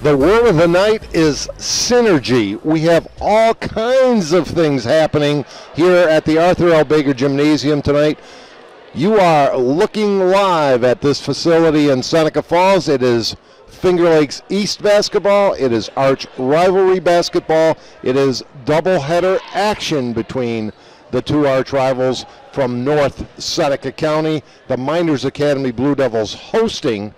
The word of the night is synergy. We have all kinds of things happening here at the Arthur L. Baker Gymnasium tonight. You are looking live at this facility in Seneca Falls. It is Finger Lakes East basketball. It is arch rivalry basketball. It is doubleheader action between the two arch rivals from North Seneca County. The Mynderse Academy Blue Devils hosting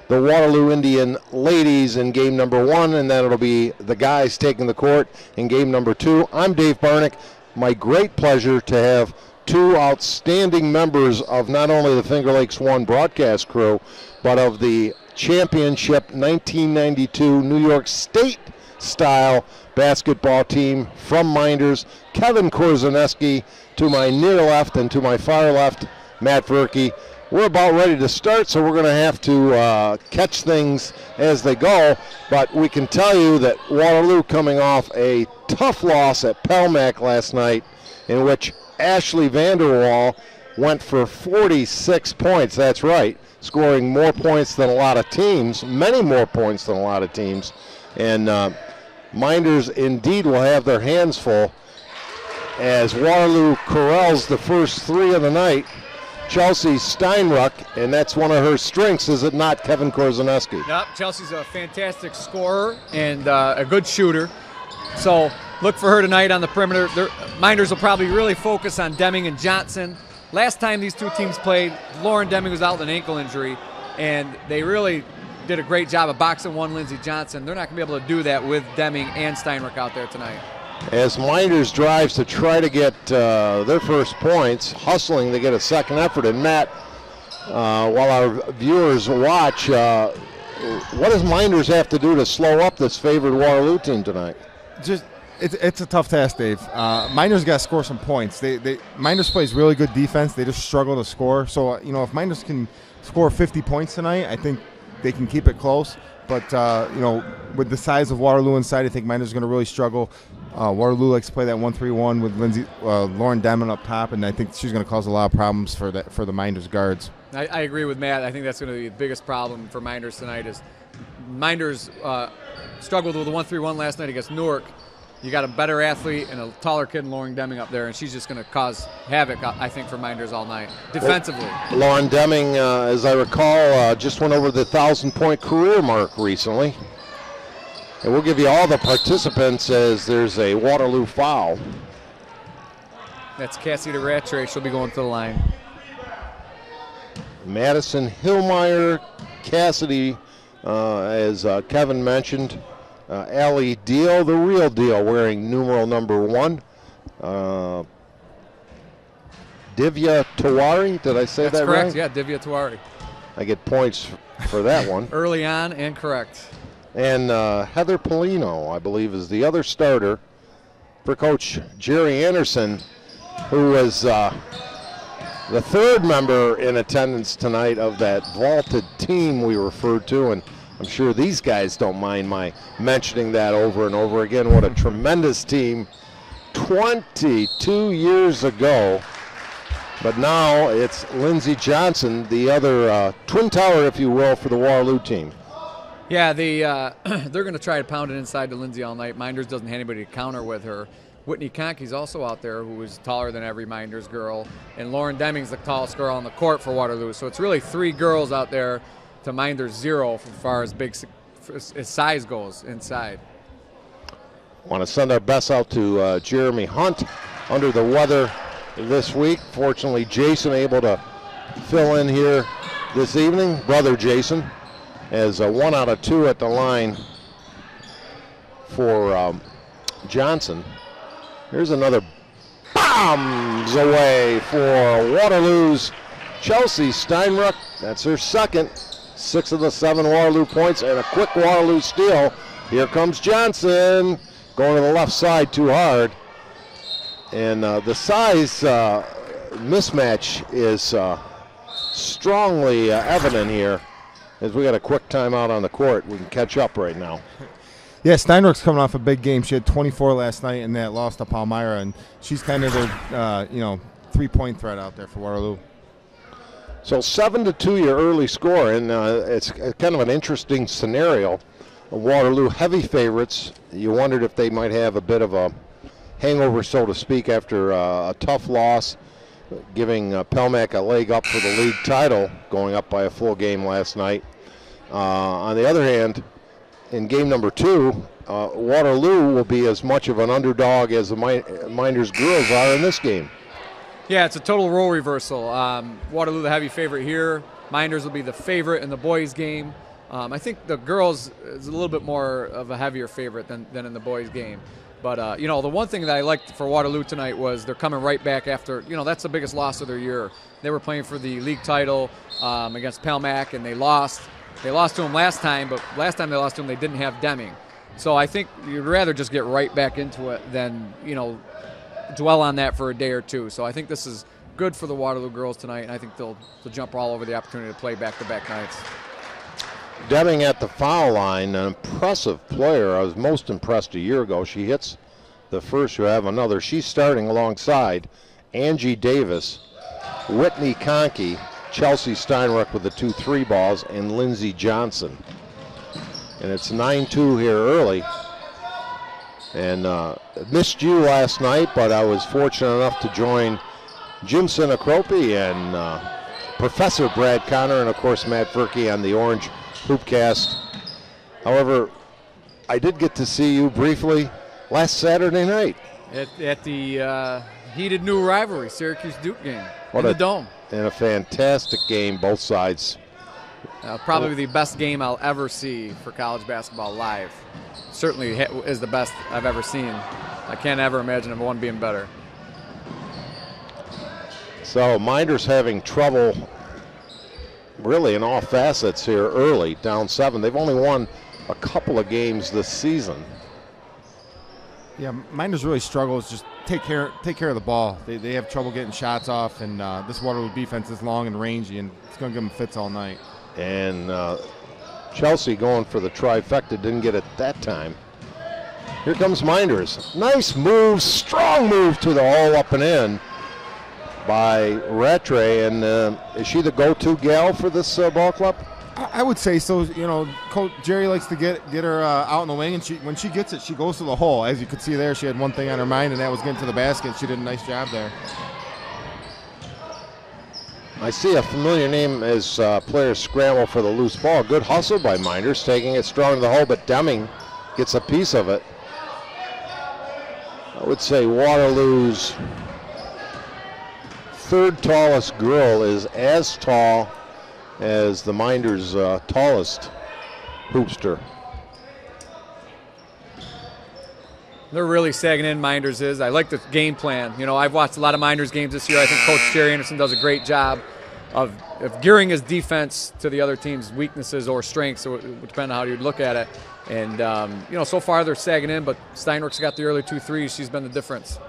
the Waterloo Indian ladies in game number 1, and then it'll be the guys taking the court in game number 2. I'm Dave Barnick. My great pleasure to have two outstanding members of not only the Finger Lakes 1 broadcast crew, but of the championship 1992 New York State style basketball team from Mynderse, Kevin Korzeniewski to my near left, and to my far left, Matt Verkey. We're about ready to start, so we're going to have to catch things as they go. But we can tell you that Waterloo coming off a tough loss at Pelmac last night, in which Ashley Vanderwall went for 46 points. That's right, scoring more points than a lot of teams, many more points than a lot of teams. And Mynderse indeed will have their hands full as Waterloo corrals the first three of the night. Chelsea Steinrook, and that's one of her strengths, is it not, Kevin Korzeniewski? Yep, Chelsea's a fantastic scorer and a good shooter. So look for her tonight on the perimeter. Mynderse will probably really focus on Deming and Johnson. Last time these two teams played, Lauren Deming was out with an ankle injury, and they really did a great job of boxing one Lindsey Johnson. They're not going to be able to do that with Deming and Steinrook out there tonight. As Mynderse drives to try to get their first points, hustling to get a second effort. And Matt, while our viewers watch, what does Mynderse have to do to slow up this favored Waterloo team tonight? It's a tough task, Dave. Mynderse got to score some points. Mynderse plays really good defense. They just struggle to score. So, if Mynderse can score 50 points tonight, I think they can keep it close. But, with the size of Waterloo inside, I think Mynderse is going to really struggle. Waterloo likes to play that 1-3-1 with Lauren Deming up top, and I think she's going to cause a lot of problems for the Mynderse guards. I agree with Matt. I think that's going to be the biggest problem for Mynderse tonight. Is Mynderse struggled with the 1-3-1 last night against Newark. You got a better athlete and a taller kid in Lauren Deming up there, and she's just going to cause havoc, I think, for Mynderse all night, defensively. Lauren Deming, as I recall, just went over the 1,000-point career mark recently. And we'll give you all the participants as there's a Waterloo foul. That's Cassie Rattray. She'll be going to the line. Madison Hillmeyer, Cassidy, as Kevin mentioned. Allie Deal, the real deal, wearing numeral number 1. Divya Tiwari, did I say that right? That's correct, yeah, Divya Tiwari. I get points for that one. Early on and correct. And Heather Polino, I believe, is the other starter for Coach Jerry Anderson, who was the third member in attendance tonight of that vaulted team we referred to. And I'm sure these guys don't mind my mentioning that over and over again. What a tremendous team 22 years ago. But now it's Lindsey Johnson, the other twin tower, if you will, for the Waterloo team. Yeah, they're going to try to pound it inside to Lindsey all night. Mynderse doesn't have anybody to counter with her. Whitney Conkey's also out there, who is taller than every Mynderse girl. And Lauren Deming's the tallest girl on the court for Waterloo. So it's really 3 girls out there to Mynderse 0 as far as as size goes inside. Want to send our best out to Jeremy Hunt, under the weather this week. Fortunately, Jason able to fill in here this evening. Brother Jason, as 1 out of 2 at the line for Johnson. Here's another bombs away for Waterloo's Chelsea Steinrook. That's her second. 6 of the 7 Waterloo points, and a quick Waterloo steal. Here comes Johnson, going to the left side too hard. And the size mismatch is strongly evident here. As we got a quick timeout on the court, we can catch up right now. Yeah, Steinrook's coming off a big game. She had 24 last night in that loss to Palmyra, and she's kind of the 3-point threat out there for Waterloo. So 7-2 your early score, and it's kind of an interesting scenario. Waterloo heavy favorites. You wondered if they might have a bit of a hangover, so to speak, after a tough loss, giving Pelmac a leg up for the league title, going up by a full game last night. On the other hand, in game number 2, Waterloo will be as much of an underdog as the Mynderse girls are in this game. Yeah, it's a total role reversal. Waterloo the heavy favorite here. Mynderse will be the favorite in the boys' game. I think the girls is a little bit more of a heavier favorite than in the boys' game. But, you know, the one thing that I liked for Waterloo tonight was they're coming right back after, you know, that's the biggest loss of their year. They were playing for the league title against Pelmac, and they lost. They lost to them last time, but last time they lost to them, they didn't have Deming. So I think you'd rather just get right back into it than, you know, dwell on that for a day or two. So I think this is good for the Waterloo girls tonight, and I think they'll jump all over the opportunity to play back-to-back nights. Deming at the foul line, an impressive player. I was most impressed a year ago. She hits the first, you have another. She's starting alongside Angie Davis, Whitney Conkey, Chelsea Steinrook with the 2 3-balls, and Lindsey Johnson. And it's 9-2 here early. And missed you last night, but I was fortunate enough to join Jim Sinacropi and Professor Brad Connor and, of course, Matt Verkey on the Orange Hoopcast. However, I did get to see you briefly last Saturday night. At the heated new rivalry, Syracuse-Duke game in the Dome. And a fantastic game, both sides. Probably the best game I'll ever see for college basketball live. Certainly is the best I've ever seen. I can't ever imagine one being better. So Mynderse having trouble really in all facets here early, down 7. They've only won a couple of games this season. Yeah, Mynderse really struggles. Just take care of the ball. They have trouble getting shots off, and this Waterloo defense is long and rangy, and it's going to give them fits all night. And Chelsea going for the trifecta, didn't get it that time. Here comes Mynderse. Nice move, strong move to the hole, up and in by Rattray. And is she the go-to gal for this ball club? I would say so. You know, Coach Jerry likes to get her out in the wing, and when she gets it, she goes to the hole. As you could see there, she had one thing on her mind, and that was getting to the basket. She did a nice job there. I see a familiar name as players scramble for the loose ball. Good hustle by Mynderse, taking it strong to the hole, but Deming gets a piece of it. I would say Waterloo's third tallest girl is as tall as the Mynderse tallest hoopster. They're really sagging in, Mynderse is. I like the game plan. You know, I've watched a lot of Mynderse games this year. I think Coach Jerry Anderson does a great job of gearing his defense to the other team's weaknesses or strengths, so depending on how you'd look at it. And, you know, so far they're sagging in, but Steinrook's got the early 2 threes. She's been the difference.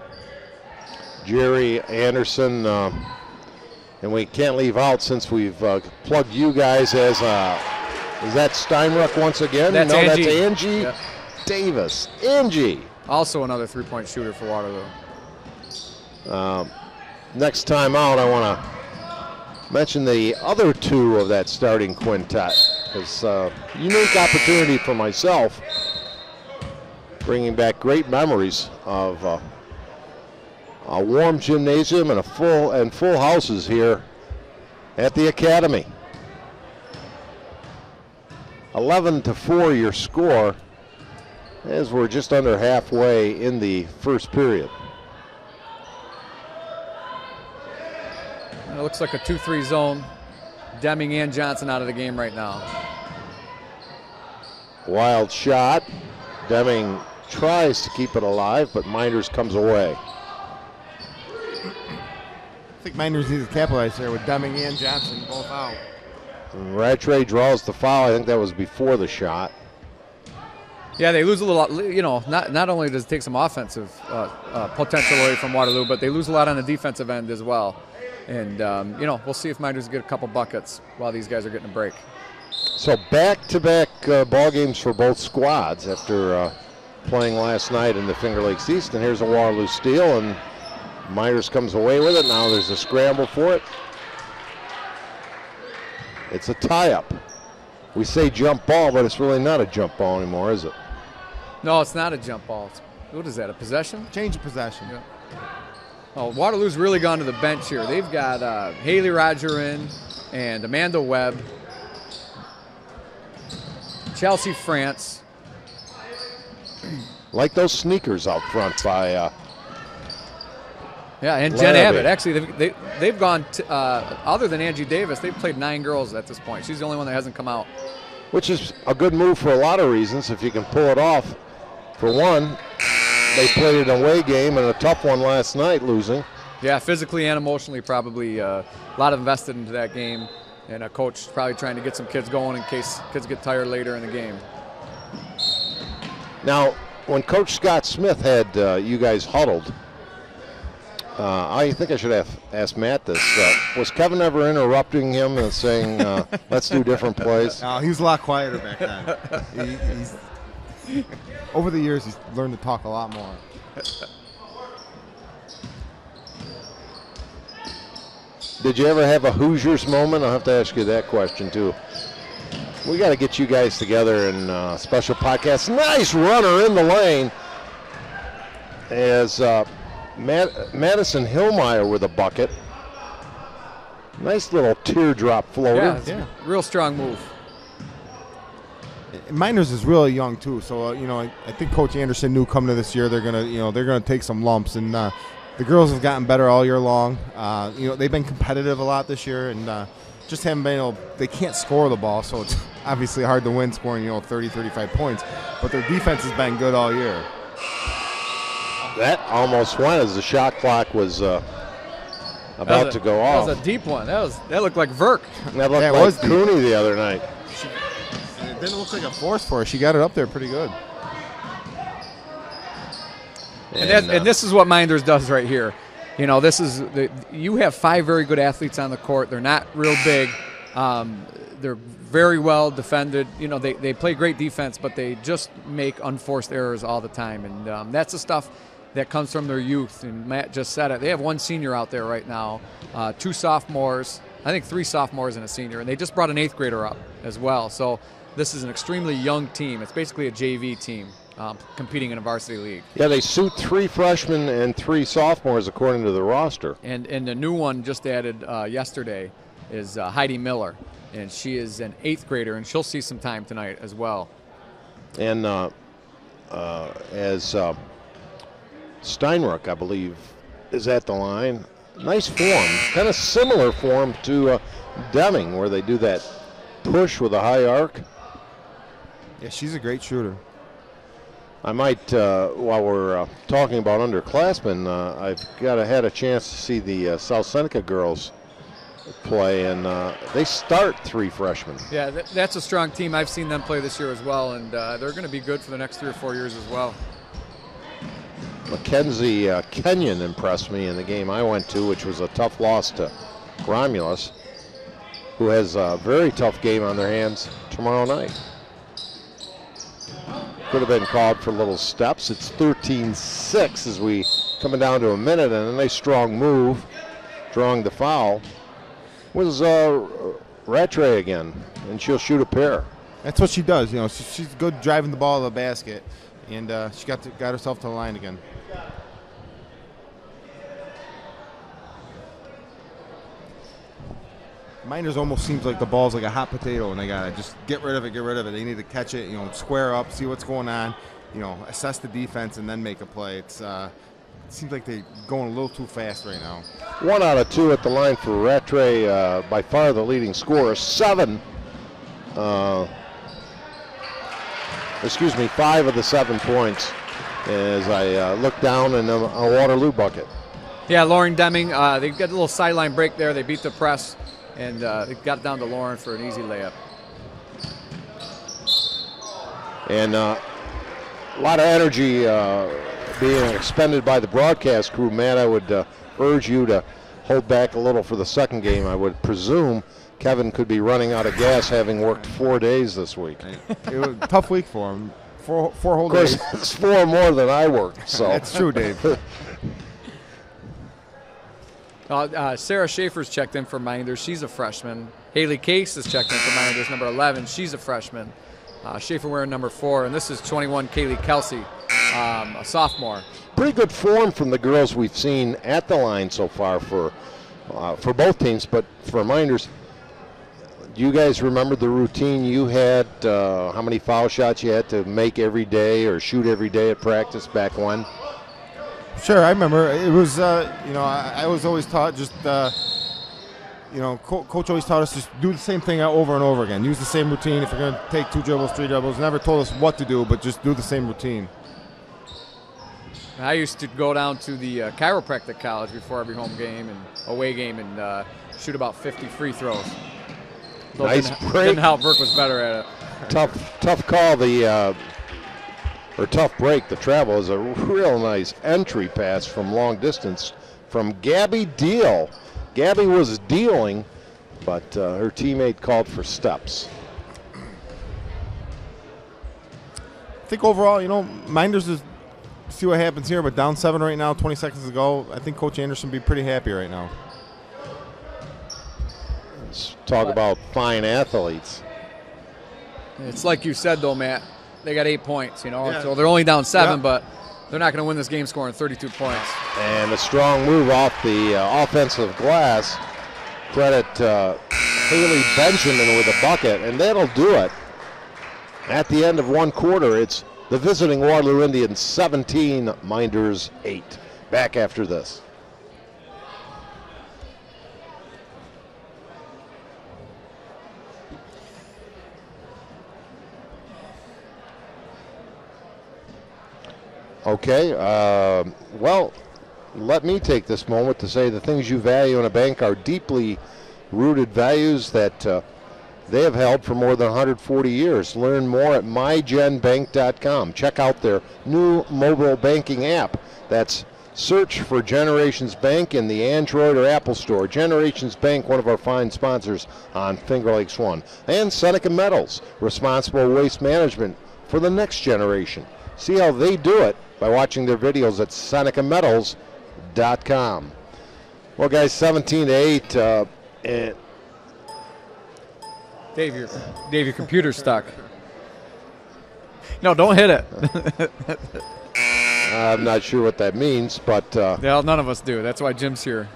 Jerry Anderson, and we can't leave out, since we've plugged you guys as, is that Steinrook once again? That's no, Angie. That's Angie Yep. Davis. Angie. Also another three-point shooter for Waterloo. Next time out, I want to mention the other 2 of that starting quintet. It's a unique opportunity for myself, bringing back great memories of a warm gymnasium and full houses here at the Academy. 11-4 your score, as we're just under halfway in the first period. It looks like a 2-3 zone. Deming and Johnson out of the game right now. Wild shot. Deming tries to keep it alive, but Mynderse comes away. I think Mynderse needs to capitalize there with Deming and Johnson both out. And Rattray draws the foul. I think that was before the shot. Yeah, they lose a little. You know, not only does it take some offensive potential away from Waterloo, but they lose a lot on the defensive end as well. And, you know, we'll see if Mynderse get a couple buckets while these guys are getting a break. So back-to-back ball games for both squads after playing last night in the Finger Lakes East. And here's a Waterloo steal, and Mynderse comes away with it. Now there's a scramble for it. It's a tie-up. We say jump ball, but it's really not a jump ball anymore, is it? No, it's not a jump ball. What is that, a possession? Change of possession. Yeah. Oh, Waterloo's really gone to the bench here. They've got Haley Roger in and Amanda Webb, Chelsea France. Like those sneakers out front by Yeah, and Jen Abbott. Actually, they've gone, other than Angie Davis, they've played 9 girls at this point. She's the only one that hasn't come out. Which is a good move for a lot of reasons if you can pull it off. For one, they played an away game and a tough one last night, losing. Yeah, physically and emotionally probably a lot invested into that game. And a coach probably trying to get some kids going in case kids get tired later in the game. Now, when Coach Scott Smith had you guys huddled, I think I should have asked Matt this. Was Kevin ever interrupting him and saying, let's do different plays? No, he was a lot quieter back then. Over the years, he's learned to talk a lot more. Did you ever have a Hoosiers moment? I'll have to ask you that question, too. We got to get you guys together in a special podcast. Nice runner in the lane as Madison Hillmeyer with a bucket. Nice little teardrop floater. Yeah, real strong move. Mynderse is really young too, so I think Coach Anderson knew coming to this year they're gonna take some lumps, and the girls have gotten better all year long. They've been competitive a lot this year, and just haven't been able. They can't score the ball, so it's obviously hard to win scoring 30, 35 points. But their defense has been good all year. That almost went as the shot clock was about to go off. That was a deep one. That looked like Verk. That looked like Cooney the other night. It didn't look like a force for her. She got it up there pretty good. And this is what Mynderse does right here. You have 5 very good athletes on the court. They're not real big. They're very well defended. They play great defense, but they just make unforced errors all the time. And that's the stuff that comes from their youth. And Matt just said it. They have 1 senior out there right now, 2 sophomores, I think 3 sophomores and a senior. And they just brought an 8th grader up as well. So this is an extremely young team. It's basically a JV team competing in a varsity league. Yeah, they suit 3 freshmen and 3 sophomores according to the roster. And the new one just added yesterday is Heidi Miller, and she is an 8th grader, and she'll see some time tonight as well. And as Steinrook, I believe, is at the line. Nice form, kind of similar form to Deming, where they do that push with a high arc. Yeah, she's a great shooter. I might, while we're talking about underclassmen, I've had a chance to see the South Seneca girls play, and they start 3 freshmen. Yeah, that's a strong team. I've seen them play this year as well, and they're going to be good for the next 3 or 4 years as well. Mackenzie Kenyon impressed me in the game I went to, which was a tough loss to Romulus, who has a very tough game on their hands tomorrow night. Could have been called for little steps. It's 13-6 as we coming down to a minute, and a nice strong move, drawing the foul, was Rattray again, and she'll shoot a pair. That's what she does. She's good driving the ball to the basket, and she got herself to the line again. Mynderse almost seems like the ball's like a hot potato, and they gotta just get rid of it. They need to catch it, square up, see what's going on, assess the defense, and then make a play. It seems like they're going a little too fast right now. 1 out of 2 at the line for Rattray, by far the leading scorer. 5 of the 7 points as I look down in a Waterloo bucket. Yeah, Lauren Deming, they got a little sideline break there. They beat the press. And it got down to Lauren for an easy layup. And a lot of energy being expended by the broadcast crew. Matt, I would urge you to hold back a little for the second game. I would presume Kevin could be running out of gas having worked 4 days this week. It was a tough week for him. Four whole days. Of course, it's 4 more than I worked. So that's true, Dave. Sarah Schaefer's checked in for Mynderse. She's a freshman. Haley Case is checked in for Mynderse, number 11. She's a freshman. Schaefer wearing number 4, and this is 21, Kaylee Kelsey, a sophomore. Pretty good form from the girls we've seen at the line so far for both teams, but for Mynderse, do you guys remember the routine you had, how many foul shots you had to make every day or shoot every day at practice back when? Sure, I remember. It was, I was always taught just, Coach always taught us just do the same thing over and over again. Use the same routine. If you're going to take 2 dribbles, 3 dribbles, never told us what to do, but just do the same routine. I used to go down to the chiropractic college before every home game and away game and shoot about 50 free throws. So nice break. Didn't help. Burke was better at it. Tough call. Tough break. The travel is a real nice entry pass from long distance from Gabby Deal. Gabby was dealing, but her teammate called for steps. I think overall, Mynderse is see what happens here, but down 7 right now, 20 seconds to go. I think Coach Anderson would be pretty happy right now. Let's talk about fine athletes. It's like you said, though, Matt. They got 8 points, Yeah. So they're only down 7, Yeah. but they're not going to win this game scoring 32 points. And a strong move off the offensive glass. Credit Haley Benjamin with a bucket, and that'll do it. At the end of one quarter, it's the visiting Waterloo Indians 17, Mynderse 8. Back after this. Okay, well, let me take this moment to say the things you value in a bank are deeply rooted values that they have held for more than 140 years. Learn more at mygenbank.com. Check out their new mobile banking app. That's search for Generations Bank in the Android or Apple Store. Generations Bank, one of our fine sponsors on Finger Lakes One. And Seneca Metals, responsible waste management for the next generation. See how they do it by watching their videos at senecametals.com. Well, guys, 17-8. Dave, your computer's stuck. No, don't hit it. I'm not sure what that means, but Well, none of us do. That's why Jim's here.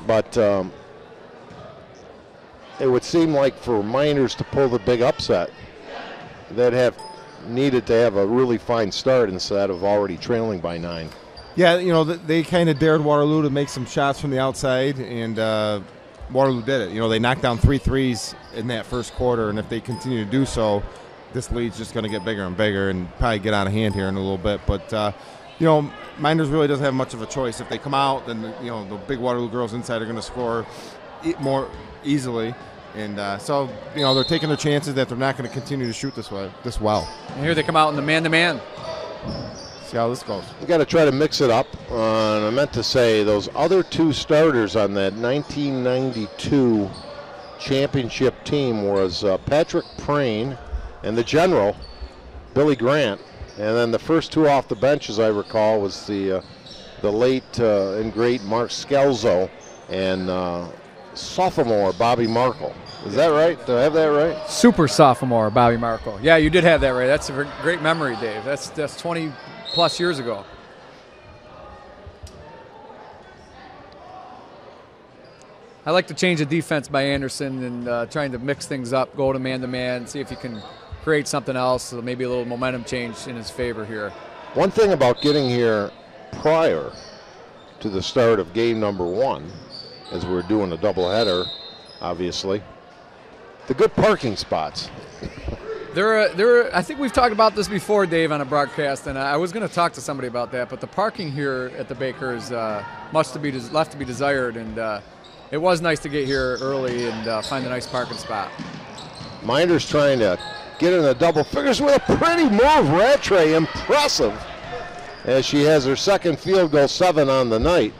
But it would seem like for Mynderse to pull the big upset, they'd have needed to have a really fine start instead of already trailing by 9. Yeah, they kind of dared Waterloo to make some shots from the outside, and Waterloo did it. They knocked down 3 threes in that first quarter, and if they continue to do so, this lead's just going to get bigger and bigger and probably get out of hand here in a little bit. But, Mynderse really doesn't have much of a choice. If they come out, then, the big Waterloo girls inside are going to score more easily. And so, they're taking their chances that they're not going to continue to shoot this well. And here they come out in the man-to-man. See how this goes. You got to try to mix it up. And I meant to say those other 2 starters on that 1992 championship team was Patrick Prane and the general, Billy Grant. And then the first 2 off the bench, as I recall, was the late and great Mark Scalzo and sophomore Bobby Markle. Is that right? Do I have that right? Super sophomore Bobby Markle. Yeah, you did have that right. That's a great memory, Dave. That's 20-plus years ago. I like to change the defense by Anderson and trying to mix things up, go to man-to-man, see if you can create something else, so maybe a little momentum change in his favor here. One thing about getting here prior to the start of game number 1, as we're doing a doubleheader, obviously, the good parking spots. I think we've talked about this before, Dave, on a broadcast, and I was going to talk to somebody about that, but the parking here at the Baker is left to be desired, and it was nice to get here early and find a nice parking spot. Mynderse trying to get in the double figures with a pretty move. Rattray, impressive, as she has her second field goal, 7 on the night.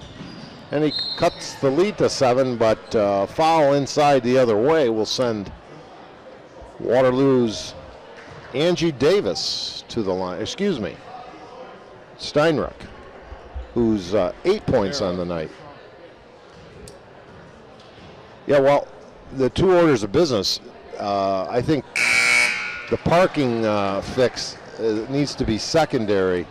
And he cuts the lead to 7, but foul inside the other way will send Waterloo's Angie Davis to the line. Excuse me, Steinrook, who's 8 points on the night. Yeah, well, the 2 orders of business, I think the parking fix needs to be secondary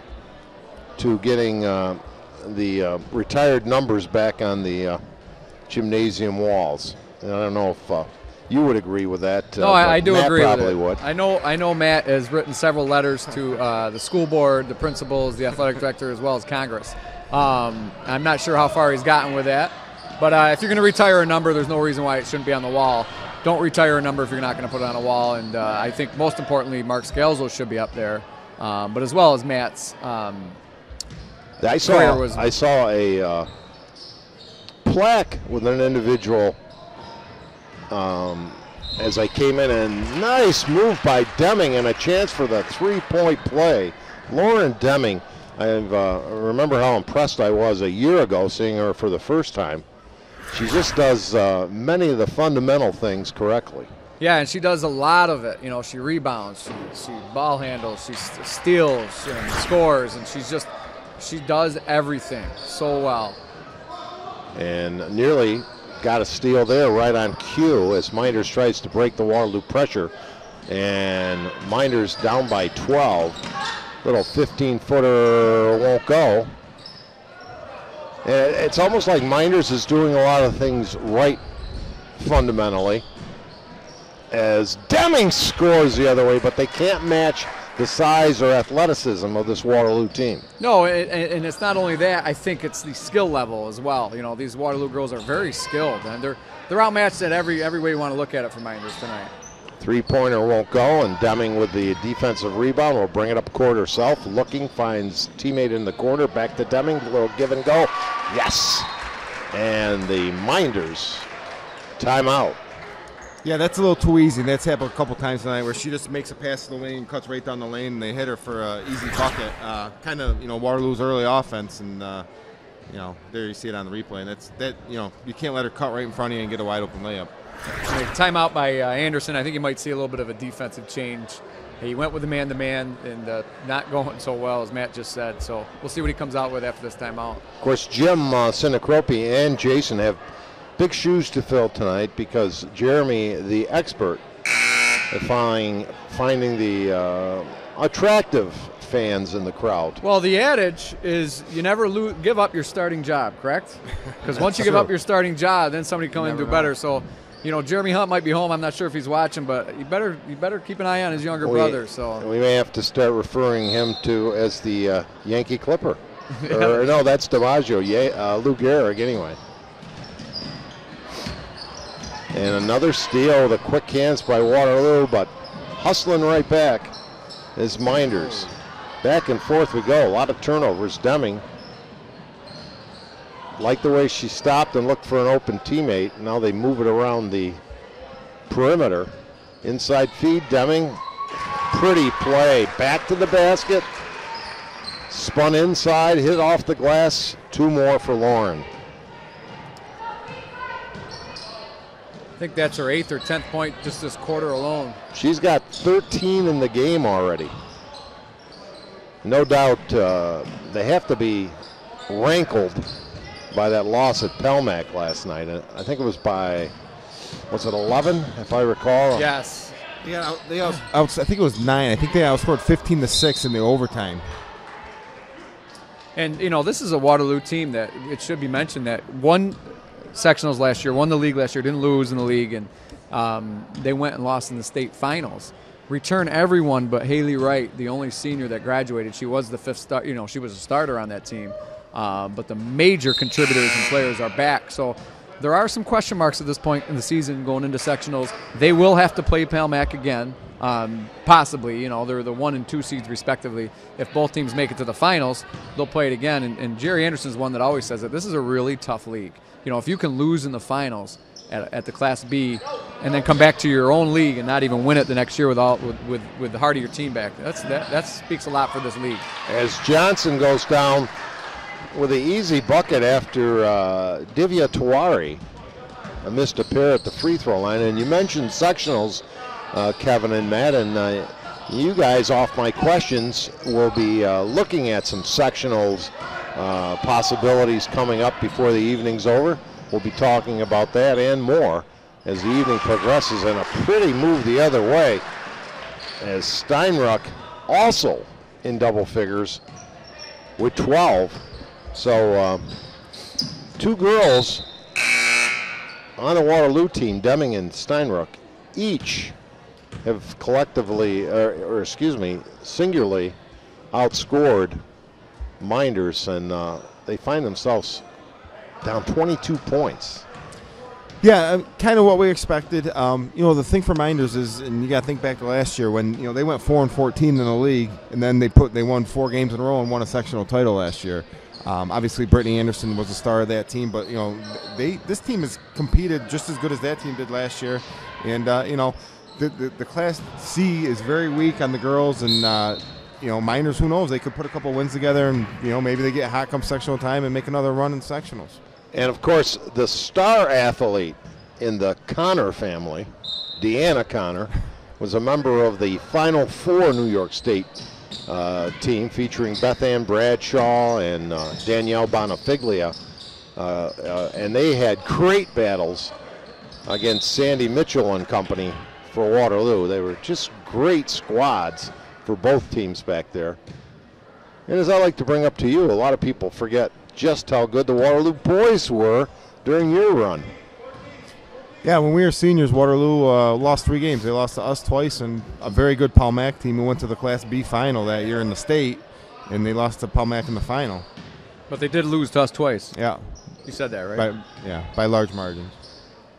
to getting the retired numbers back on the gymnasium walls. And I don't know if you would agree with that. No, I do Matt agree probably with it. would. I know Matt has written several letters to the school board, the principals, the athletic director, as well as Congress. I'm not sure how far he's gotten with that. But if you're going to retire a number, there's no reason why it shouldn't be on the wall. Don't retire a number if you're not going to put it on a wall. And I think most importantly, Mark Scalzo should be up there, but as well as Matt's. I saw a plaque with an individual as I came in, and nice move by Deming and a chance for the 3-point play. Lauren Deming, I remember how impressed I was a year ago seeing her for the first time. She just does many of the fundamental things correctly. Yeah, and she does a lot of it. You know, she rebounds, she ball handles, she steals and scores, and she does everything so well. And nearly got a steal there right on cue as Mynderse tries to break the Waterloo pressure. And Mynderse down by 12. Little 15-footer won't go. It's almost like Mynderse is doing a lot of things right fundamentally, as Deming scores the other way, but they can't match the size or athleticism of this Waterloo team. No, and it's not only that. I think it's the skill level as well. You know, these Waterloo girls are very skilled, and they're outmatched at every way you want to look at it for Mynderse tonight. 3-pointer won't go, and Deming with the defensive rebound will bring it up court herself. Looking, finds teammate in the corner, back to Deming, a little give and go. Yes! And the Mynderse timeout. Yeah, that's a little too easy. That's happened a couple times tonight where she just makes a pass to the lane, cuts right down the lane, and they hit her for an easy bucket. Kind of, Waterloo's early offense, and there you see it on the replay. And you can't let her cut right in front of you and get a wide open layup. Timeout by Anderson. I think you might see a little bit of a defensive change. He went with the man-to-man and not going so well, as Matt just said. So we'll see what he comes out with after this timeout. Of course, Jim Seneca and Jason have big shoes to fill tonight because Jeremy, the expert, at finding the attractive fans in the crowd. Well, the adage is you never give up your starting job, correct? Because once you give up your starting job, then somebody come in and do better. So, Jeremy Hunt might be home. I'm not sure if he's watching, but you better keep an eye on his younger brother. So we may have to start referring him to as the Yankee Clipper. Or, no, that's DiMaggio. Lou Gehrig, anyway. And another steal, the quick hands by Waterloo, but hustling right back is Mynderse. Back and forth we go. A lot of turnovers. Deming like the way she stopped and looked for an open teammate. Now they move it around the perimeter. Inside feed, Deming. Pretty play. Back to the basket. Spun inside, hit off the glass. 2 more for Lauren. I think that's her 8th or 10th point just this quarter alone. She's got 13 in the game already. No doubt they have to be rankled by that loss at Pelmac last night. I think it was by, was it 11, if I recall? Yes. Yeah, I think it was 9. I think they outscored 15-6 in the overtime. And, this is a Waterloo team that it should be mentioned that won sectionals last year, won the league last year, didn't lose in the league, and they went and lost in the state finals. Return everyone but Haley Wright, the only senior that graduated. She was the 5th star. She was a starter on that team. But the major contributors and players are back. So there are some question marks at this point in the season going into sectionals. They will have to play Pelmac again, possibly. They're the 1 and 2 seeds respectively. If both teams make it to the finals, they'll play it again. And Jerry Anderson's one that always says that this is a really tough league. If you can lose in the finals at the Class B and then come back to your own league and not even win it the next year with the heart of your team back, that speaks a lot for this league. As Johnson goes down with an easy bucket after Divya Tiwari missed a pair at the free throw line. And you mentioned sectionals, Kevin and Matt, and you guys, off my questions, will be looking at some sectionals possibilities coming up before the evening's over. We'll be talking about that and more as the evening progresses, and a pretty move the other way as Steinrook also in double figures with 12. So two girls on the Waterloo team, Deming and Steinrook, each have collectively, or excuse me, singularly outscored Mynderse, and they find themselves down 22 points. Yeah, kind of what we expected. The thing for Mynderse is, and you got to think back to last year when they went 4-14 in the league, and then they won 4 games in a row and won a sectional title last year. Obviously, Brittany Anderson was the star of that team, but this team has competed just as good as that team did last year, and the Class C is very weak on the girls, and Mynderse, who knows, they could put a couple wins together, and maybe they get hot come sectional time and make another run in sectionals. And of course, the star athlete in the Connor family, Deanna Connor, was a member of the Final Four New York State team featuring Beth Ann Bradshaw and Danielle Bonifiglia. And they had great battles against Sandy Mitchell and company for Waterloo. They were just great squads for both teams back there. And as I like to bring up to you, a lot of people forget just how good the Waterloo boys were during your run. Yeah, when we were seniors, Waterloo lost 3 games. They lost to us twice and a very good Palmac team who went to the Class B final that year in the state, and they lost to Palmac in the final. But they did lose to us twice. Yeah. You said that, right? By large margins.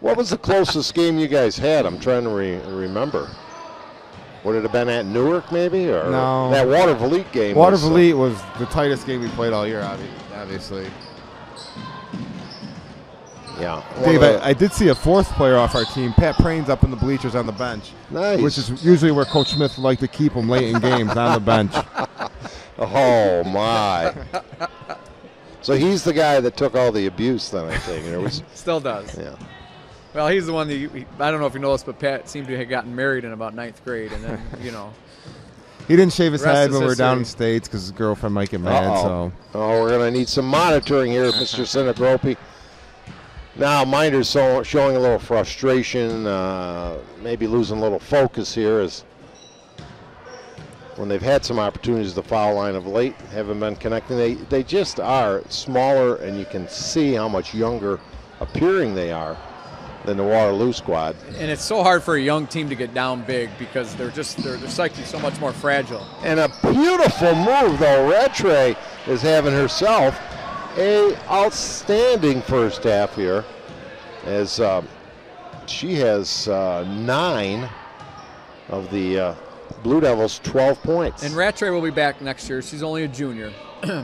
What was the closest game you guys had? I'm trying to remember. Would it have been at Newark, maybe? Or no. That Waterloo game. Waterloo was the tightest game we played all year, obviously. Yeah. Dave, I did see a 4th player off our team, Pat Prains, up in the bleachers on the bench. Nice. Which is usually where Coach Smith would like to keep him late in games, on the bench. Oh, my. So he's the guy that took all the abuse then, I think. Still does. Yeah. Well, he's the one that I don't know if you know this, but Pat seemed to have gotten married in about 9th grade, and then, He didn't shave his head when we were history. down in States because his girlfriend might get mad. So. Oh, we're going to need some monitoring here, Mr. Seneca. Now, Mynderse showing a little frustration, maybe losing a little focus here as when they've had some opportunities to foul line of late, haven't been connecting. They just are smaller, and you can see how much younger appearing they are than the Waterloo squad. And it's so hard for a young team to get down big because they're psyche so much more fragile. And a beautiful move, though. Rattray is having herself a outstanding first half here, as she has 9 of the Blue Devils' 12 points. And Rattray will be back next year. She's only a junior,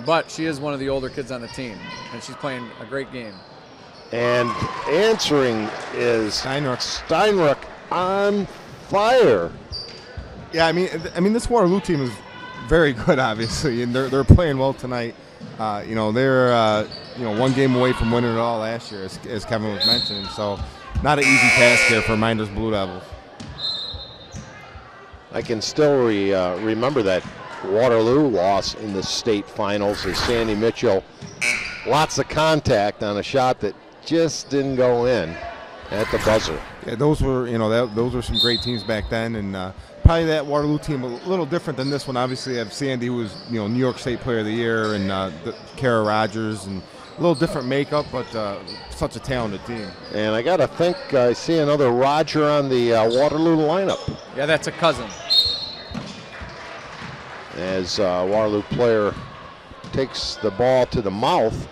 but she is one of the older kids on the team, and she's playing a great game. And answering is Steinrook on fire. Yeah, I mean, this Waterloo team is very good, obviously, and they're playing well tonight. They're 1 game away from winning it all last year, as Kevin was mentioning. So, not an easy task here for Mynderse Blue Devils. I can still remember that Waterloo loss in the state finals as Sandy Mitchell, lots of contact on a shot that just didn't go in at the buzzer. Yeah, those were those were some great teams back then, and probably that Waterloo team a little different than this one. Obviously, you have Sandy, who was New York State Player of the Year, and Kara Rogers, and a little different makeup, but such a talented team. And I got to think I see another Roger on the Waterloo lineup. Yeah, that's a cousin. As Waterloo player takes the ball to the mouth,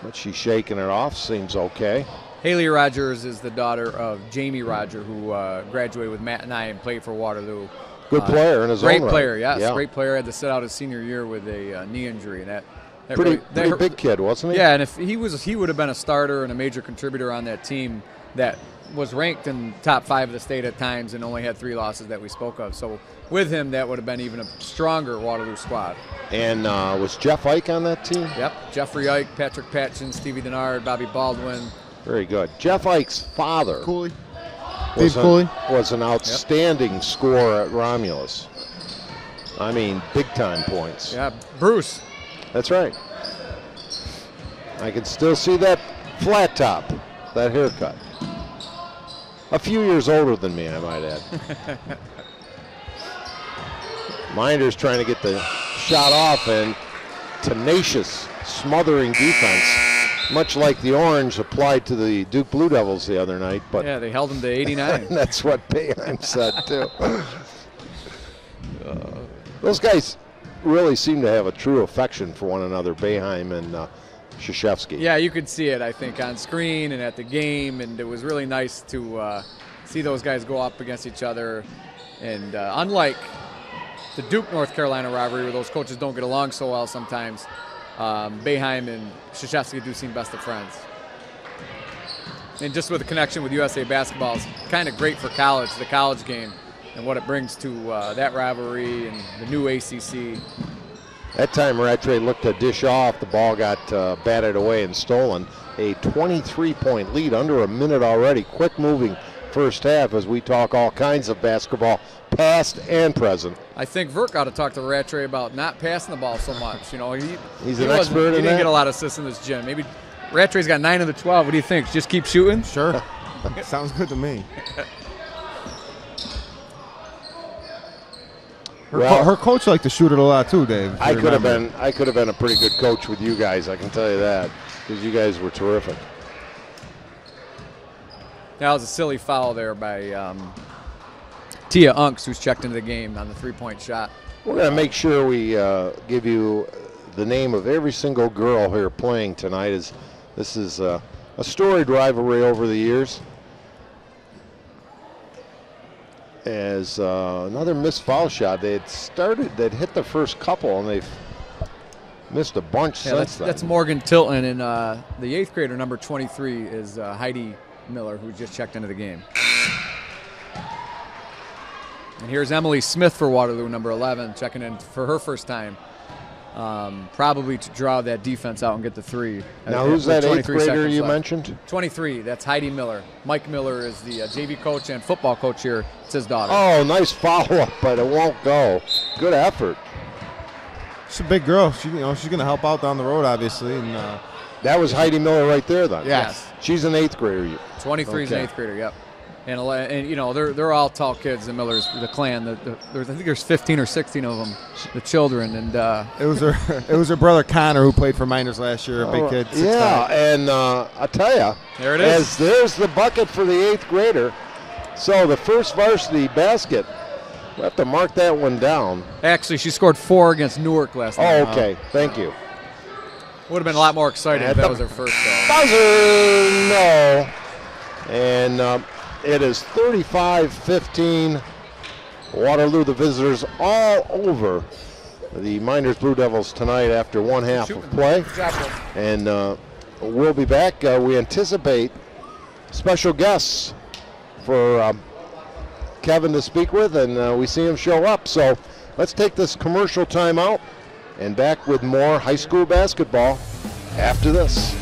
but she's shaking it off, seems okay. Haley Rogers is the daughter of Jamie Roger, who graduated with Matt and I and played for Waterloo. Good player in his own right. Great player, yes. Yeah. Great player. Had to sit out his senior year with a knee injury. And that pretty big kid, wasn't he? Yeah, and if he would have been a starter and a major contributor on that team that was ranked in top 5 of the state at times and only had 3 losses that we spoke of. So with him, that would have been even a stronger Waterloo squad. And was Jeff Ike on that team? Yep, Jeffrey Ike, Patrick Patchen, Stevie Denard, Bobby Baldwin. Very good. Jeff Ike's father Cooley. was an outstanding scorer at Romulus. I mean, big-time points. Yeah, Bruce. That's right. I can still see that flat top, that haircut. A few years older than me, I might add. Mynderse trying to get the shot off, and tenacious, smothering defense, much like the orange applied to the Duke Blue Devils the other night. But yeah, they held them to 89. That's what Boeheim said, too. Those guys really seem to have a true affection for one another, Boeheim and Krzyzewski. Yeah, you could see it, I think, on screen and at the game, and it was really nice to see those guys go up against each other. And unlike the Duke North Carolina rivalry, where those coaches don't get along so well sometimes, Boeheim and Krzyzewski do seem best of friends. And just with the connection with USA basketball, it's kind of great for college, the college game, and what it brings to that rivalry and the new ACC. That time Rattray looked to dish off. The ball got batted away and stolen. A 23-point lead, under a minute already. Quick moving first half as we talk all kinds of basketball, past and present. I think Verk ought to talk to Rattray about not passing the ball so much. You know, he's an expert in that. He didn't get a lot of assists in this gym. Maybe Rattray's got 9 of the 12. What do you think? Just keep shooting? Sure. Sounds good to me. Her coach liked to shoot it a lot too, Dave. I could have been a pretty good coach with you guys, I can tell you that, because you guys were terrific. That was a silly foul there by Tia Unks, who's checked into the game on the three-point shot. We're going to make sure we give you the name of every single girl here playing tonight. This is a storied rivalry over the years. As another missed foul shot. They'd hit the first couple, and they've missed a bunch since then. That's Morgan Tilton, and the 8th grader, number 23, is Heidi Miller, who just checked into the game. And here's Emily Smith for Waterloo, number 11, checking in for her first time. Probably to draw that defense out and get the three. Now, who's that 8th grader you mentioned? 23, that's Heidi Miller. Mike Miller is the JV coach and football coach here. It's his daughter. Oh, nice follow-up, but it won't go. Good effort. She's a big girl. She's going to help out down the road, obviously. And that was Heidi Miller right there, then. Yes. She's an 8th grader. 23 is an 8th grader. Yep. And you know, they're all tall kids. The Millers, the clan. I think there's 15 or 16 of them, the children. And it was her brother Connor who played for Mynderse last year. A big kid. Yeah, and I tell you, there it is. There's the bucket for the 8th grader. So the first varsity basket. We'll have to mark that one down. Actually, she scored 4 against Newark last night. Oh, okay. Thank you. Would have been a lot more exciting if that was her first goal. Buzzer, no. And it is 35-15. Waterloo, the visitors, all over the Mynderse Blue Devils tonight after one half of play. And we'll be back. We anticipate special guests for Kevin to speak with, and we see him show up. So let's take this commercial time out and back with more high school basketball after this.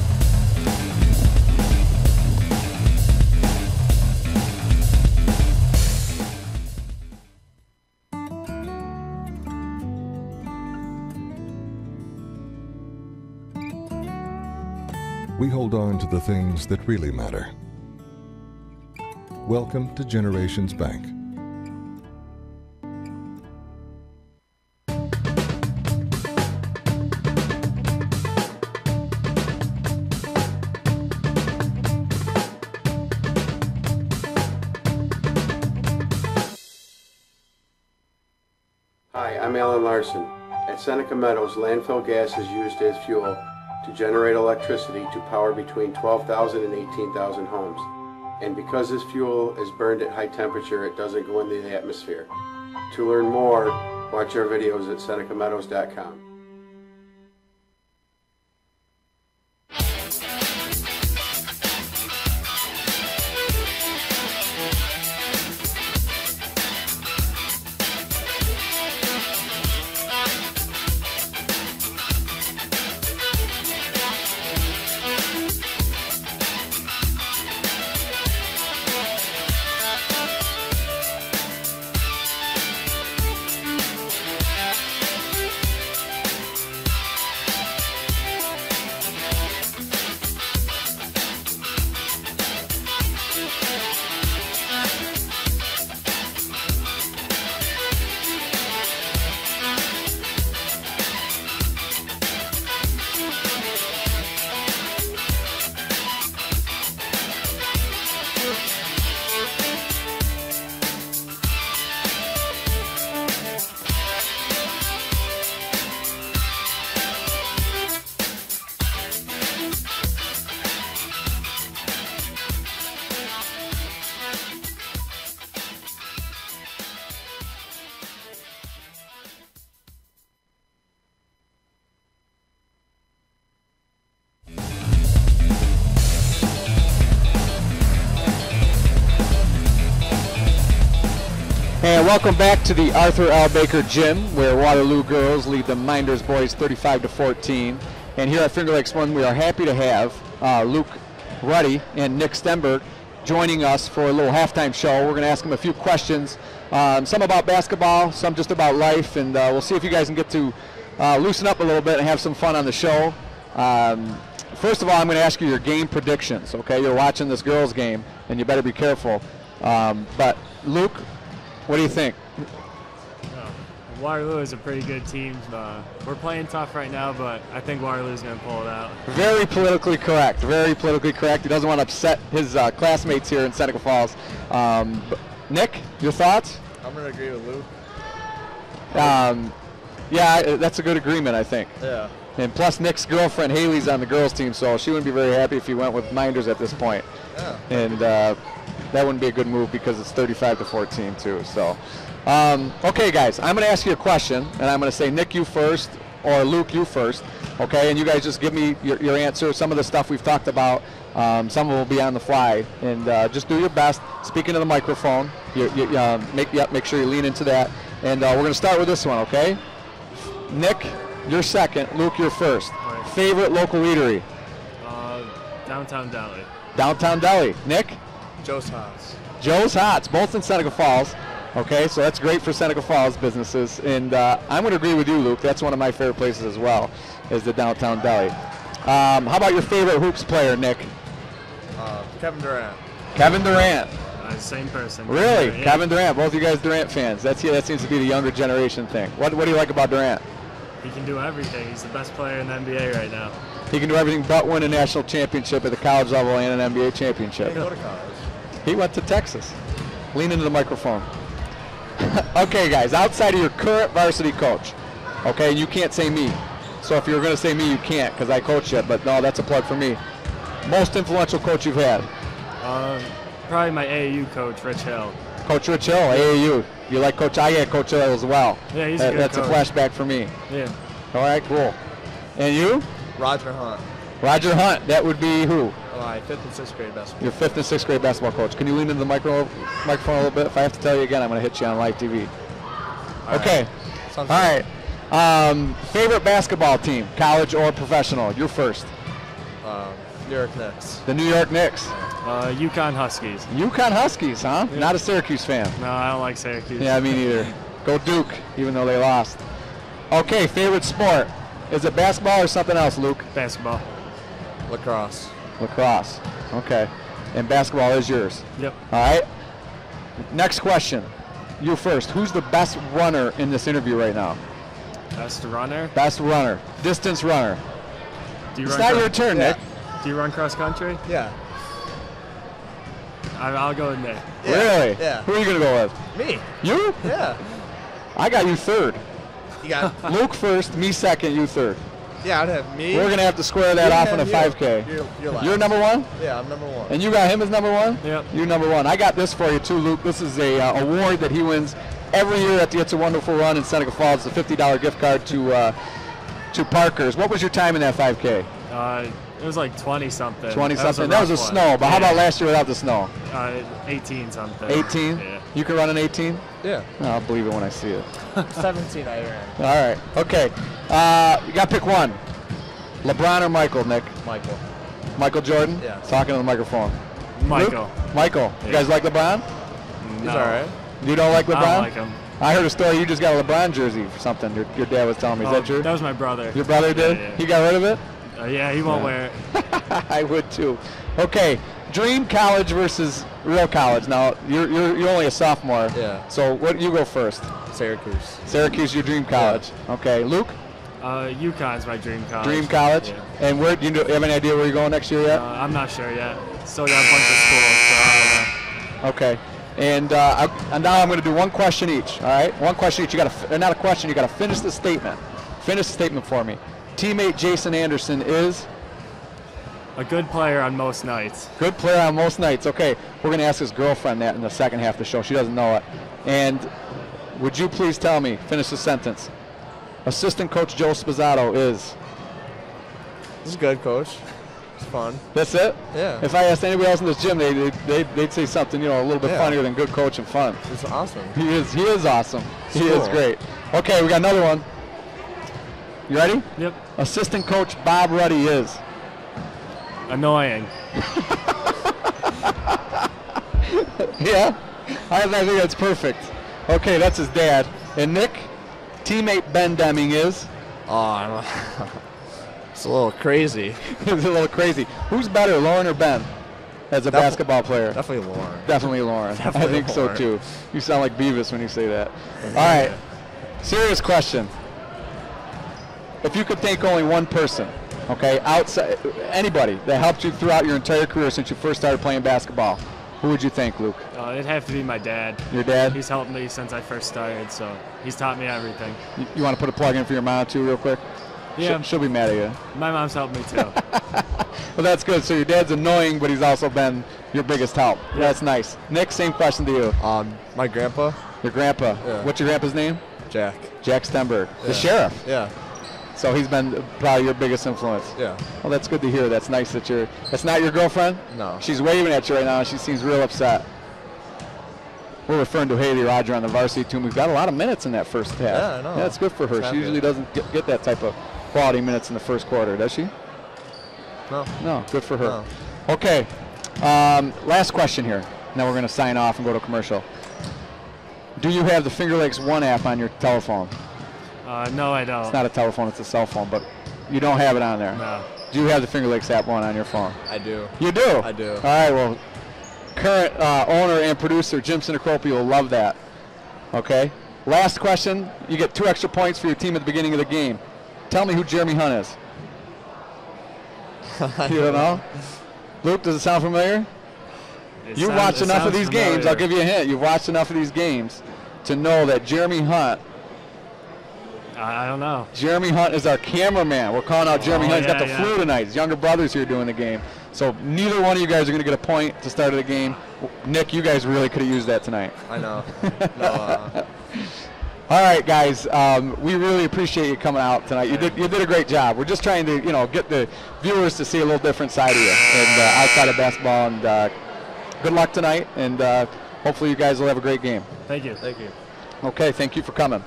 We hold on to the things that really matter. Welcome to Generations Bank. Hi, I'm Alan Larson. At Seneca Meadows, landfill gas is used as fuel to generate electricity to power between 12,000 and 18,000 homes. And because this fuel is burned at high temperature, it doesn't go into the atmosphere. To learn more, watch our videos at senecameadows.com. And welcome back to the Arthur L. Baker Gym, where Waterloo girls lead the Mynderse boys 35-14. And here at Finger Lakes 1, we are happy to have Luke Ruddy and Nick Stenberg joining us for a little halftime show. We're going to ask them a few questions, some about basketball, some just about life, and we'll see if you guys can get to loosen up a little bit and have some fun on the show. First of all, I'm going to ask you your game predictions, okay? You're watching this girls' game, and you better be careful. But Luke, what do you think? Waterloo is a pretty good team. We're playing tough right now, but I think Waterloo's going to pull it out. Very politically correct. Very politically correct. He doesn't want to upset his classmates here in Seneca Falls. Nick, your thoughts? I'm going to agree with Luke. Yeah, that's a good agreement, I think. Yeah. And plus, Nick's girlfriend Haley's on the girls' team, so she wouldn't be very happy if he went with Mynderse at this point. Yeah. And that wouldn't be a good move because it's 35-14 too. So, okay, guys, I'm going to ask you a question, and I'm going to say, Nick, you first, or Luke, you first, okay? And you guys just give me your answer. Some of the stuff we've talked about, some of it will be on the fly, and just do your best. Speak into the microphone. Make sure you lean into that. And we're going to start with this one, okay? Nick, you're second. Luke, you're first. Right. Favorite local eatery? Downtown Deli. Downtown Deli. Nick? Joe's Hots. Joe's Hots, both in Seneca Falls. Okay, so that's great for Seneca Falls businesses. And I'm going to agree with you, Luke. That's one of my favorite places as well, is the Downtown Deli. How about your favorite hoops player, Nick? Kevin Durant. Kevin Durant. Same person. Really? Yeah. Kevin Durant. Both you guys Durant fans. That seems to be the younger generation thing. What do you like about Durant? He can do everything. He's the best player in the NBA right now. He can do everything but win a national championship at the college level and an NBA championship. He didn't go to college. He went to Texas. Lean into the microphone. Okay, guys, outside of your current varsity coach, okay, and you can't say me. So if you're going to say me, you can't because I coach you, but no, that's a plug for me. Most influential coach you've had? Probably my AAU coach, Rich Hill. Coach Rich Hill, AAU. You like Coach? I had Coach Hill as well. Yeah, he's a good That's coach. a flashback for me. Yeah. All right, cool. And you? Roger Hunt. Roger Hunt. That would be who? My 5th and 6th grade basketball. Your 5th and 6th grade basketball coach. Can you lean into the microphone a little bit? If I have to tell you again, I'm going to hit you on live TV. Okay. All right. Favorite basketball team, college or professional? You're first. New York Knicks. The New York Knicks. UConn Huskies. UConn Huskies, huh? Yeah. Not a Syracuse fan. No, I don't like Syracuse. Yeah, me neither. Go Duke, even though they lost. Okay, favorite sport. Is it basketball or something else, Luke? Basketball. Lacrosse. Lacrosse. Okay. And basketball is yours. Yep. All right. Next question. You first. Who's the best runner in this interview right now? Best runner. Best runner. Distance runner. Do you It's run not your turn, Yeah. Nick. Do you run cross country? Yeah. I'll go with Nick. Yeah. Really? Yeah. Who are you going to go with? Me. You? Yeah. I got you third. You got. Luke first, me second, you third. Yeah, I'd have me. We're going to have to square that off in a you. 5K. You're last. You're number one? Yeah, I'm number one. And you got him as number one? Yep. You're number one. I got this for you too, Luke. This is a award that he wins every year at the It's a Wonderful Run in Seneca Falls. It's a $50 gift card to Parker's. What was your time in that 5K? It was like 20-something. 20-something. That was a snow. But how about last year without the snow? 18-something. 18? Yeah. You can run an 18? Yeah. I'll believe it when I see it. 17 I ran. All right. Okay. You got to pick one. LeBron or Michael, Nick? Michael. Michael Jordan? Yeah. Talking to the microphone. Michael. Luke? Michael. You Yeah. guys like LeBron? No. He's all right. You don't like LeBron? I don't like him. I heard a story. You just got a LeBron jersey or something. Your dad was telling me. Is that true? That was my brother. Your brother did? Yeah. He got rid of it? Yeah, he won't wear it. I would too. Okay, dream college versus real college. Now you're only a sophomore. Yeah. So what? You go first. Syracuse. Syracuse, your dream college. Okay, Luke, UConn's my dream college. dream college. Yeah. And where? Do you have any idea where you're going next year yet? I'm not sure yet. Still got a bunch of schools, so I don't know. Okay. And now I'm going to do one question each. All right, one question each. You got to not a question. You got to finish the statement. Finish the statement for me. Teammate Jason Anderson is A good player on most nights. good player on most nights. Okay, we're going to ask his girlfriend that in the second half of the show. She doesn't know it. And would you please tell me? Finish the sentence. Assistant coach Joe Spazzato is He's a good coach. It's fun. That's it? Yeah. If I asked anybody else in this gym, they'd say something, a little bit funnier than good coach and fun. It's awesome. He is awesome. He Cool. is great. Okay, we got another one. You ready? Yep. Assistant coach Bob Ruddy is. Annoying. Yeah, I think that's perfect. Okay, that's his dad. And Nick, teammate Ben Deming is. Oh, I don't know. It's a little crazy. It's a little crazy. Who's better, Lauren or Ben, as a basketball player? Definitely Lauren. Definitely Lauren. Definitely I think Lauren. so too. You sound like Beavis when you say that. All right, serious question. If you could thank only one person, okay, outside anybody that helped you throughout your entire career since you first started playing basketball, who would you thank, Luke? It'd have to be my dad. Your dad? He's helped me since I first started, so he's taught me everything. You want to put a plug in for your mom too, real quick? Yeah. She'll be mad at you. My mom's helped me too. Well, that's good. So your dad's annoying, but he's also been your biggest help. Yeah. That's nice. Nick, same question to you. My grandpa. Your grandpa. Yeah. What's your grandpa's name? Jack. Jack Stenberg, the Yeah. sheriff. Yeah. So he's been probably your biggest influence. Yeah. Well, that's good to hear. That's nice that that's not your girlfriend? No. She's waving at you right now, and she seems real upset. We're referring to Haley Roger on the varsity team. We've got a lot of minutes in that first half. Yeah, I know. Yeah, it's good for her. It's She usually doesn't get that type of quality minutes in the first quarter, does she? No. No, good for her. No. Okay, last question here. Now we're going to sign off and go to commercial. Do you have the Finger Lakes One app on your telephone? No, I don't. It's not a telephone, it's a cell phone, but you don't have it on there. No. Do you have the Finger Lakes app one on your phone? I do. You do? I do. All right, well, current owner and producer Jim Sinacropi will love that. Okay? Last question. You get 2 extra points for your team at the beginning of the game. Tell me who Jeremy Hunt is. You don't know? Luke, does it sound familiar? You've watched enough of these games. I'll give you a hint. You've watched enough of these games to know that Jeremy Hunt. I don't know. Jeremy Hunt is our cameraman. We're calling out Jeremy Hunt. He's got the yeah. flu tonight. His younger brother's here doing the game. So neither one of you guys are going to get a point at the start of the game. Nick, you guys really could have used that tonight. I know. No. All right, guys. We really appreciate you coming out tonight. You did a great job. We're just trying to get the viewers to see a little different side of you and outside of basketball. And good luck tonight. And hopefully you guys will have a great game. Thank you. Thank you. Okay, thank you for coming.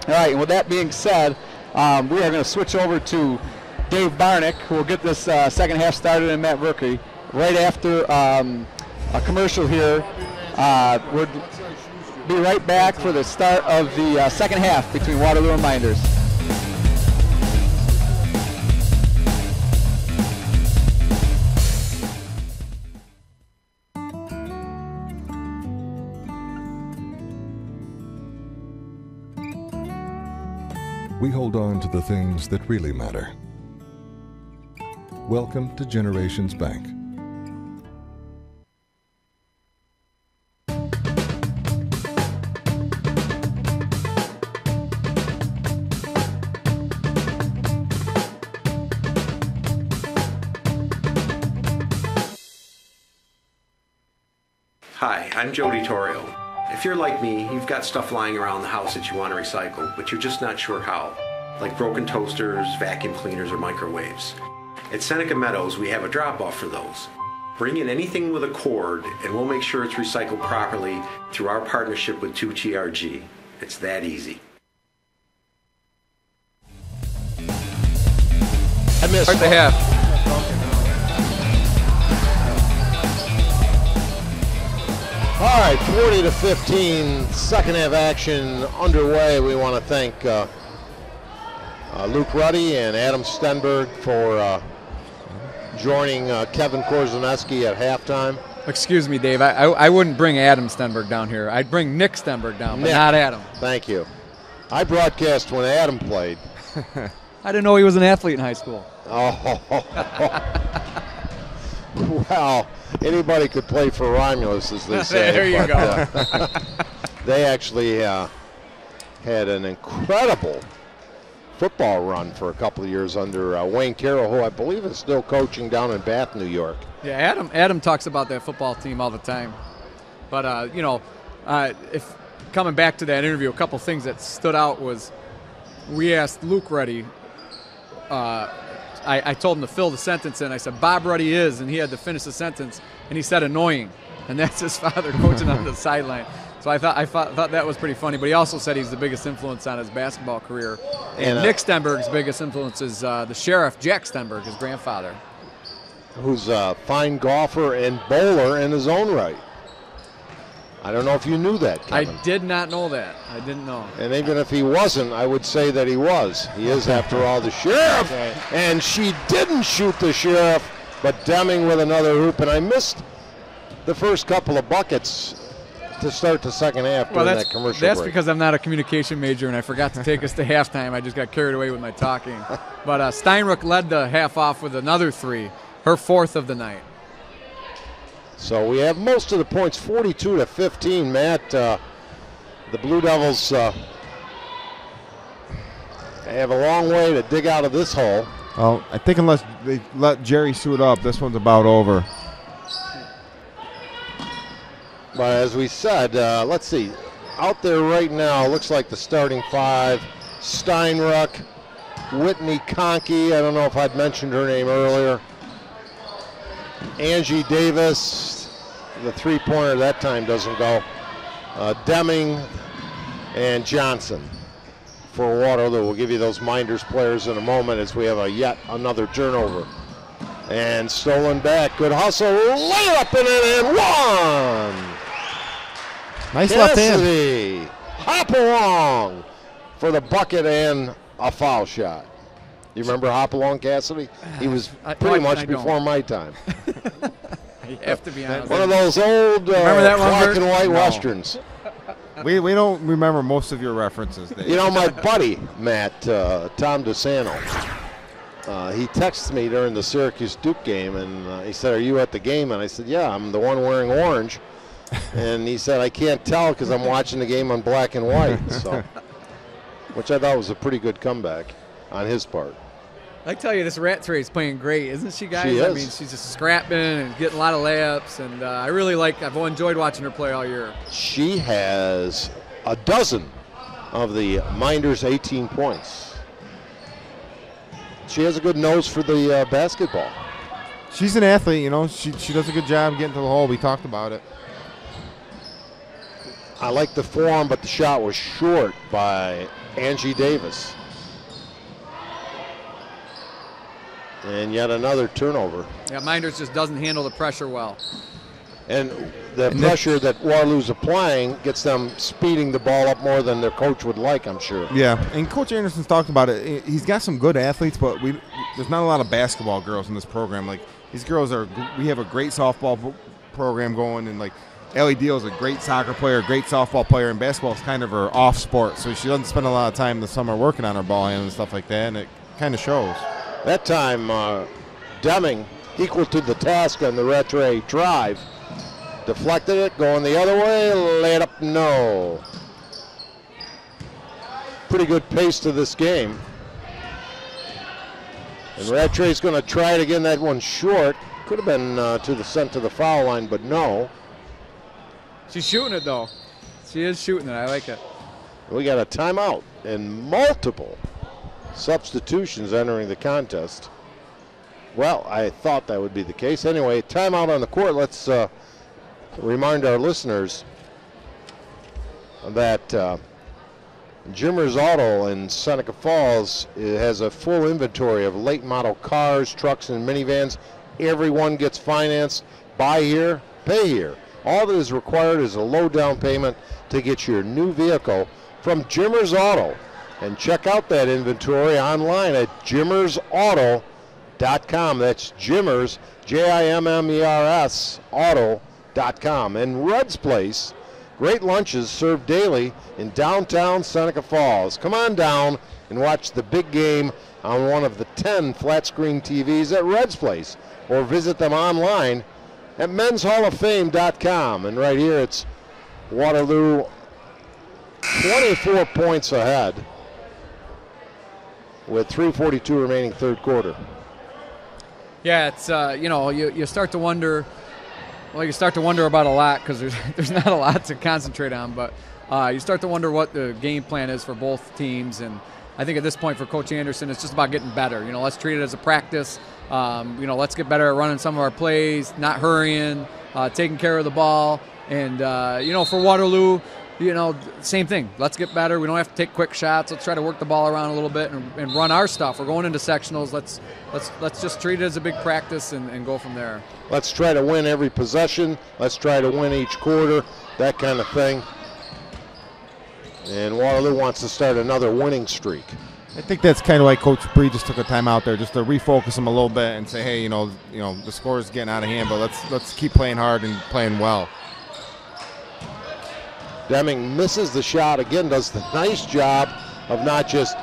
All right, and with that being said, we are going to switch over to Dave Barnick, who will get this second half started, and Matt Verkey right after a commercial here. We'll be right back for the start of the second half between Waterloo and Mynderse. We hold on to the things that really matter. Welcome to Generations Bank. Hi, I'm Jody Torrio. If you're like me, you've got stuff lying around the house that you want to recycle, but you're just not sure how, like broken toasters, vacuum cleaners, or microwaves. At Seneca Meadows, we have a drop-off for those. Bring in anything with a cord, and we'll make sure it's recycled properly through our partnership with 2TRG. It's that easy. I missed Start the half. All right, 40-15, second half action underway. We want to thank Luke Ruddy and Adam Stenberg for joining Kevin Korzeniewski at halftime. Excuse me, Dave. I wouldn't bring Adam Stenberg down here. I'd bring Nick Stenberg down, but not Adam. Thank you. I broadcast when Adam played. I didn't know he was an athlete in high school. Oh, well, anybody could play for Romulus, as they say. There you go. They actually had an incredible football run for a couple of years under Wayne Carroll, who I believe is still coaching down in Bath, New York. Yeah, Adam talks about that football team all the time. But, if coming back to that interview, a couple things that stood out was we asked Luke Ruddy, I told him to fill the sentence in. I said, Bob Ruddy is, and he had to finish the sentence, and he said annoying. And that's his father coaching on the sideline. So I thought that was pretty funny. But he also said he's the biggest influence on his basketball career. And Nick Stenberg's biggest influence is the sheriff, Jack Stenberg, his grandfather. Who's a fine golfer and bowler in his own right. I don't know if you knew that, Kevin. I did not know that. I didn't know. And even if he wasn't, I would say that he was. He is, after all, the sheriff. And she didn't shoot the sheriff, but Deming with another hoop. And I missed the first couple of buckets to start the second half during that commercial That's break. because I'm not a communication major, and I forgot to take us to halftime. I just got carried away with my talking. But Steinrook led the half off with another 3, her 4th of the night. So we have most of the points, 42-15. Matt, the Blue Devils have a long way to dig out of this hole. Well, I think unless they let Jerry suit up, this one's about over. But as we said, let's see. Out there right now, looks like the starting 5. Steinrook, Whitney Conkey. I don't know if I'd mentioned her name earlier. Angie Davis, the 3-pointer that time doesn't go. Deming and Johnson for Waterloo. We'll give you those Mynderse players in a moment as we have yet another turnover. And stolen back. Good hustle. Layup in it and one. Nice left hand. Cassidy, hop along for the bucket and a foul shot. You remember Hopalong Cassidy? He was pretty much before my time. You have to be honest. One of those old black and white westerns. We don't remember most of your references, Dave. You know, my buddy, Matt, Tom DeSanto, he texted me during the Syracuse-Duke game, and he said, "Are you at the game?" And I said, "Yeah, I'm the one wearing orange." And he said, "I can't tell because I'm watching the game on black and white." So, which I thought was a pretty good comeback on his part. I tell you, this Rat Trey's playing great, isn't she, guys? She is. I mean, she's just scrapping and getting a lot of layups, and I've enjoyed watching her play all year. She has a dozen of the Mynderse 18 points. She has a good nose for the basketball. She's an athlete, you know. She does a good job getting to the hole. We talked about it. I like the form, but the shot was short by Angie Davis. And yet another turnover. Yeah, Mynderse just doesn't handle the pressure well. And the pressure that Waterloo's applying gets them speeding the ball up more than their coach would like, I'm sure. Yeah, and Coach Anderson's talked about it. He's got some good athletes, but there's not a lot of basketball girls in this program. Like, these girls we have a great softball program going, and like Ellie Deal is a great soccer player, great softball player, and basketball is kind of her off sport. So she doesn't spend a lot of time in the summer working on her ball handling and stuff like that, and it kind of shows. That time, Deming equal to the task on the Rattray drive. Deflected it, going the other way, laid up, no. Pretty good pace to this game. And Rattray's going to try it again, that one short. Could have been sent to the foul line, but no. She's shooting it, though. She is shooting it. I like it. We got a timeout and multiple substitutions entering the contest. Well, I thought that would be the case. Anyway, timeout on the court. Let's remind our listeners that Jimmer's Auto in Seneca Falls has a full inventory of late model cars, trucks, and minivans. Everyone gets financed. Buy here, pay here. All that is required is a low down payment to get your new vehicle from Jimmer's Auto. And check out that inventory online at jimmersauto.com. That's Jimmers, Jimmers, auto.com. And Red's Place, great lunches served daily in downtown Seneca Falls. Come on down and watch the big game on one of the 10 flat screen TVs at Red's Place, or visit them online at menshalloffame.com. And right here it's Waterloo 24 points ahead with 3:42 remaining third quarter. Yeah, it's you start to wonder. Well, you start to wonder about a lot because there's not a lot to concentrate on, but you start to wonder what the game plan is for both teams, and I think at this point for Coach Anderson, it's just about getting better. Let's treat it as a practice. Let's get better at running some of our plays, not hurrying, taking care of the ball. And, for Waterloo, same thing. Let's get better. We don't have to take quick shots. Let's try to work the ball around a little bit and run our stuff. We're going into sectionals. Let's just treat it as a big practice and go from there. Let's try to win every possession. Let's try to win each quarter, that kind of thing. And Waterloo wants to start another winning streak. I think that's kind of why Coach Bree just took a time out there, just to refocus them a little bit and say, hey, the score is getting out of hand, but let's keep playing hard and playing well. Deming misses the shot again, does the nice job of not just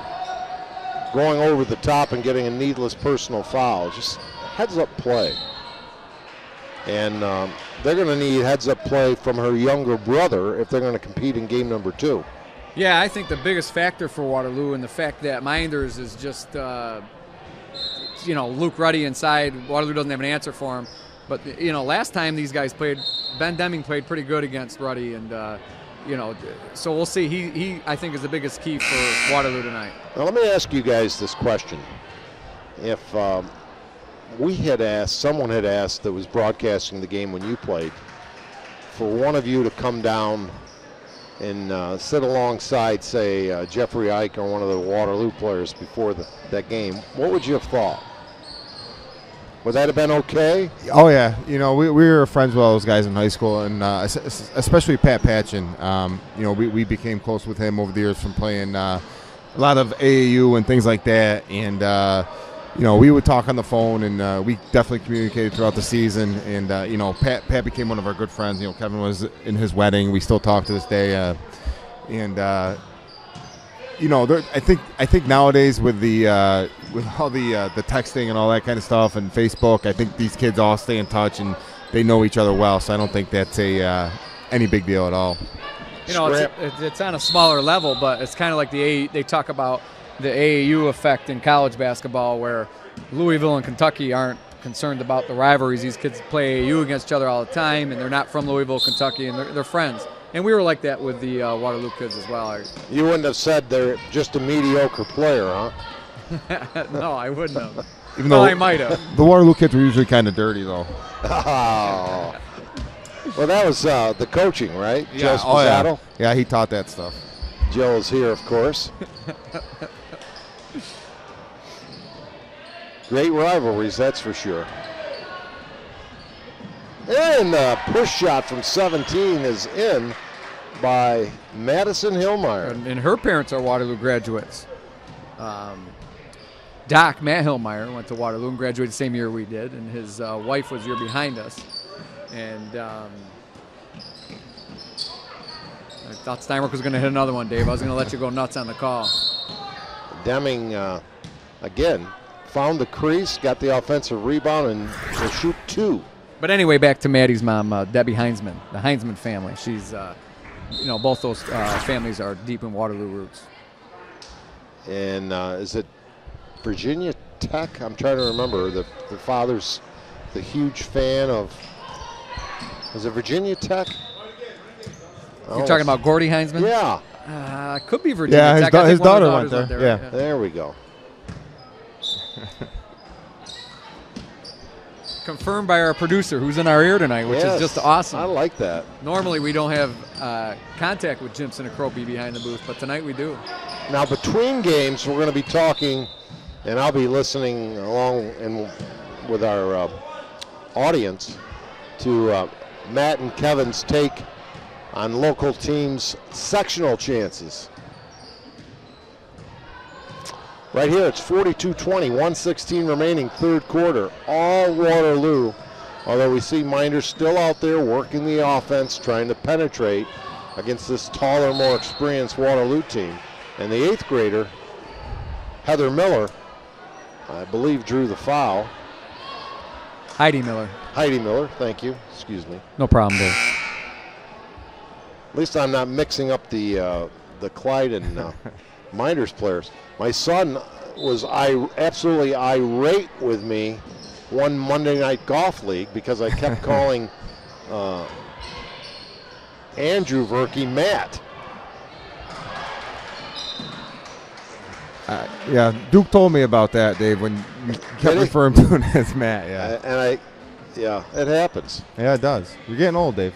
going over the top and getting a needless personal foul, just heads-up play. And they're going to need heads-up play from her younger brother if they're going to compete in game number 2. Yeah, I think the biggest factor for Waterloo and the fact that Mynderse is just, Luke Ruddy inside. Waterloo doesn't have an answer for him. But, last time these guys played, Ben Deming played pretty good against Ruddy. And, so we'll see. He I think, is the biggest key for Waterloo tonight. Now, let me ask you guys this question. If someone had asked that was broadcasting the game when you played, for one of you to come down and sit alongside, say, Jeffrey Ike or one of the Waterloo players before that game, what would you have thought? Would that have been okay? Oh, yeah. We were friends with all those guys in high school, and especially Pat Patchen. We became close with him over the years from playing a lot of AAU and things like that. And, we would talk on the phone, and we definitely communicated throughout the season. And, Pat became one of our good friends. Kevin was in his wedding. We still talk to this day. I think nowadays with all the texting and all that kind of stuff and Facebook, I think these kids all stay in touch and they know each other well. So I don't think that's any big deal at all. It's on a smaller level, but it's kind of like they talk about the AAU effect in college basketball, where Louisville and Kentucky aren't concerned about the rivalries. These kids play AAU against each other all the time, and they're not from Louisville, Kentucky, and they're friends. And we were like that with the Waterloo kids as well. You wouldn't have said they're just a mediocre player, huh? No, I wouldn't have. Even though I might have. The Waterloo kids were usually kind of dirty, though. Oh. Well, that was the coaching, right? Yeah. Joe Spazzato? Yeah, he taught that stuff. Joe is here, of course. Great rivalries, that's for sure. And the push shot from 17 is in by Madison Hillmeyer. And her parents are Waterloo graduates. Doc, Matt Hillmeyer, went to Waterloo and graduated the same year we did, and his wife was a year behind us. And I thought Steinrook was going to hit another one, Dave. I was going to let you go nuts on the call. Deming, again, found the crease, got the offensive rebound, and will shoot 2. But anyway, back to Maddie's mom, Debbie Heinzman, the Heinzman family. She's, both those families are deep in Waterloo roots. And is it Virginia Tech? I'm trying to remember. The father's the huge fan of. Was it Virginia Tech? You're talking about Gordy Heinzman? Yeah. Could be Virginia Tech. His daughter went there. Yeah. There we go. Confirmed by our producer, who's in our ear tonight, which is just awesome. I like that. Normally we don't have contact with Jimson and Cropey behind the booth, but tonight we do. Now, between games, we're going to be talking, and I'll be listening along with our audience to Matt and Kevin's take on local teams' sectional chances. Right here, it's 42-20, 1:16 remaining, third quarter. All Waterloo, although we see Mynderse still out there working the offense, trying to penetrate against this taller, more experienced Waterloo team. And the 8th grader, Heather Miller, I believe drew the foul. Heidi Miller, thank you. Excuse me. No problem, Dave. At least I'm not mixing up the Clyde and Mynderse players. My son was absolutely irate with me one Monday night golf league because I kept calling Andrew Verkey Matt. Yeah, Duke told me about that, Dave, when you kept referring to him as Matt. Yeah, yeah, it happens. Yeah, it does. You're getting old, Dave.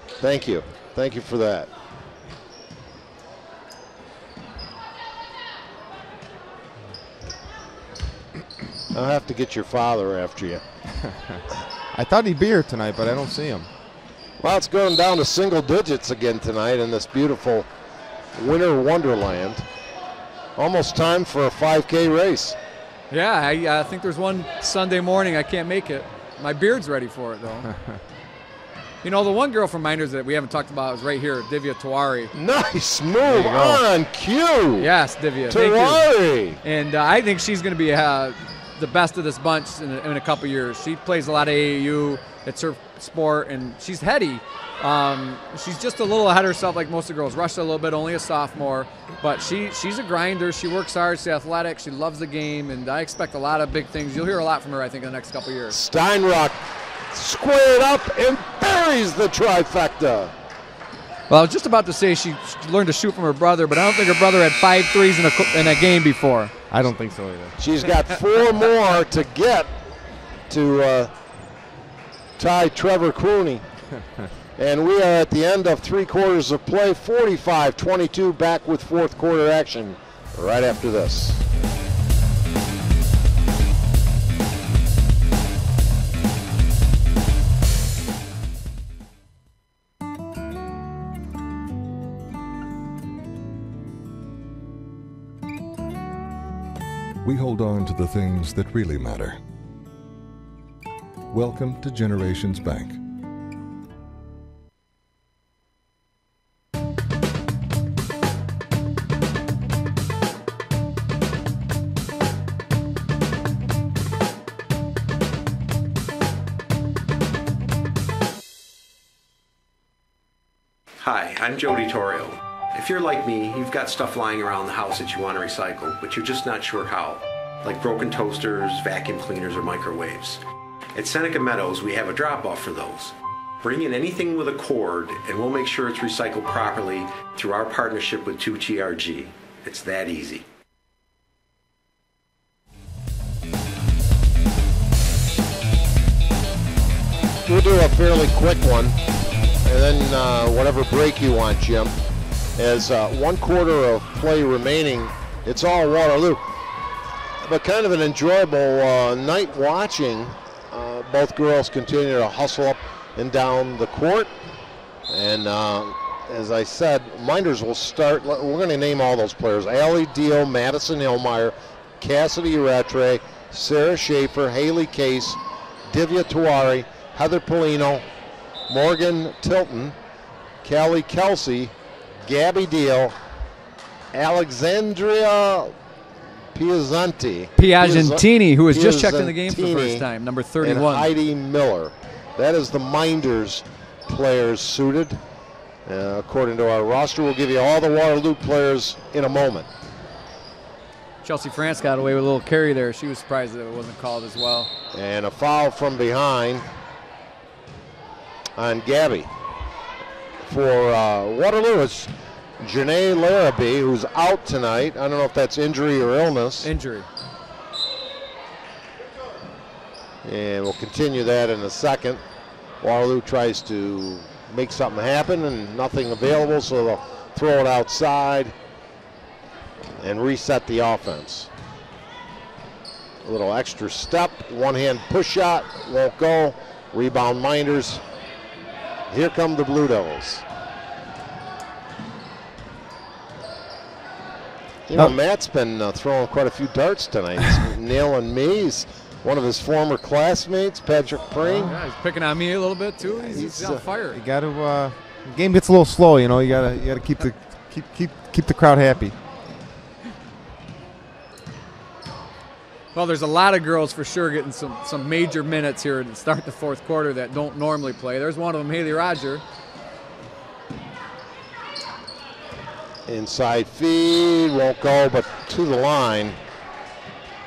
Thank you for that. I'll have to get your father after you. I thought he'd be here tonight, but I don't see him. Well, it's going down to single digits again tonight in this beautiful winter wonderland. Almost time for a 5K race. Yeah, I think there's one Sunday morning. I can't make it. My beard's ready for it, though. You know, the one girl from Mynderse that we haven't talked about is right here, Divya Tiwari. Nice move on cue. Yes, Divya. Tiwari. And I think she's going to be the best of this bunch in a couple years. She plays a lot of AAU. It's her sport, and she's heady. She's just a little ahead of herself like most of the girls. Rushed a little bit, only a sophomore. But she's a grinder. She works hard. She's athletic. She loves the game, and I expect a lot of big things. You'll hear a lot from her, I think, in the next couple years. Steinrook squared up and buries the trifecta. Well, I was just about to say she learned to shoot from her brother, but I don't think her brother had 5 threes in a game before. I don't think so either. She's got 4 more to get to tie Trevor Cooney. And we are at the end of 3 quarters of play, 45-22, back with 4th quarter action right after this. We hold on to the things that really matter. Welcome to Generations Bank. Hi, I'm Jody Torrio. If you're like me, you've got stuff lying around the house that you want to recycle, but you're just not sure how, like broken toasters, vacuum cleaners, or microwaves. At Seneca Meadows, we have a drop-off for those. Bring in anything with a cord, and we'll make sure it's recycled properly through our partnership with 2TRG. It's that easy. We'll do a fairly quick one, and then whatever break you want, Jim. As 1 quarter of play remaining, it's all Waterloo. But kind of an enjoyable night watching. Both girls continue to hustle up and down the court. And as I said, Mynderse will start. We're going to name all those players. Allie Deal, Madison Hillmeyer, Cassidy Rattray, Sarah Schaefer, Haley Case, Divya Tiwari, Heather Polino, Morgan Tilton, Callie Kelsey, Gabby Deal, Alexandria Piagentini, who has just checked in the game for the first time, number 31. And Heidi Miller. That is the Mynderse players suited. According to our roster, we'll give you all the Waterloo players in a moment. Chelsea France got away with a little carry there. She was surprised that it wasn't called as well. And a foul from behind on Gabby. For Waterloo, it's Janae Larrabee, who's out tonight. I don't know if that's injury or illness. Injury. And we'll continue that in a second. Waterloo tries to make something happen and nothing available, so they'll throw it outside and reset the offense. A little extra step, one-hand push shot, won't go. Rebound Mynderse. Here come the Blue Devils. You know, Matt's been throwing quite a few darts tonight. He's nailing me. He's one of his former classmates, Patrick Preen. Yeah, he's picking on me a little bit too. He's on fire. You got to. The game gets a little slow, you know. You got to keep the crowd happy. Well, there's a lot of girls for sure getting some major minutes here to start the 4th quarter that don't normally play. There's one of them, Haley Roger. Inside feed, won't go, but to the line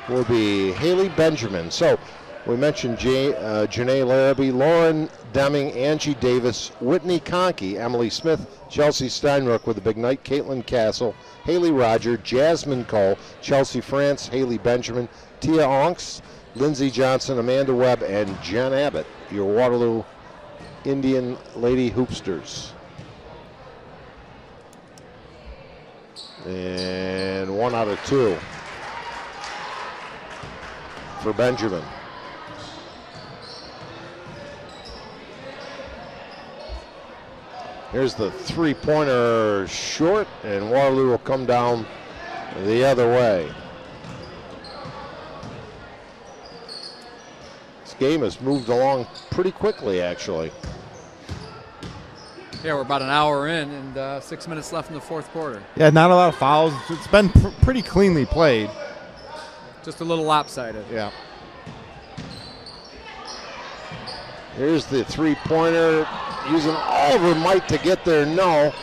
will be Haley Benjamin. So we mentioned Janae Larrabee, Lauren Deming, Angie Davis, Whitney Conkey, Emily Smith, Chelsea Steinrook with a big night, Caitlin Castle, Haley Roger, Jasmine Cole, Chelsea France, Haley Benjamin, Tia Onks, Lindsey Johnson, Amanda Webb, and Jen Abbott, your Waterloo Indian Lady Hoopsters. And 1 out of 2 for Benjamin. Here's the three-pointer short, and Waterloo will come down the other way. This game has moved along pretty quickly, actually. Yeah, we're about an hour in and 6 minutes left in the fourth quarter. Yeah, not a lot of fouls. It's been pretty cleanly played. Just a little lopsided. Yeah. Here's the three-pointer, using all of her might to get there, no.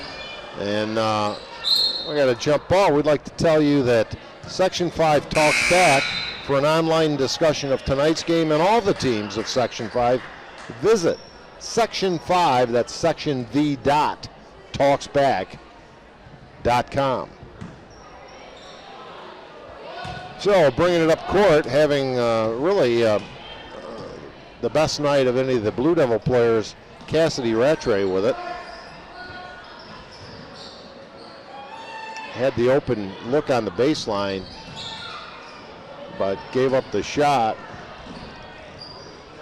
And we got a jump ball. We'd like to tell you that Section 5 talks back. For an online discussion of tonight's game and all the teams of Section 5, visit Section 5, that's section the dot, talksback.com. So bringing it up court, having really the best night of any of the Blue Devil players, Cassidy Rattray with it. Had the open look on the baseline, but gave up the shot.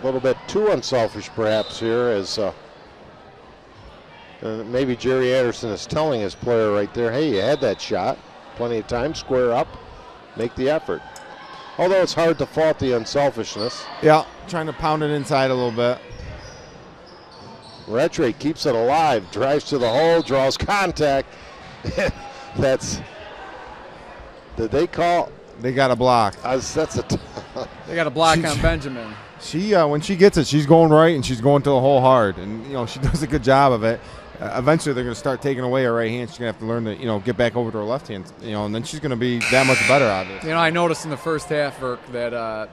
A little bit too unselfish perhaps here, as maybe Jerry Anderson is telling his player right there, hey, you had that shot, plenty of time, square up, make the effort. Although it's hard to fault the unselfishness. Yeah, trying to pound it inside a little bit. Rattray keeps it alive, drives to the hole, draws contact. Did they call? They got a block. They got a block on Benjamin. She, when she gets it, she's going right and she's going to the hole hard, and she does a good job of it. Eventually, they're going to start taking away her right hand. She's going to have to learn to, get back over to her left hand, and then she's going to be that much better at it. I noticed in the first half, Verk, that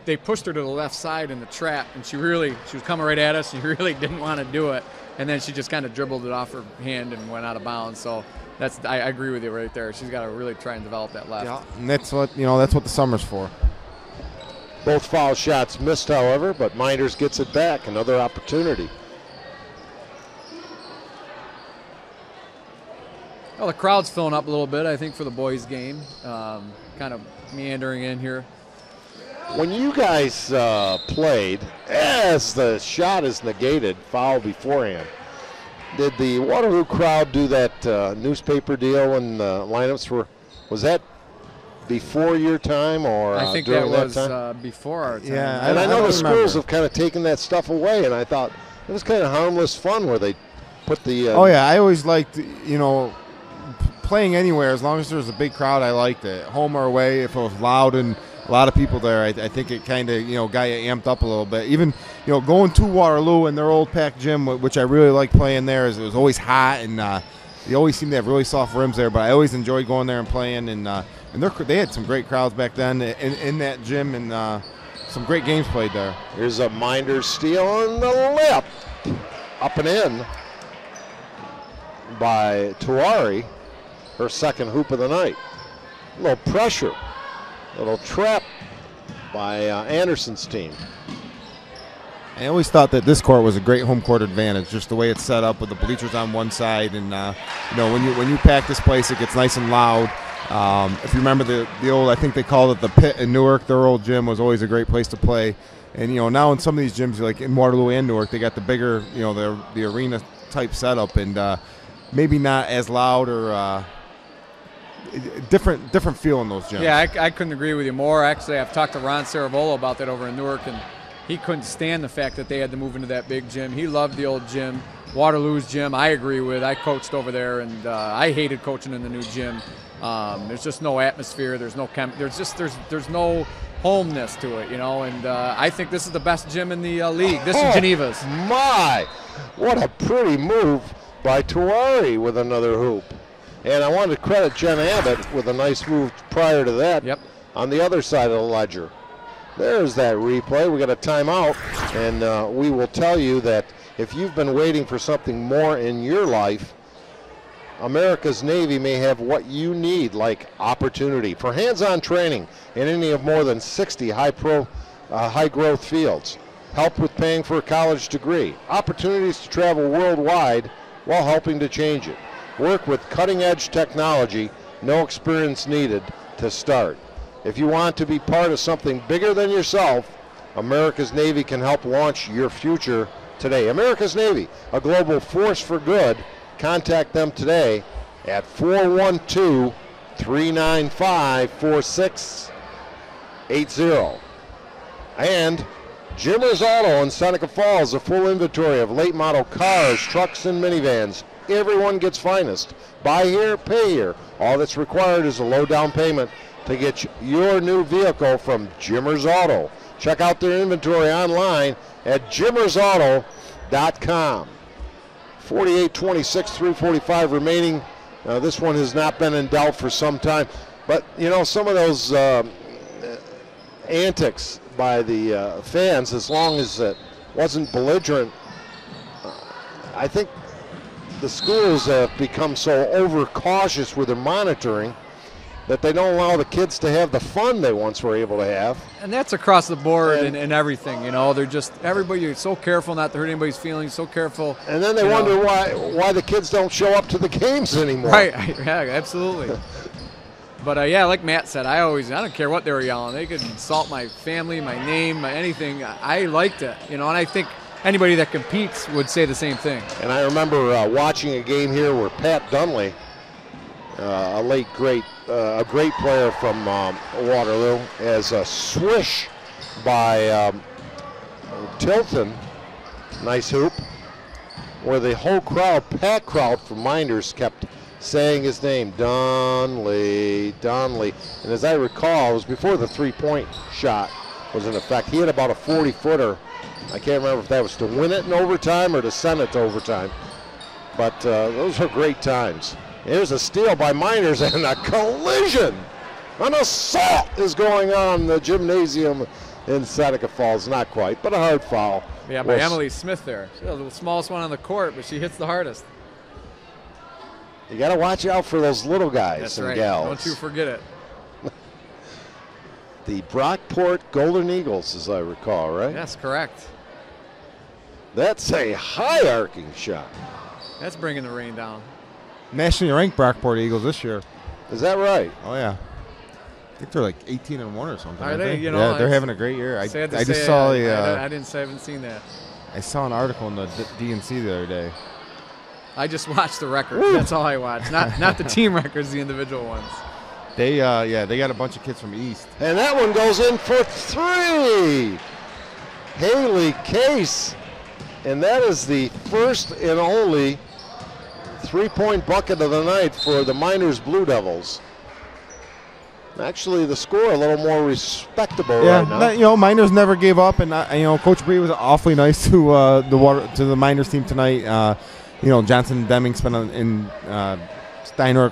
they pushed her to the left side in the trap, and she was coming right at us. She really didn't want to do it, and then she just kind of dribbled it off her hand and went out of bounds. So I agree with you right there. She's got to really try and develop that left. Yeah, and that's what the summer's for. Both foul shots missed, however, but Mynderse gets it back. Another opportunity. Well, the crowd's filling up a little bit, I think, for the boys' game. Kind of meandering in here. When you guys played, as the shot is negated, foul beforehand, did the Waterloo crowd do that newspaper deal when the lineups was that before your time or I think during that was time? before our time. Yeah, and I know the schools have kind of taken that stuff away, and I thought it was kind of harmless fun where they put the. Oh yeah, I always liked playing anywhere as long as there was a big crowd. I liked it, home or away. If it was loud and a lot of people there, I think it kind of got you amped up a little bit. Even going to Waterloo and their old pack gym, which I really like playing there, is it was always hot and they always seem to have really soft rims there. But I always enjoyed going there and playing, and they had some great crowds back then in that gym, and some great games played there. Here's a Mynderse steal on the lip, up and in by Tuari, her second hoop of the night. A little pressure. Little trap by Anderson's team. I always thought that this court was a great home court advantage, just the way it's set up with the bleachers on one side, and when you pack this place, it gets nice and loud. If you remember the old, I think they called it the Pit in Newark. Their old gym was always a great place to play, and now in some of these gyms, like in Waterloo and Newark, they got the bigger, the arena type setup, and maybe not as loud or. Different feel in those gyms. Yeah, I couldn't agree with you more. Actually, I've talked to Ron Saravolo about that over in Newark, and he couldn't stand the fact that they had to move into that big gym. He loved the old gym. Waterloo's gym, I agree with. I coached over there, and I hated coaching in the new gym. There's just no atmosphere. There's no there's no homeness to it, And I think this is the best gym in the league. This is Geneva's. My, what a pretty move by Tuari with another hoop. And I wanted to credit Jen Abbott with a nice move prior to that. Yep. On the other side of the ledger. There's that replay. We got a timeout, and we will tell you that if you've been waiting for something more in your life, America's Navy may have what you need, like opportunity for hands-on training in any of more than 60 high-growth fields, help with paying for a college degree, opportunities to travel worldwide while helping to change it, work with cutting-edge technology, no experience needed to start. If you want to be part of something bigger than yourself, America's Navy can help launch your future today. America's Navy, a global force for good. Contact them today at 412-395-4680. And Jimmer's Auto in Seneca Falls, a full inventory of late model cars, trucks, and minivans. Everyone gets finest. Buy here, pay here. All that's required is a low down payment to get your new vehicle from Jimmer's Auto. Check out their inventory online at jimmersauto.com. 48-26, 3:45 remaining. This one has not been in doubt for some time. But, you know, some of those antics by the fans, as long as it wasn't belligerent, I think the schools have become so overcautious with their monitoring that they don't allow the kids to have the fun they once were able to have. And that's across the board and everything, you know. They're just, everybody is so careful not to hurt anybody's feelings, so careful. And then they wonder why the kids don't show up to the games anymore. Right, yeah, absolutely. But yeah, like Matt said, I don't care what they were yelling. They could insult my family, my name, my anything. I liked it, you know, and I think anybody that competes would say the same thing. And I remember watching a game here where Pat Dunley, a great player from Waterloo, as a swish by Tilton, nice hoop, where the whole crowd, packed crowd from Mynderse, kept saying his name, Dunley. And as I recall, it was before the three-point shot was in effect. He had about a 40-footer. I can't remember if that was to win it in overtime or to send it to overtime. But those were great times. Here's a steal by Mynderse and a collision. An assault is going on in the Gymnasium in Seneca Falls. Not quite, but a hard foul. Yeah, by Emily Smith there. She's the smallest one on the court, but she hits the hardest. You got to watch out for those little guys That's and right. gals. Don't you forget it. The Brockport Golden Eagles, as I recall, right? That's correct. That's a high arcing shot. That's bringing the rain down. Nationally ranked Brockport Eagles this year. Is that right? Oh yeah, I think they're like 18-1 or something. Are they? You Yeah, know, they're having a great year. I sad to just say, saw I haven't seen that. I saw an article in the DNC the other day. I just watched the records. That's all I watched. Not the team records, the individual ones. They they got a bunch of kids from East. And that one goes in for three. Haley Case. And that is the first and only three-point bucket of the night for the Mynderse Blue Devils. Actually, the score a little more respectable right now. You know, Mynderse never gave up, and you know, Coach Bree was awfully nice to the Mynderse team tonight. You know, Johnson and Deming Steinrook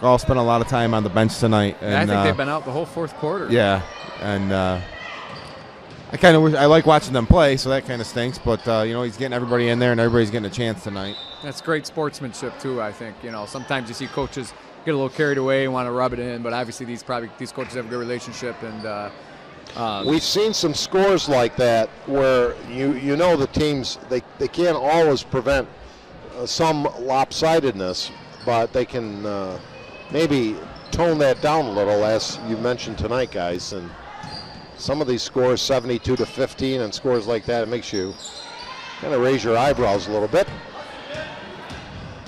all spent a lot of time on the bench tonight. And I think they've been out the whole fourth quarter. Yeah, and I kind of wish I like watching them play, so that kind of stinks. But you know, he's getting everybody in there, and everybody's getting a chance tonight. That's great sportsmanship too. I think, you know, sometimes you see coaches get a little carried away and want to rub it in, but obviously these coaches have a good relationship, and we've seen some scores like that where you know the teams they can't always prevent some lopsidedness, but they can maybe tone that down a little, as you mentioned tonight, guys. And some of these scores, 72-15, and scores like that, it makes you kind of raise your eyebrows a little bit.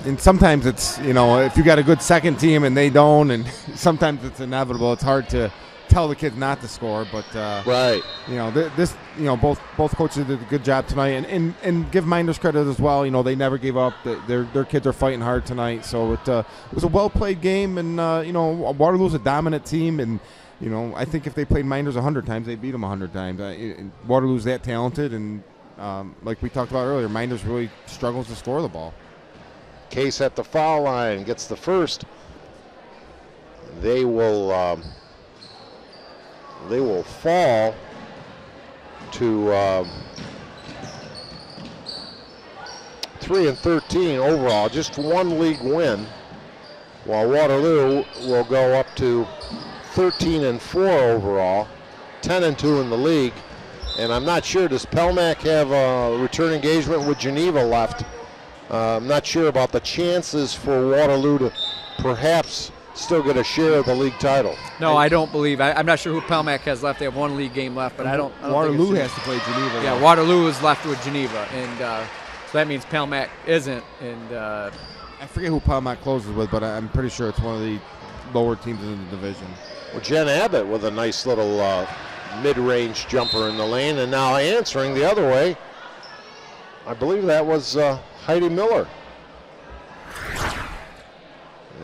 And sometimes it's, you know, if you got a good second team and they don't, and sometimes it's inevitable. It's hard to tell the kids not to score, but right. You know, this, you know, both coaches did a good job tonight, and give Mynderse credit as well. You know, they never gave up. Their kids are fighting hard tonight, so it was a well played game, and you know, Waterloo's a dominant team, and you know, I think if they played Mynderse 100 times, they beat them 100 times. Waterloo's that talented, and like we talked about earlier, Mynderse really struggles to score the ball. Case at the foul line gets the first. They will fall to 3-13 overall, just one league win, while Waterloo will go up to 13-4 overall, 10-2 in the league. And I'm not sure, does Pelmac have a return engagement with Geneva left? I'm not sure about the chances for Waterloo to perhaps still get a share of the league title. No, I don't believe. I'm not sure who Pelmac has left. They have one league game left, but I don't Waterloo think has to play Geneva. Yeah, though. Waterloo is left with Geneva, and so that means Pelmac isn't. And I forget who Palmac closes with, but I'm pretty sure it's one of the lower teams in the division. Well, Jen Abbott with a nice little mid-range jumper in the lane, and now answering the other way, I believe that was Heidi Miller.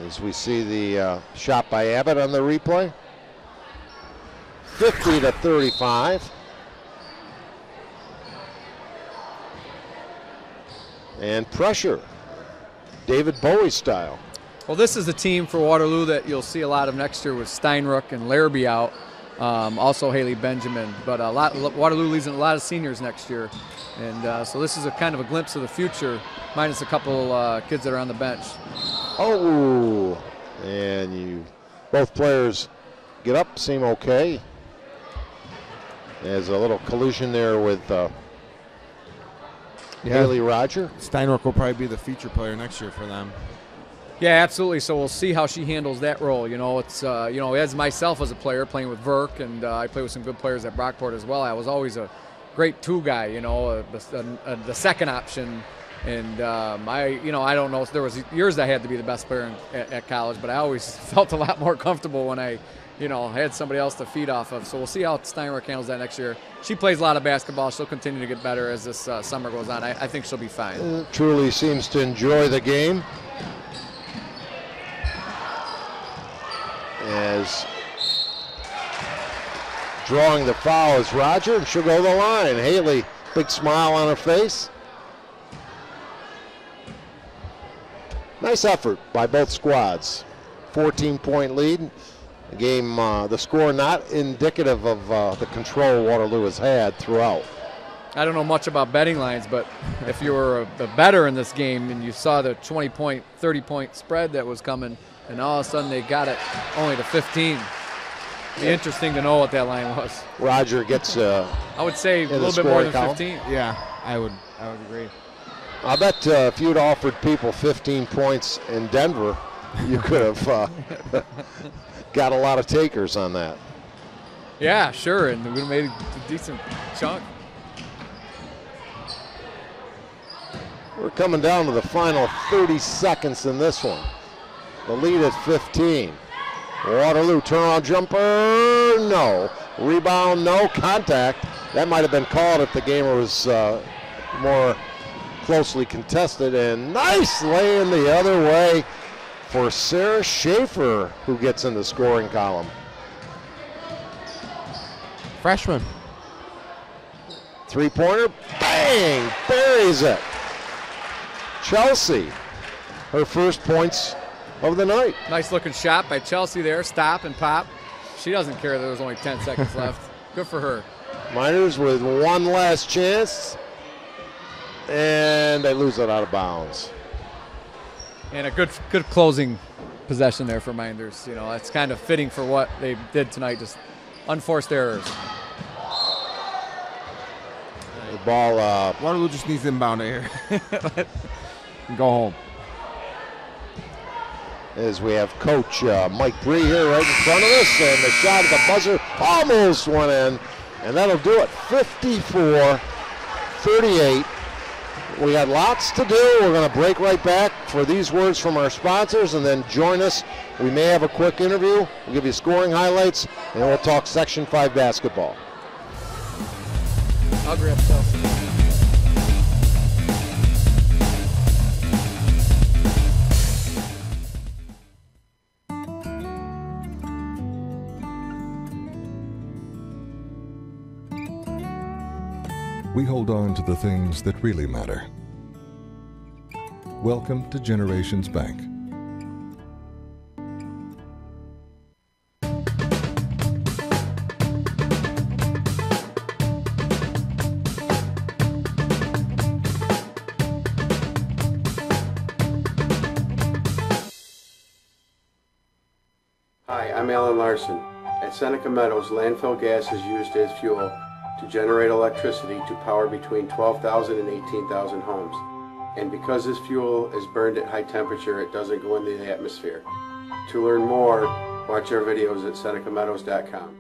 As we see the shot by Abbott on the replay. 50-35. And pressure, David Bowie style. well, this is a team for Waterloo that you'll see a lot of next year with Steinrook and Larrabee out. Also Haley Benjamin, but Waterloo losing a lot of seniors next year, and so this is a kind of a glimpse of the future, minus a couple kids that are on the bench. Oh, and both players get up, seem okay. There's a little collision there with Haley Roger. Steinrook will probably be the feature player next year for them. Yeah, absolutely. So we'll see how she handles that role. You know, it's as myself as a player playing with Verk, and I play with some good players at Brockport as well. I was always a great two guy. You know, the second option, and I don't know. There was years I had to be the best player at college, but I always felt a lot more comfortable when I had somebody else to feed off of. So we'll see how Steinrook handles that next year. She plays a lot of basketball. She'll continue to get better as this summer goes on. I think she'll be fine. Truly seems to enjoy the game. As drawing the foul is Roger, and she'll go to the line. Haley, big smile on her face. Nice effort by both squads. 14-point lead. The game, the score not indicative of the control Waterloo has had throughout. I don't know much about betting lines, but if you were a bettor in this game and you saw the 20-point, 30-point spread that was coming, and all of a sudden they got it only to 15. It'd be interesting to know what that line was. Roger gets I would say a little bit more than 15. Yeah, I would agree. I bet if you'd offered people 15 points in Denver, you could have got a lot of takers on that. Yeah, sure, and we would have made a decent chunk. We're coming down to the final 30 seconds in this one. The lead at 15. Waterloo turnaround jumper, no. Rebound, no. Contact. That might have been called if the game was more closely contested. And nice lay in the other way for Sarah Schaefer, who gets in the scoring column. Freshman. Three-pointer, bang, buries it. Chelsea, her first points of the night. Nice looking shot by Chelsea there. Stop and pop. She doesn't care there was only 10 seconds left. Good for her. Miners with one last chance, and they lose it out of bounds. And a good closing possession there for Mynderse. You know, it's kind of fitting for what they did tonight, just unforced errors. The ball. Waterloo just needs inbound here. And go home. As we have Coach Mike Bree here right in front of us, and the shot at the buzzer almost went in, and that'll do it. 54-38. We got lots to do. We're going to break right back for these words from our sponsors, and then join us. We may have a quick interview. We'll give you scoring highlights, and we'll talk Section 5 basketball. I'll grab stuff. We hold on to the things that really matter. Welcome to Generations Bank. Hi, I'm Alan Larson. At Seneca Meadows, landfill gas is used as fuel to generate electricity to power between 12,000 and 18,000 homes. And because this fuel is burned at high temperature, it doesn't go into the atmosphere. To learn more, watch our videos at senecameadows.com.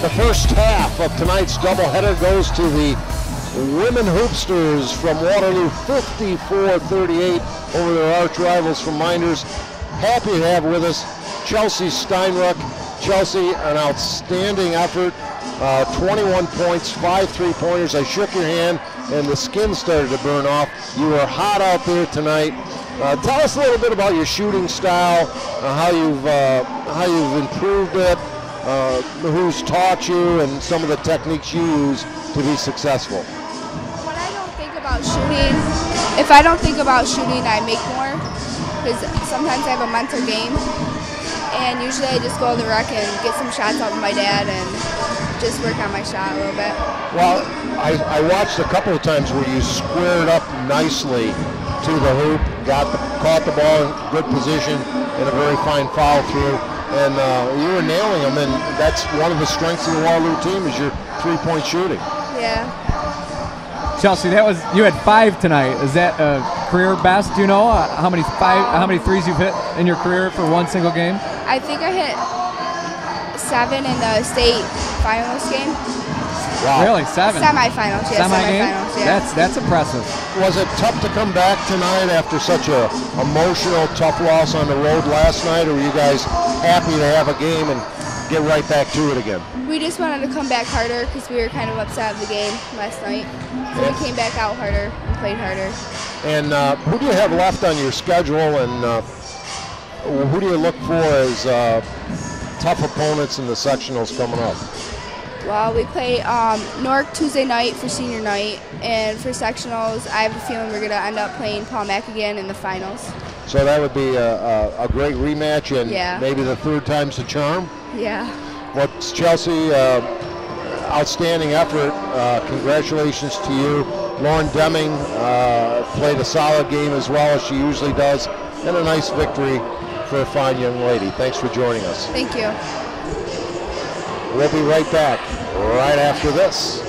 The first half of tonight's doubleheader goes to the women hoopsters from Waterloo, 54-38 over their arch rivals from Mynderse. Happy to have with us Chelsea Steinrook. Chelsea, an outstanding effort, 21 points, 5 3-pointers. I shook your hand and the skin started to burn off. You were hot out there tonight. Tell us a little bit about your shooting style, how you've improved it. Who's taught you and some of the techniques you use to be successful? When I don't think about shooting, if I don't think about shooting, I make more, because sometimes I have a mental game, and usually I just go to the rec and get some shots off of my dad and just work on my shot a little bit. Well, I watched a couple of times where you squared up nicely to the hoop, caught the ball in good position in a very fine follow through. And you were nailing them, and that's one of the strengths of the Waterloo team is your three-point shooting. Yeah. Chelsea, you had 5 tonight. Is that a career best? Do you know how many threes you've hit in your career for one single game? I think I hit 7 in the state finals game. Wow. Really, 7? Semifinals, yeah. Semifinals, yeah. That's impressive. Was it tough to come back tonight after such a emotional, tough loss on the road last night, or were you guys happy to have a game and get right back to it again? We just wanted to come back harder because we were kind of upset of the game last night. So we came back out harder and played harder. And who do you have left on your schedule, and who do you look for as tough opponents in the sectionals coming up? Well, we play Newark Tuesday night for senior night, and for sectionals, I have a feeling we're going to end up playing Paul Mac again in the finals. So that would be a great rematch, and maybe the third time's the charm? Yeah. Well, Chelsea, outstanding effort. Congratulations to you. Lauren Deming played a solid game as well as she usually does, and a nice victory for a fine young lady. Thanks for joining us. Thank you. We'll be right back right after this.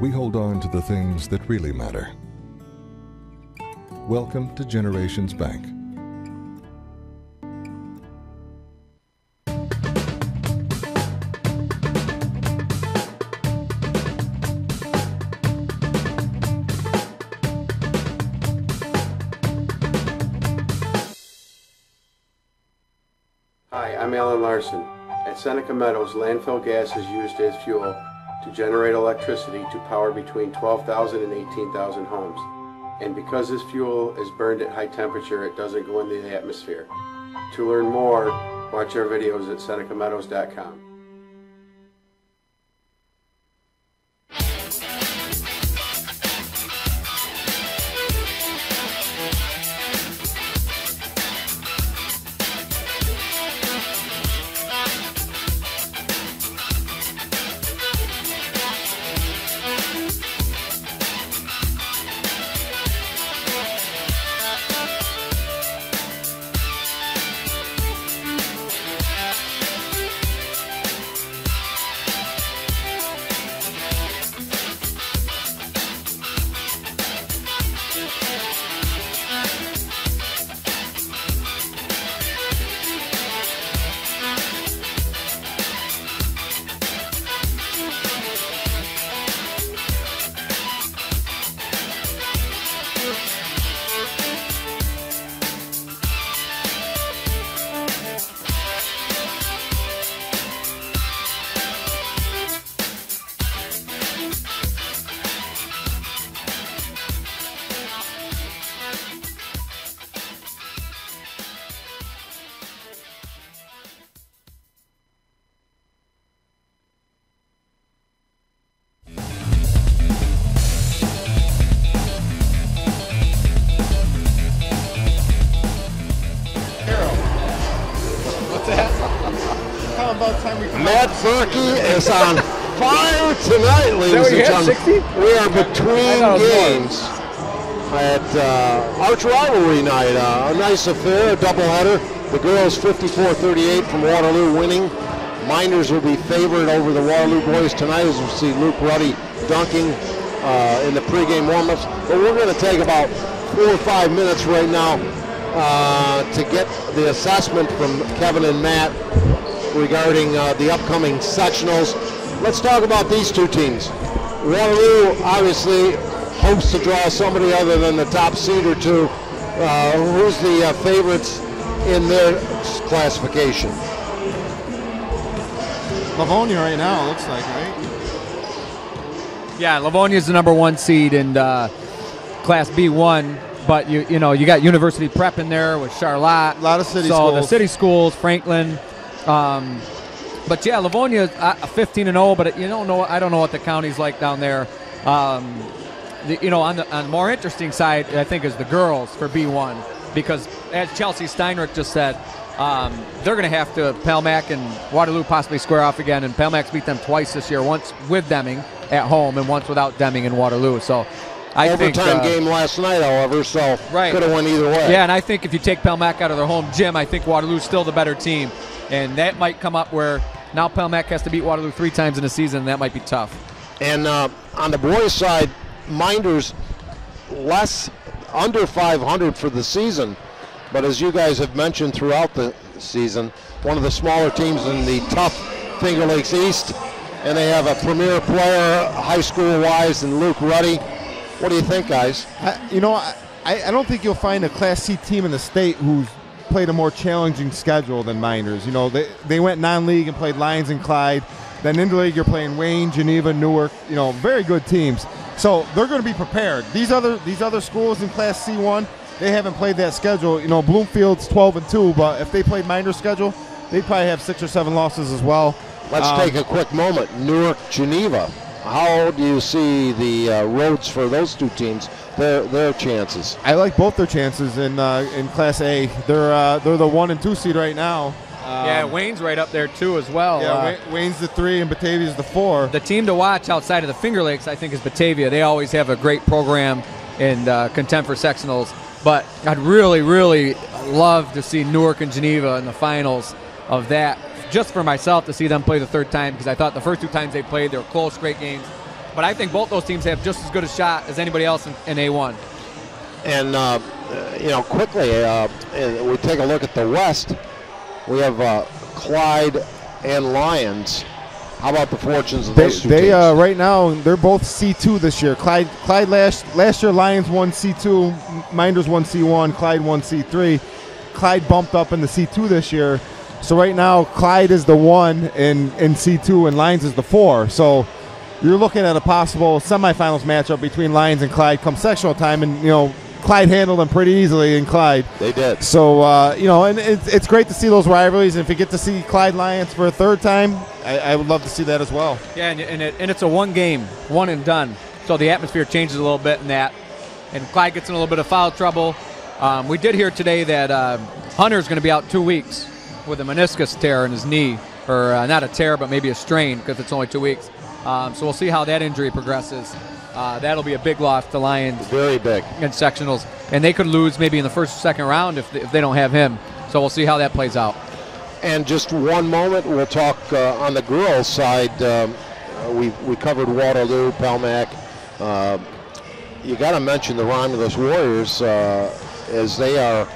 We hold on to the things that really matter. Welcome to Generations Bank. Hi, I'm Alan Larson. At Seneca Meadows, landfill gas is used as fuel to generate electricity to power between 12,000 and 18,000 homes. And because this fuel is burned at high temperature, it doesn't go into the atmosphere. To learn more, watch our videos at senecameadows.com. Verkey is on fire tonight, ladies and gentlemen. We are between games at Arch Rivalry Night. A nice affair, a doubleheader. The girls 54-38 from Waterloo winning. Mynderse will be favored over the Waterloo boys tonight, as we see Luke Ruddy dunking in the pregame warm-ups. But we're going to take about 4 or 5 minutes right now to get the assessment from Kevin and Matt regarding the upcoming sectionals. Let's talk about these two teams. Waterloo obviously hopes to draw somebody other than the top seed or two. Who's the favorites in their classification? Livonia right now, it looks like, right? Yeah, Livonia's the number 1 seed in Class B1, but you know you got University Prep in there with Charlotte. A lot of city so schools. The city schools, Franklin. But yeah, Livonia 15-0, but you don't know. I don't know what the county's like down there. On the more interesting side, I think, is the girls for B1, because as Chelsea Steinrook just said, they're going to have to Pelmac and Waterloo possibly square off again, and Pelmac's beat them twice this year, once with Deming at home and once without Deming in Waterloo. So I think overtime game last night, however, so could have went either way. Yeah, and I think if you take Pelmac out of their home gym, I think Waterloo's still the better team, and that might come up where now Pelmac has to beat Waterloo 3 times in a season, and that might be tough. And on the boys' side, Mynderse under 500 for the season, but as you guys have mentioned throughout the season, one of the smaller teams in the tough Finger Lakes East, and they have a premier player, high school-wise, in Luke Ruddy. What do you think, guys? I don't think you'll find a Class C team in the state who's played a more challenging schedule than Mynderse. You know, they went non-league and played Lions and Clyde. Then in the league, you're playing Wayne, Geneva, Newark. You know, very good teams. So they're going to be prepared. These other schools in Class C1, they haven't played that schedule. You know, Bloomfield's 12-2, but if they played Mynderse schedule, they'd probably have 6 or 7 losses as well. Let's take a quick moment. Newark, Geneva. How do you see the roads for those two teams, their chances? I like both their chances in Class A. They're the 1 and 2 seed right now. Yeah, Wayne's right up there too as well. Yeah, Wayne's the 3 and Batavia's the 4. The team to watch outside of the Finger Lakes, I think, is Batavia. They always have a great program and contend for sectionals. But I'd really, really love to see Newark and Geneva in the finals of that, just for myself to see them play the 3rd time, because I thought the first 2 times they played, they were close, great games. But I think both those teams have just as good a shot as anybody else in A1. And, quickly, we take a look at the West. We have Clyde and Lions. How about the fortunes of those two teams? Right now, they're both C2 this year. Clyde last year, Lions won C2, Mynderse won C1, Clyde won C3. Clyde bumped up in the C2 this year. So right now, Clyde is the 1 in C2 and Lions is the 4. So you're looking at a possible semifinals matchup between Lions and Clyde come sectional time, and Clyde handled them pretty easily in Clyde. They did. So, and it's great to see those rivalries. And if you get to see Clyde Lions for a 3rd time, I would love to see that as well. Yeah, and it's a 1 game, 1 and done. So the atmosphere changes a little bit in that. And Clyde gets in a little bit of foul trouble. We did hear today that Hunter's going to be out 2 weeks with a meniscus tear in his knee. Or not a tear, but maybe a strain, because it's only 2 weeks. So we'll see how that injury progresses. That'll be a big loss to Lions. Very big. In sectionals. And they could lose maybe in the 1st or 2nd round if they don't have him. So we'll see how that plays out. And just one moment, we'll talk on the girls' side. We covered Waterloo, Pelmac. You got to mention the Romulus Warriors, as they are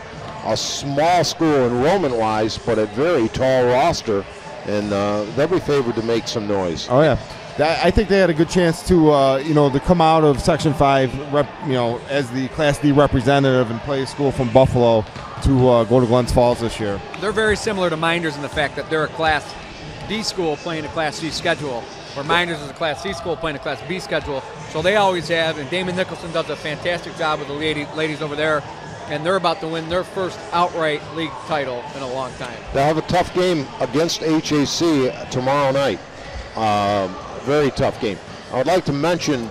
a small school enrollment-wise, but a very tall roster, and they'll be favored to make some noise. Oh yeah. I think they had a good chance to come out of Section 5, as the Class D representative and play a school from Buffalo to go to Glens Falls this year. They're very similar to Mynderse in the fact that they're a Class D school playing a Class C schedule, where Mynderse is a Class C school playing a Class B schedule. So they always have, and Damon Nicholson does a fantastic job with the ladies over there, and they're about to win their first outright league title in a long time. They'll have a tough game against HAC tomorrow night. Very tough game. I would like to mention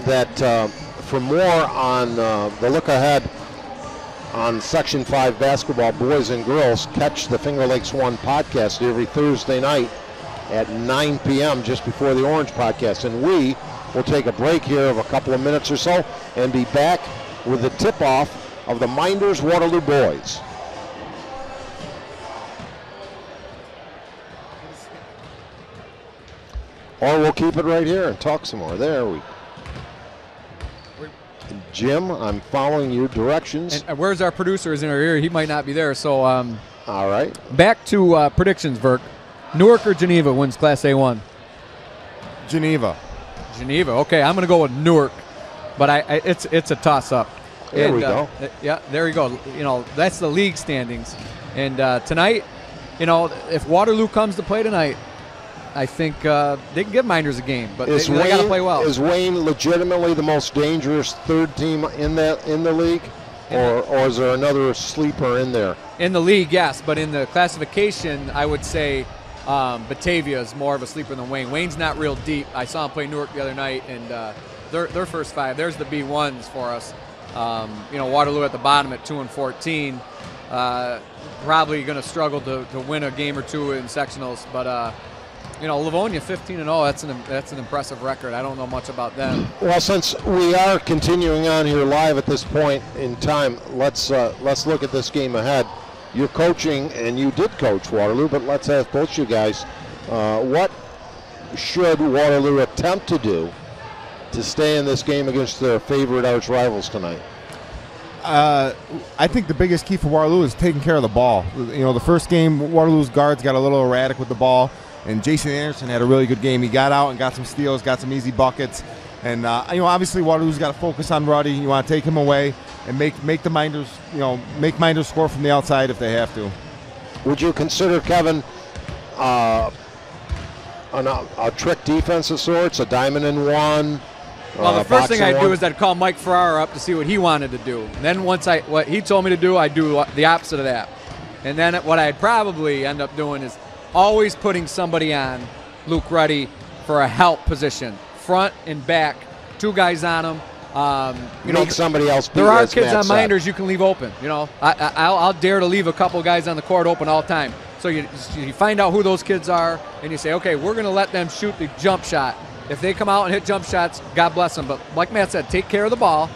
that for more on the look ahead on Section 5 basketball, boys and girls, catch the Finger Lakes 1 podcast every Thursday night at 9 p.m. just before the Orange Podcast. And we will take a break here of a couple of minutes or so and be back with the tip-off of the Mynderse Waterloo boys. Or we'll keep it right here and talk some more. There we go. Jim, I'm following your directions. And where's our producer? Is in our ear. He might not be there. So, all right. Back to predictions, Verk. Newark or Geneva wins Class A1? Geneva. Geneva. Okay, I'm going to go with Newark, but it's a toss-up. There we go. Yeah, there you go. You know, that's the league standings. And tonight, you know, if Waterloo comes to play tonight, I think they can give Mynderse a game, but they got to play well. Is Wayne legitimately the most dangerous third team in the league, or is there another sleeper in there? In the league, yes, but in the classification, I would say Batavia is more of a sleeper than Wayne. Wayne's not real deep. I saw him play Newark the other night, and their first five. There's the B1s for us. You know, Waterloo at the bottom at 2-14. Probably going to struggle to win a game or two in sectionals, but. You know, Livonia 15-0. That's an impressive record. I don't know much about them. Well, since we are continuing on here live at this point in time, let's look at this game ahead. You're coaching, and you did coach Waterloo, but let's ask both you guys, what should Waterloo attempt to do to stay in this game against their favorite arch rivals tonight? I think the biggest key for Waterloo is taking care of the ball. You know, the first game, Waterloo's guards got a little erratic with the ball. And Jason Anderson had a really good game. He got out and got some steals, got some easy buckets. And, you know, obviously Waterloo's got to focus on Ruddy. You want to take him away and make the Mynderse, you know, make Mynderse score from the outside if they have to. Would you consider, Kevin, a trick defense of sorts, a diamond and one? Well, the first thing I'd do is I'd call Mike Ferrara up to see what he wanted to do. And then once what he told me to do, I'd do the opposite of that. And then what I'd probably end up doing is always putting somebody on Luke Ruddy for a help position, front and back, two guys on him. You know, somebody else. There are kids on Mynderse you can leave open. You know, I'll dare to leave a couple guys on the court open all the time. So you find out who those kids are, and you say, okay, we're going to let them shoot the jump shot. If they come out and hit jump shots, God bless them. But like Matt said, take care of the ball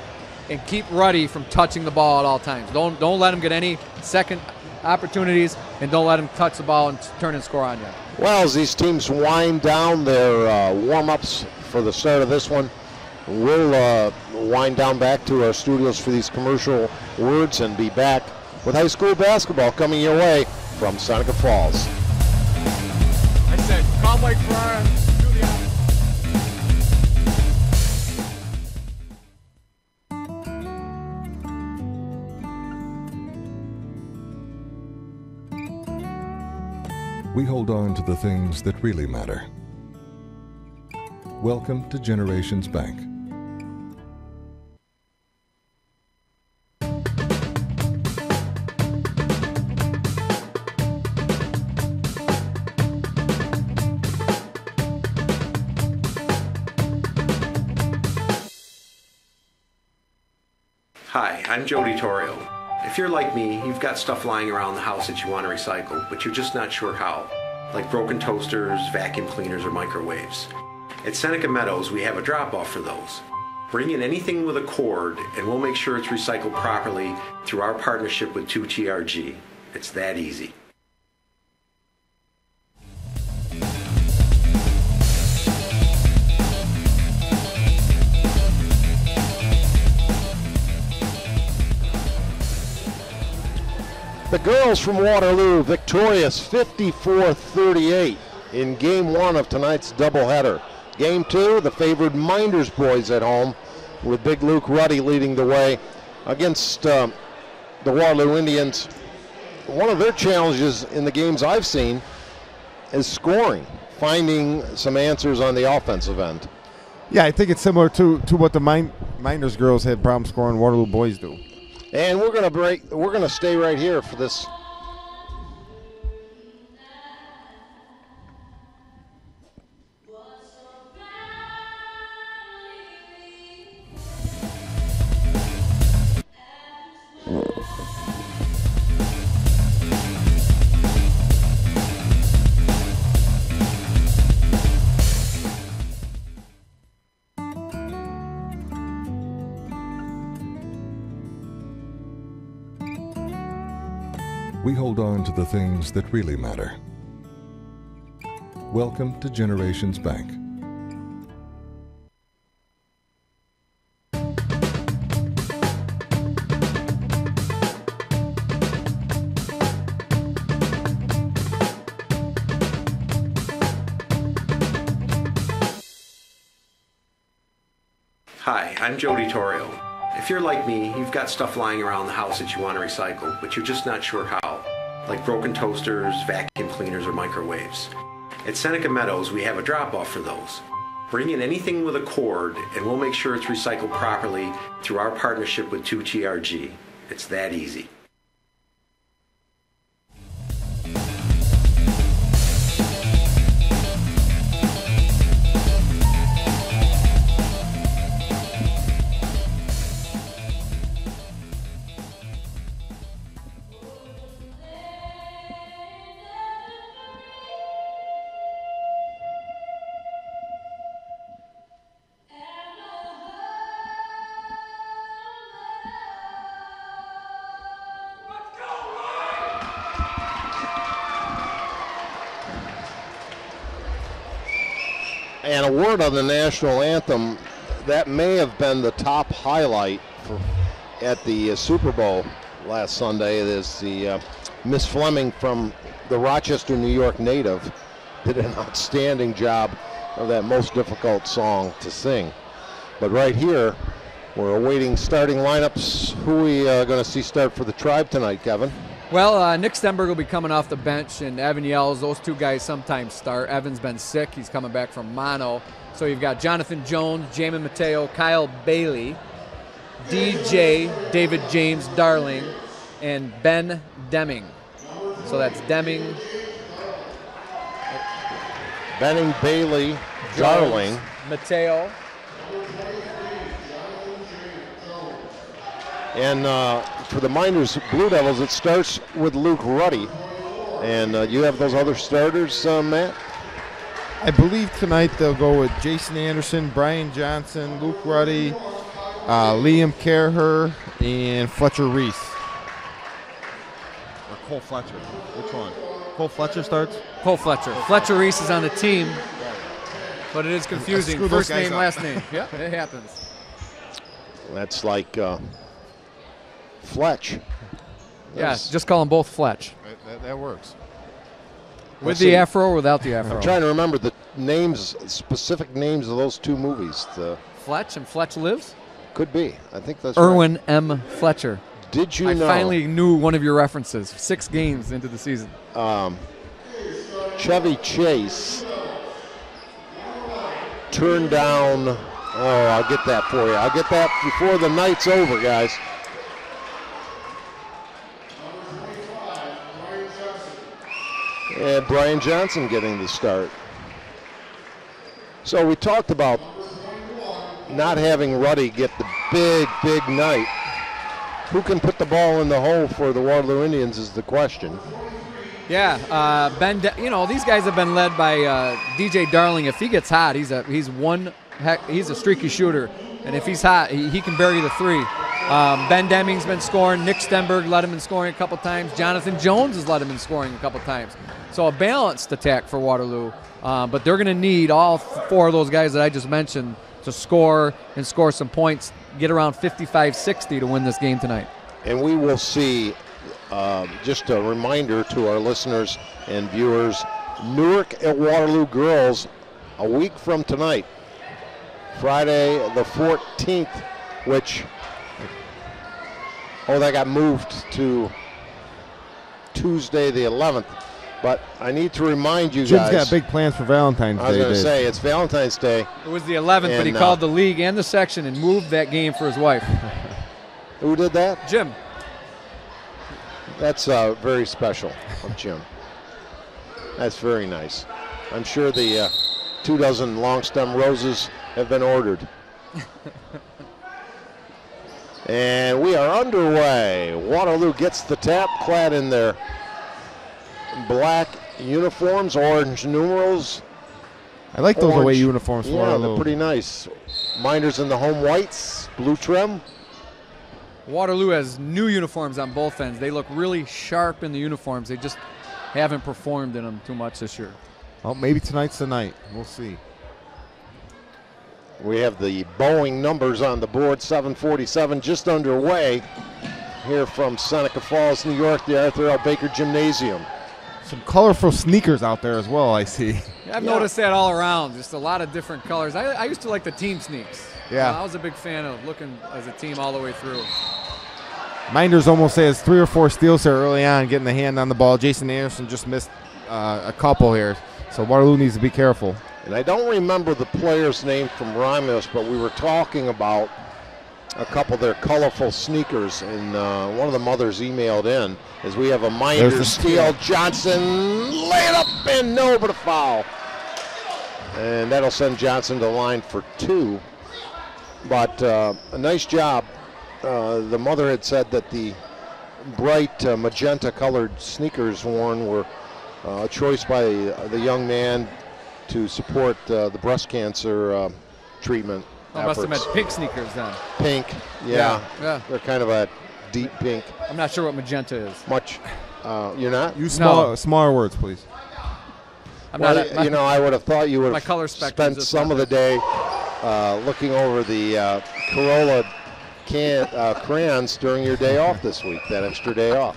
and keep Ruddy from touching the ball at all times. Don't let him get any second opportunities, and don't let him touch the ball and turn and score on you. Well, as these teams wind down their warm-ups for the start of this one, we'll wind down back to our studios for these commercial words and be back with high school basketball coming your way from Seneca Falls. I said, call Mike Ferrara. We hold on to the things that really matter. Welcome to Generations Bank. Hi, I'm Jody Torrio. If you're like me, you've got stuff lying around the house that you want to recycle, but you're just not sure how, like broken toasters, vacuum cleaners, or microwaves. At Seneca Meadows, we have a drop-off for those. Bring in anything with a cord, and we'll make sure it's recycled properly through our partnership with 2TRG. It's that easy. The girls from Waterloo victorious 54-38 in Game 1 of tonight's doubleheader. Game 2, the favored Mynderse boys at home with Big Luke Ruddy leading the way against the Waterloo Indians. One of their challenges in the games I've seen is scoring, finding some answers on the offensive end. Yeah, I think it's similar to what the Mynderse girls had problems scoring, Waterloo boys do. And we're going to stay right here for this. We hold on to the things that really matter. Welcome to Generations Bank. Hi, I'm Jody Torrio. If you're like me, you've got stuff lying around the house that you want to recycle, but you're just not sure how, like broken toasters, vacuum cleaners, or microwaves. At Seneca Meadows, we have a drop-off for those. Bring in anything with a cord, and we'll make sure it's recycled properly through our partnership with 2TRG. It's that easy. And a word on the national anthem, that may have been the top highlight at the Super Bowl last Sunday. It is the Miss Fleming from the Rochester, New York native did an outstanding job of that most difficult song to sing. But right here, we're awaiting starting lineups. Who are we going to see start for the Tribe tonight, Kevin? Well, Nick Stenberg will be coming off the bench, and Evan Yells. Those two guys sometimes start. Evan's been sick. He's coming back from mono. So you've got Jonathan Jones, Jamin Mateo, Kyle Bailey, DJ, David James Darling, and Ben Deming. So that's Deming, Benning, Bailey, Darling, Mateo. And for the Mynderse Blue Devils, it starts with Luke Ruddy. And you have those other starters, Matt? I believe tonight they'll go with Jason Anderson, Brian Johnson, Luke Ruddy, Liam Kerher, and Fletcher Reese. Or Cole Fletcher. Which one? Cole Fletcher starts? Cole Fletcher. Fletcher Reese is on the team, but it is confusing. First name, last name. Yeah, it happens. That's like Fletch. Yeah, just call them both Fletch. That works. With the afro or without the afro? I'm trying to remember the names, specific names of those two movies. Fletch and Fletch Lives? Could be. I think that's Irwin right. M. Fletcher. Did you know? I finally knew one of your references 6 games into the season. Chevy Chase turned down. Oh, I'll get that for you. I'll get that before the night's over, guys. And Brian Johnson getting the start. So we talked about not having Ruddy get the big night. Who can put the ball in the hole for the Waterloo Indians is the question. Yeah, these guys have been led by DJ Darling. If he gets hot, he's a streaky shooter, and if he's hot, he can bury the 3. Ben Deming's been scoring. Nick Stenberg led him in scoring a couple times. Jonathan Jones has led him in scoring a couple times. So a balanced attack for Waterloo, but they're going to need all 4 of those guys that I just mentioned to score and score some points, get around 55-60 to win this game tonight. And we will see, just a reminder to our listeners and viewers, Newark at Waterloo girls a week from tonight, Friday the 14th, which, that got moved to Tuesday the 11th. But I need to remind you guys. Jim's got big plans for Valentine's Day. I was going to say, it's Valentine's Day. It was the 11th, but he called the league and the section and moved that game for his wife. Who did that? Jim. That's very special of Jim. That's very nice. I'm sure the 24 long stem roses have been ordered. And we are underway. Waterloo gets the tap, clad in their black uniforms, orange numerals. I like those away uniforms. Yeah, they're pretty nice. Mynderse in the home whites, blue trim. Waterloo has new uniforms on both ends. They look really sharp in the uniforms. They just haven't performed in them too much this year. Well, maybe tonight's the night. We'll see. We have the Boeing numbers on the board. 7:47 just underway here from Seneca Falls, New York, the Arthur L. Baker Gymnasium. Some colorful sneakers out there as well, I see. Yeah, I've noticed that all around, just a lot of different colors. I used to like the team sneaks. Yeah. I was a big fan of looking as a team all the way through. Mynderse almost has 3 or 4 steals here early on, getting the hand on the ball. Jason Anderson just missed a couple here, so Waterloo needs to be careful. And I don't remember the player's name from Romulus, but we were talking about a couple of their colorful sneakers, and one of the mothers emailed in as we have a Mynderse steal. Johnson lay it up and no, but a foul. And that'll send Johnson to the line for 2. But a nice job. The mother had said that the bright magenta-colored sneakers worn were a choice by the young man to support the breast cancer treatment. I must have meant pink sneakers then. Pink, yeah. Yeah. They're kind of a deep pink. I'm not sure what magenta is. You're not? Use smaller words, please. I would have thought you would my color have spectrum spent some of the day looking over the Corolla crayons during your day off this week, that extra day off,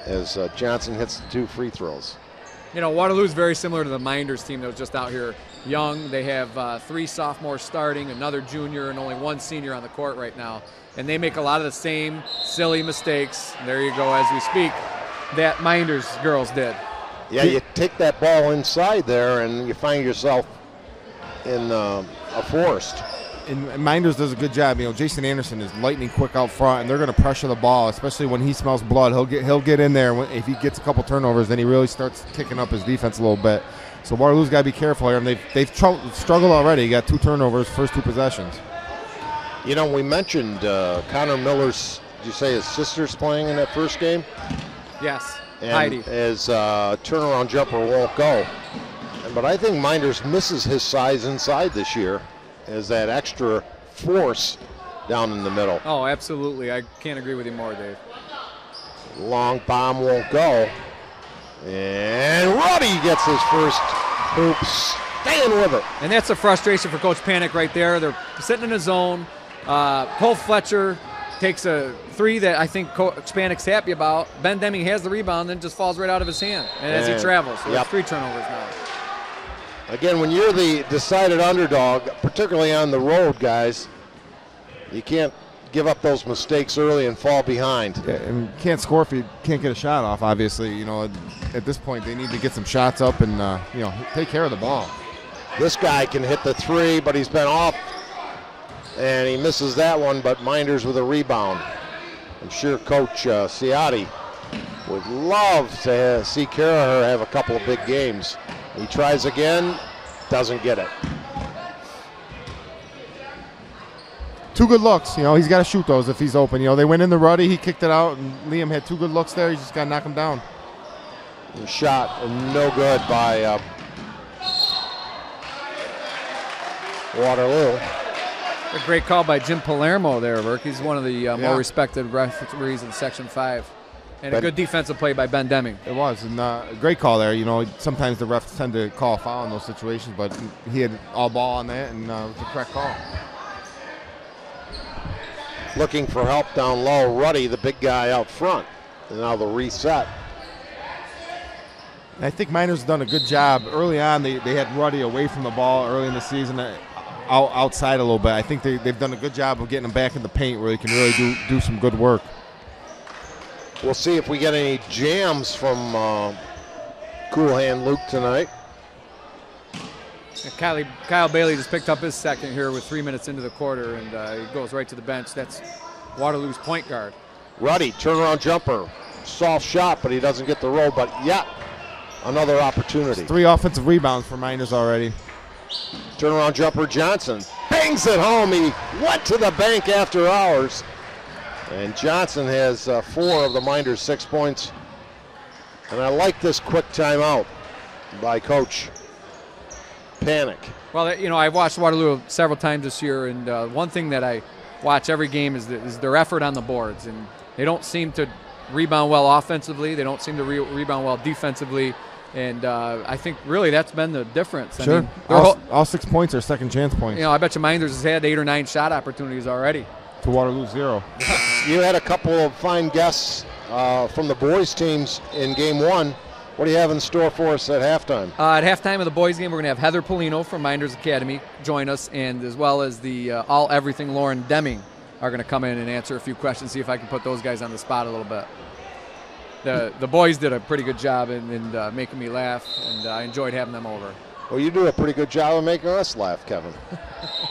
as Johnson hits the 2 free throws. Waterloo is very similar to the Mynderse team that was just out here young. They have 3 sophomores starting, another junior, and only 1 senior on the court right now. And they make a lot of the same silly mistakes, there you go, as we speak, that Mynderse girls did. Yeah, you take that ball inside there, and you find yourself in a forest. And Mynderse does a good job. Jason Anderson is lightning quick out front, and they're going to pressure the ball, especially when he smells blood. He'll get in there. If he gets a couple turnovers, then he really starts kicking up his defense a little bit. So Waterloo's got to be careful here, and they've struggled already. He got 2 turnovers first 2 possessions. We mentioned Connor Miller's, did you say his sister's playing in that first game? Yes, and Heidi. His turnaround jumper won't go. But I think Mynderse misses his size inside this year as that extra force down in the middle. Oh, absolutely. I can't agree with you more, Dave. Long bomb won't go. And Ruddy gets his first hoop, staying with it. And that's a frustration for Coach Panic right there. They're sitting in a zone. Cole Fletcher takes a 3 that I think Coach Panic's happy about. Ben Deming has the rebound, then just falls right out of his hand as he travels. So there's 3 turnovers now. Again, when you're the decided underdog, particularly on the road, guys, you can't give up those mistakes early and fall behind. Yeah, and can't score if you can't get a shot off, obviously. At this point, they need to get some shots up and, take care of the ball. This guy can hit the 3, but he's been off, and he misses that one, but Mynderse with a rebound. I'm sure Coach Ciotti would love to see Karaher have a couple of big games. He tries again, doesn't get it. 2 good looks. He's got to shoot those if he's open. They went in the Ruddy, he kicked it out, and Liam had 2 good looks there. He just got to knock him down. Shot no good by Waterloo. A great call by Jim Palermo there, Burke. He's one of the more respected referees in Section 5. And a good defensive play by Ben Deming. It was, and a great call there. Sometimes the refs tend to call a foul in those situations, but he had all ball on that, and it was the correct call. Looking for help down low. Ruddy, the big guy out front. And now the reset. And I think Mynderse done a good job. Early on, they had Ruddy away from the ball early in the season, outside a little bit. I think they've done a good job of getting him back in the paint where he can really do some good work. We'll see if we get any jams from Cool Hand Luke tonight. Kyle Bailey just picked up his second here with 3 minutes into the quarter, and he goes right to the bench. That's Waterloo's point guard. Ruddy, turnaround jumper. Soft shot, but he doesn't get the roll, but yet another opportunity. 3 offensive rebounds for Mynderse already. Turnaround jumper, Johnson bangs it home. He went to the bank after hours. And Johnson has 4 of the Mynderse 6 points. And I like this quick timeout by Coach Panic. Well, I've watched Waterloo several times this year, and one thing that I watch every game is their effort on the boards, and they don't seem to rebound well offensively. They don't seem to rebound well defensively, and I think really that's been the difference. Sure. I mean, all 6 points are second chance points. You know, I bet you Mynderse has had 8 or 9 shot opportunities already. To Waterloo 0. You had a couple of fine guests from the boys teams in game 1. What do you have in store for us at halftime? At halftime of the boys game, we're going to have Heather Polino from Mynderse Academy join us, and as well as the All Everything Lauren Deming are going to come in and answer a few questions, see if I can put those guys on the spot a little bit. The boys did a pretty good job in making me laugh, and I enjoyed having them over. Well, you do a pretty good job of making us laugh, Kevin.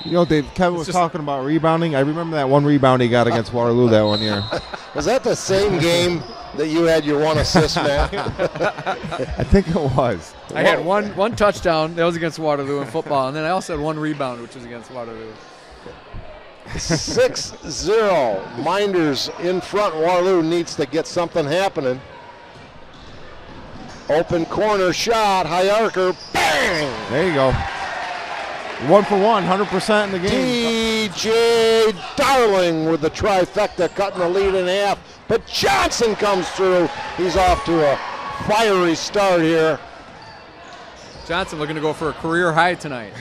You know, Dave, Kevin was talking about rebounding. I remember that one rebound he got against Waterloo that one year. Was that the same game that you had your one assist, Matt? I think it was. I had one touchdown. That was against Waterloo in football, and then I also had one rebound, which was against Waterloo. 6-0. Mynderse in front. Waterloo needs to get something happening. Open corner shot. High archer. Bang! There you go. 1 for 1, 100% in the game. DJ Darling with the trifecta, cutting the lead in half. But Johnson comes through. He's off to a fiery start here. Johnson looking to go for a career high tonight.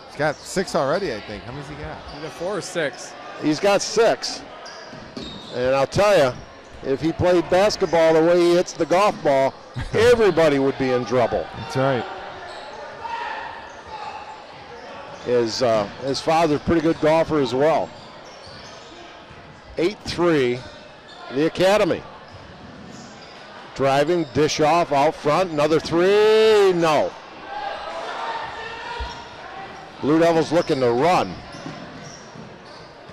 He's got 6 already, I think. How many's he got? He's got 4 or 6. He's got 6. And I'll tell you, if he played basketball the way he hits the golf ball, everybody would be in trouble. That's right. His father's a pretty good golfer as well. 8-3, the Academy. Driving, dish off, out front, another 3, no. Blue Devils looking to run.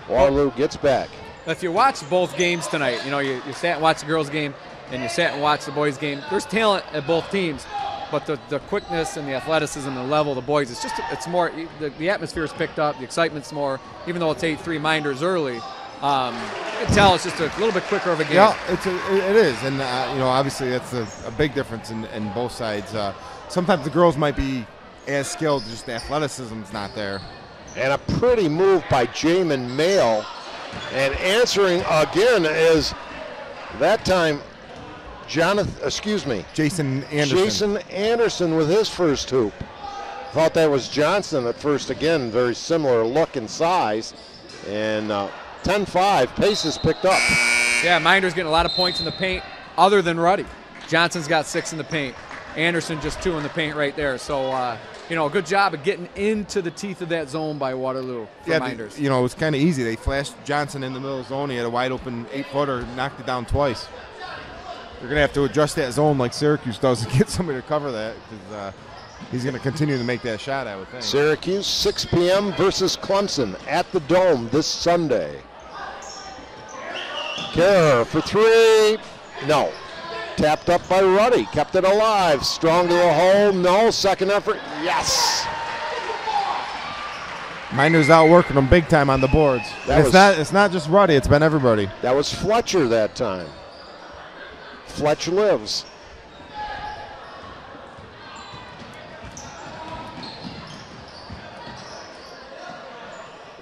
Waterloo gets back. If you watch both games tonight, you know, you sat and watched the girls' game and you sat and watched the boys' game, there's talent at both teams, but the quickness and the athleticism and the level of the boys, it's more, the atmosphere is picked up, the excitement's more, even though it's 8-3 Mynderse early. You can tell it's just a little bit quicker of a game. Yeah, it is, and you know, obviously that's a big difference in both sides. Sometimes the girls might be as skilled, just the athleticism's not there. And a pretty move by Jamin Mail, and answering again is that time Jason Anderson. Jason Anderson with his first hoop. Thought that was Johnson at first. Again, very similar look and size, and 10-5, pace is picked up. Yeah, Mynderse getting a lot of points in the paint other than Ruddy. Johnson's got 6 in the paint. Anderson just 2 in the paint right there. So, you know, a good job of getting into the teeth of that zone by Waterloo for Mynderse. You know, it was kind of easy. They flashed Johnson in the middle of the zone. He had a wide open 8-footer, knocked it down twice. They're going to have to adjust that zone like Syracuse does to get somebody to cover that, because he's going to continue to make that shot, I would think. Syracuse, 6 p.m. versus Clemson at the Dome this Sunday. Kerr for 3. No. Tapped up by Ruddy. Kept it alive. Strong to the hole. No. Second effort. Yes. Mynderse outworking them big time on the boards. It's not just Ruddy. It's been everybody. That was Fletcher that time. Fletch lives.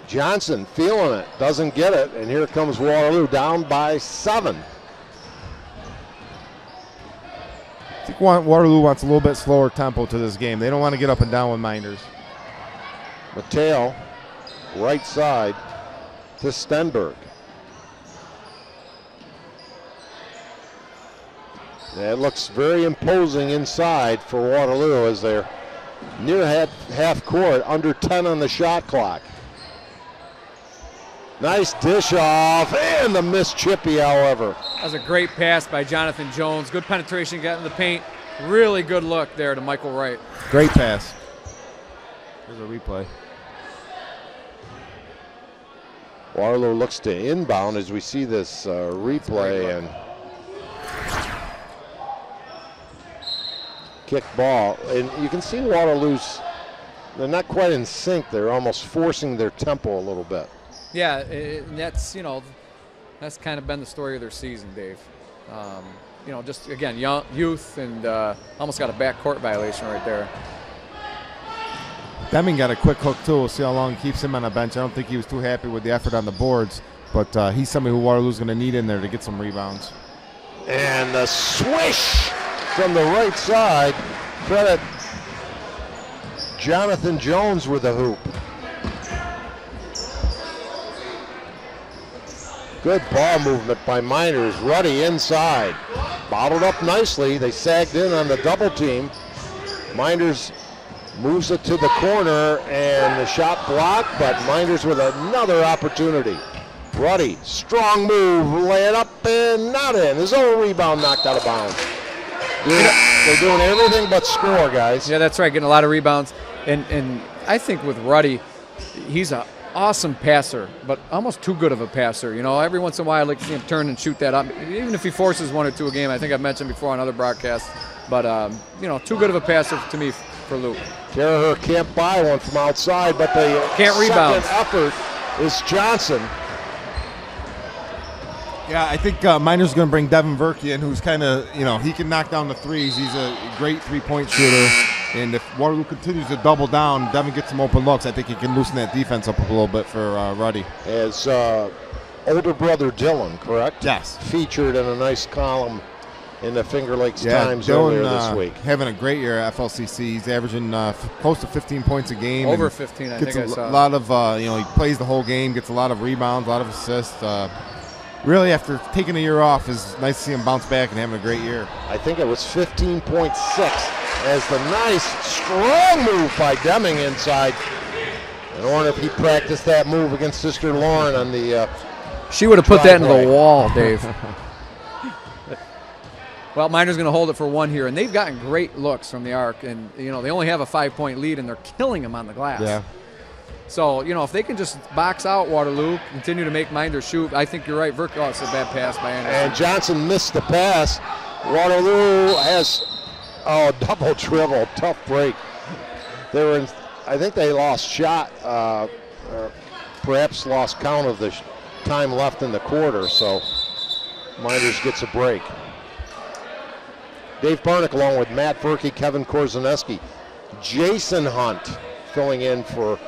Johnson feeling it, doesn't get it, and here comes Waterloo down by 7. I think Waterloo wants a little bit slower tempo to this game. They don't want to get up and down with Mynderse. Mateo, right side to Stenberg. That looks very imposing inside for Waterloo as they're near half court, under 10 on the shot clock. Nice dish off, and the missed chippy, however. That was a great pass by Jonathan Jones. Good penetration, got in the paint. Really good look there to Michael Wright. Great pass. There's a replay. Waterloo looks to inbound as we see this replay, and kick ball. And you can see Waterloo's, they're not quite in sync. They're almost forcing their tempo a little bit. Yeah, and that's, you know, that's kind of been the story of their season, Dave. You know, just, again, youth, and almost got a backcourt violation right there. Deming got a quick hook, too. We'll see how long it keeps him on the bench. I don't think he was too happy with the effort on the boards, but he's somebody who Waterloo's going to need in there to get some rebounds. And the swish from the right side. Credit Jonathan Jones with the hoop. Good ball movement by Mynderse. Ruddy inside. Bottled up nicely. They sagged in on the double team. Mynderse moves it to the corner, and the shot blocked, but Mynderse with another opportunity. Ruddy, strong move, lay it up and not in. His own rebound knocked out of bounds. They're doing everything but score, guys. Yeah, that's right, getting a lot of rebounds. And I think with Ruddy, he's an awesome passer, but almost too good of a passer. You know, every once in a while I'd like to see him turn and shoot that up, even if he forces one or two a game. I think I've mentioned before on other broadcasts. But, you know, too good of a passer to me for Luke. Gallagher can't buy one from outside, but the can't rebound. Second effort is Johnson. Yeah, I think Mynderse going to bring Devin Verkey in, who's kind of, you know, he can knock down the threes. He's a great three-point shooter. And if Waterloo continues to double down, Devin gets some open looks, I think he can loosen that defense up a little bit for Ruddy. As older brother Dylan, correct? Yes. Featured in a nice column in the Finger Lakes Yeah, Times Dylan, earlier this week. Having a great year at FLCC. He's averaging close to 15 points a game. Over 15, I think I saw. A lot of, you know, he plays the whole game, gets a lot of rebounds, a lot of assists. Really, after taking a year off, it's nice to see him bounce back and having a great year. I think it was 15.6 as the nice, strong move by Deming inside. I wonder if he practiced that move against Sister Lauren on the She would have put that into the wall, Dave. Well, Mynderse going to hold it for one here, and they've gotten great looks from the arc, and you know they only have a 5-point lead, and they're killing them on the glass. Yeah. So you know if they can just box out Waterloo, continue to make Mynderse shoot, I think you're right. Verkey, oh, it's a bad pass by Anderson. And Johnson missed the pass. Waterloo has double dribble, tough break. They were in, I think they lost shot, or perhaps lost count of the time left in the quarter. So Mynderse gets a break. Dave Barnick along with Matt Verkey, Kevin Korzeniewski, Jason Hunt filling in for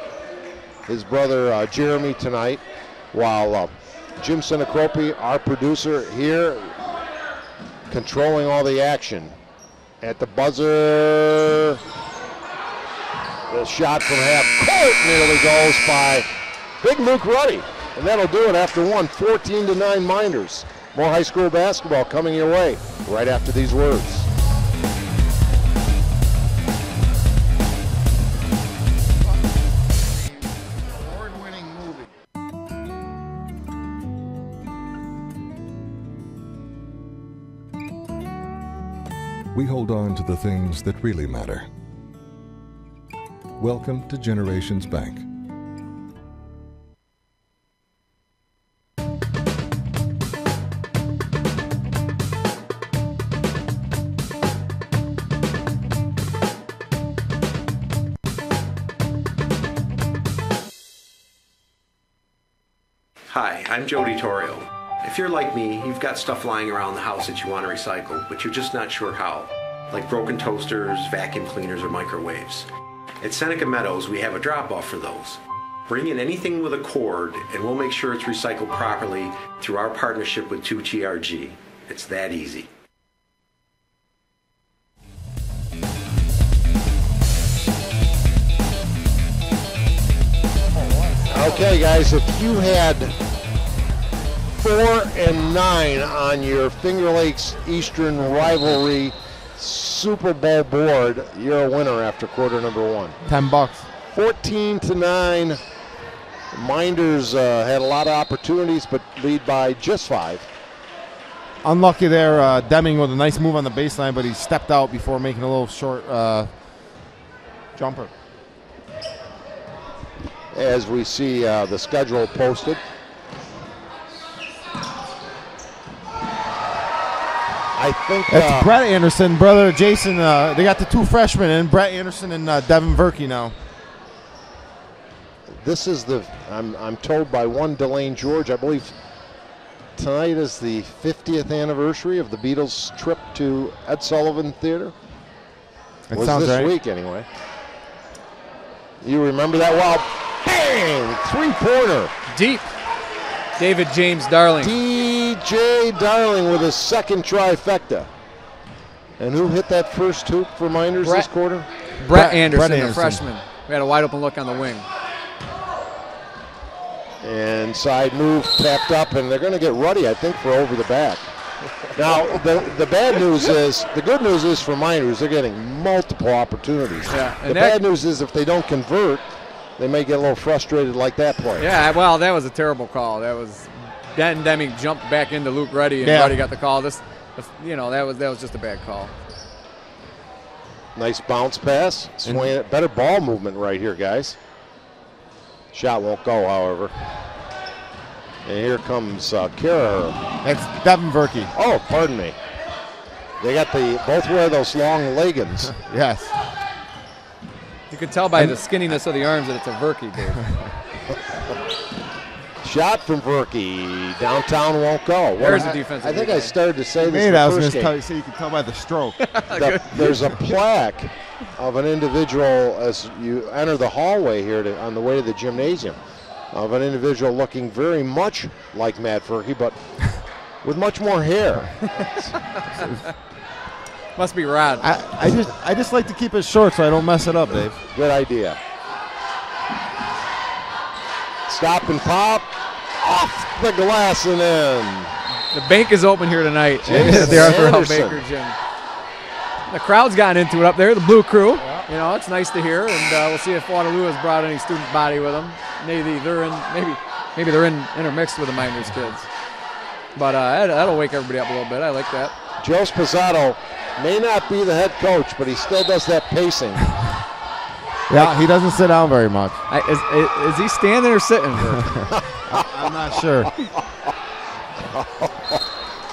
his brother Jeremy tonight, while Jim Sinacropi, our producer here, controlling all the action. At the buzzer, the shot from half court nearly goes by Big Luke Ruddy. And that'll do it after one, 14-9 Mynderse. More high school basketball coming your way right after these words. We hold on to the things that really matter. Welcome to Generations Bank. Hi, I'm Jody Torrio. If you're like me, you've got stuff lying around the house that you want to recycle, but you're just not sure how, like broken toasters, vacuum cleaners, or microwaves. At Seneca Meadows, we have a drop-off for those. Bring in anything with a cord, and we'll make sure it's recycled properly through our partnership with 2TRG. It's that easy. Okay, guys, if you had 4 and 9 on your Finger Lakes Eastern Rivalry Super Bowl board, you're a winner after quarter number one. $10. 14-9. Mynderse had a lot of opportunities, but lead by just 5. Unlucky there, Deming with a nice move on the baseline, but he stepped out before making a little short jumper. As we see the schedule posted. I think it's Brett Anderson, brother Jason. They got the 2 freshmen in, Brett Anderson and Devin Verkey now. This is the, I'm told by one Delane George, I believe tonight is the 50th anniversary of the Beatles' trip to Ed Sullivan Theater. That was sounds this right. week anyway. You remember that? Well, bang! Three-pointer. Deep. David James Darling. DJ Darling with a second trifecta. And who hit that first hoop for Mynderse this quarter? Brett Anderson, the freshman. We had a wide open look on the wing. And side move tapped up, and they're going to get Ruddy, I think, for over the back. Now, the bad news is, the good news is for Mynderse, they're getting multiple opportunities. Yeah, the bad news is if they don't convert, they may get a little frustrated like that play. Yeah, well, that was a terrible call. That was Dan Deming jumped back into Luke Ruddy, and Ruddy got the call. That was just a bad call. Nice bounce pass. Swing it. Better ball movement right here, guys. Shot won't go, however. And here comes Kara. That's Devin Verkey. Oh, pardon me. They got both wear those long leggings. Yes. You can tell by the skinniness of the arms that it's a Verkey, Dave. Shot from Verkey. Downtown won't go. There's a defensive. I think I started to say this Maybe in the I was first going game. to say you can tell by the stroke. There's a plaque of an individual as you enter the hallway here on the way to the gymnasium of an individual looking very much like Matt Verkey, but with much more hair. Must be Rod. I just like to keep it short so I don't mess it up, Dave. Good idea. Stop and pop. Off the glass and in. The bank is open here tonight Jason at the Arthur L. Anderson. Baker Gym. The crowd's gotten into it up there, the Blue Crew. You know, it's nice to hear, and we'll see if Waterloo has brought any student body with them. Maybe they're intermixed with the Mynderse kids. But that'll wake everybody up a little bit. I like that. Joe Sposato may not be the head coach, but he still does that pacing. Yeah, he doesn't sit down very much. Is he standing or sitting? I'm not sure.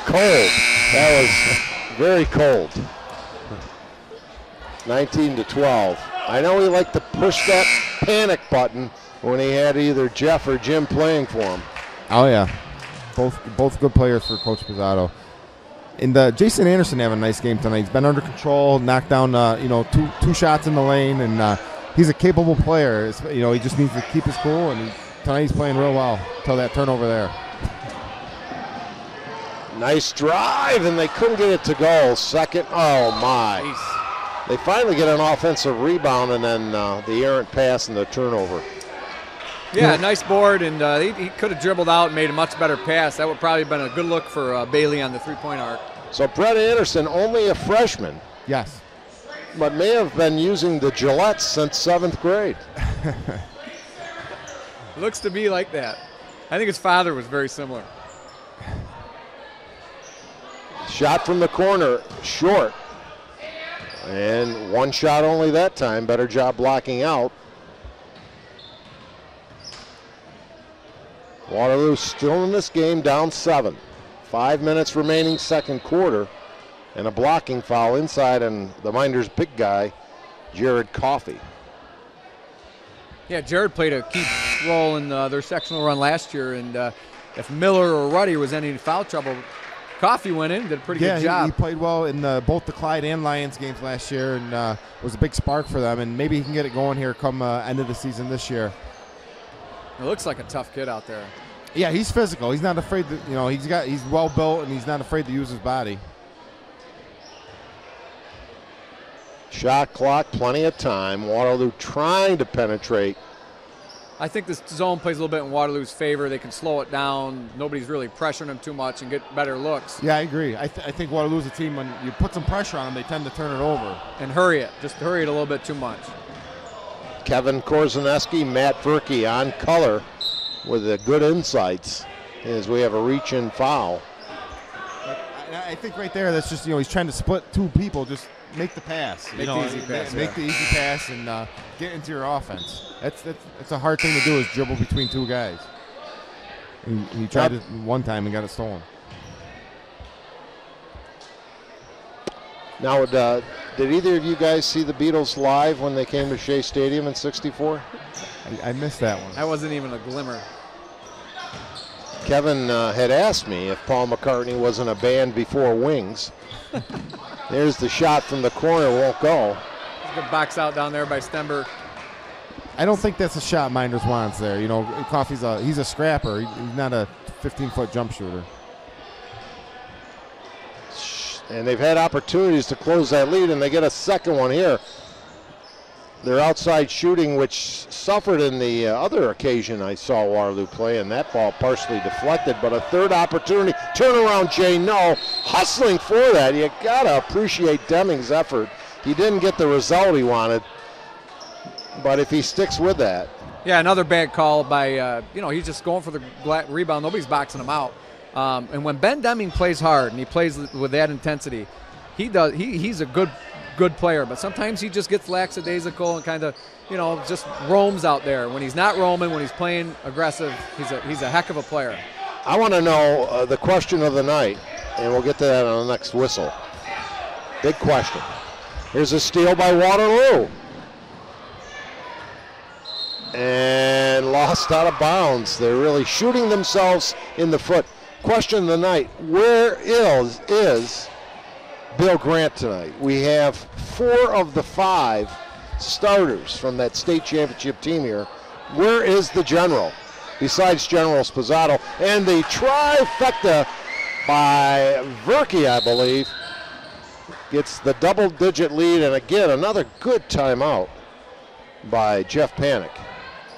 Cold. That was very cold. 19-12. I know he liked to push that panic button when he had either Jeff or Jim playing for him. Oh yeah, both good players for Coach Pizzato. And Jason Anderson having a nice game tonight. He's been under control, knocked down two shots in the lane, and he's a capable player. He just needs to keep his cool, and tonight he's playing real well until that turnover there. Nice drive, and they couldn't get it to go. Second, oh my. Jeez. They finally get an offensive rebound, and then the errant pass and the turnover. Yeah, nice board, and he could have dribbled out and made a much better pass. That would probably have been a good look for Bailey on the three-point arc. So Brett Anderson, only a freshman. Yes. But may have been using the Gillettes since 7th grade. Looks to be like that. I think his father was very similar. Shot from the corner, short. And one shot only that time. Better job blocking out. Waterloo still in this game, down 7. 5 minutes remaining, second quarter. And a blocking foul inside on the Mynderse big guy, Jared Coffey. Yeah, Jared played a key role in their sectional run last year. And if Miller or Ruddy was in any foul trouble, Coffey went in, did a pretty good job. He played well in both the Clyde and Lions games last year, and was a big spark for them. And maybe he can get it going here come end of the season this year. It looks like a tough kid out there. Yeah, he's physical. He's not afraid to, he's well built, and he's not afraid to use his body. Shot clock, plenty of time. Waterloo trying to penetrate. I think this zone plays a little bit in Waterloo's favor. They can slow it down. Nobody's really pressuring them too much and get better looks. Yeah, I agree. I think Waterloo's a team, when you put some pressure on them, they tend to turn it over. And hurry it. Just hurry it a little bit too much. Kevin Korzeniewski, Matt Verkey on color with the good insights as we have a reach-in foul. I think right there, that's just, he's trying to split two people. Just make the pass. Make the easy pass. Make the easy pass and get into your offense. That's a hard thing to do, is dribble between two guys. And he tried it one time and got it stolen. Now, did either of you guys see the Beatles live when they came to Shea Stadium in '64? I missed that one. That wasn't even a glimmer. Kevin had asked me if Paul McCartney was in a band before Wings. There's the shot from the corner, won't go. Good box out down there by Stenberg. I don't think that's a shot Minders wants there. You know, Coffey's he's a scrapper. He's not a 15-foot jump shooter. And they've had opportunities to close that lead, and they get a second one here. Their outside shooting, which suffered in the other occasion I saw Waterloo play, and that ball partially deflected, but a third opportunity. Turn around, Jay, no. Hustling for that. You got to appreciate Deming's effort. He didn't get the result he wanted, but if he sticks with that. Yeah, another bad call by, he's just going for the rebound. Nobody's boxing him out. And when Ben Deming plays hard and he plays with that intensity, he's a good player, but sometimes he just gets lackadaisical and kind of, just roams out there. When he's not roaming, when he's playing aggressive, he's a heck of a player. I want to know the question of the night, and we'll get to that on the next whistle. Big question. Here's a steal by Waterloo. And lost out of bounds. They're really shooting themselves in the foot. Question of the night, where is Bill Grant tonight? We have 4 of the 5 starters from that state championship team here. Where is the general, besides General Sposato? And the trifecta by Verkey, I believe, gets the double-digit lead, and again, another good timeout by Jeff Panic.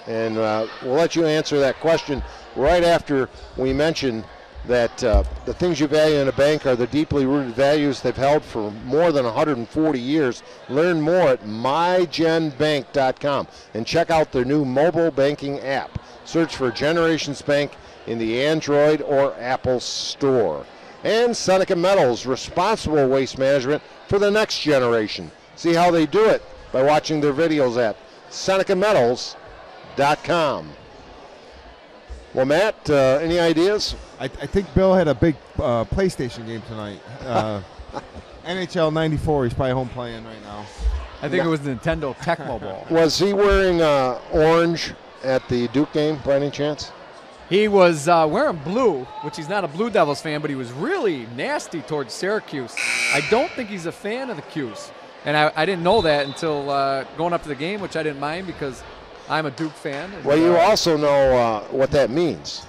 And we'll let you answer that question right after we mention that the things you value in a bank are the deeply rooted values they've held for more than 140 years. Learn more at mygenbank.com and check out their new mobile banking app. Search for Generations Bank in the Android or Apple store. And Seneca Metals, responsible waste management for the next generation. See how they do it by watching their videos at senecametals.com. Well, Matt, any ideas? I think Bill had a big PlayStation game tonight. NHL 94, he's probably home playing right now. I think it was Nintendo Tecmo Ball. Was he wearing orange at the Duke game by any chance? He was wearing blue, which he's not a Blue Devils fan, but he was really nasty towards Syracuse. I don't think he's a fan of the Cuse. And I didn't know that until going up to the game, which I didn't mind because I'm a Duke fan. Well, you also know what that means.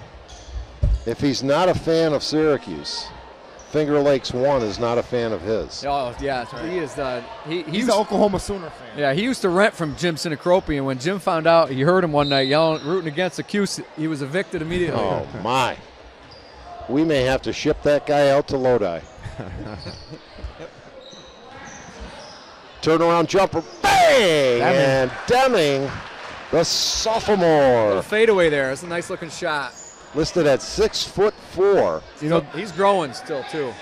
If he's not a fan of Syracuse, Finger Lakes 1 is not a fan of his. Oh, yeah. He is. He's an Oklahoma Sooner fan. Yeah, he used to rent from Jim Sinacropi, and when Jim found out, he heard him one night yelling, rooting against the Cuse, he was evicted immediately. Oh, my. We may have to ship that guy out to Lodi. Turnaround jumper, bang! And Deming, the sophomore. A little fadeaway there. It's a nice looking shot. Listed at 6'4". He's growing still too.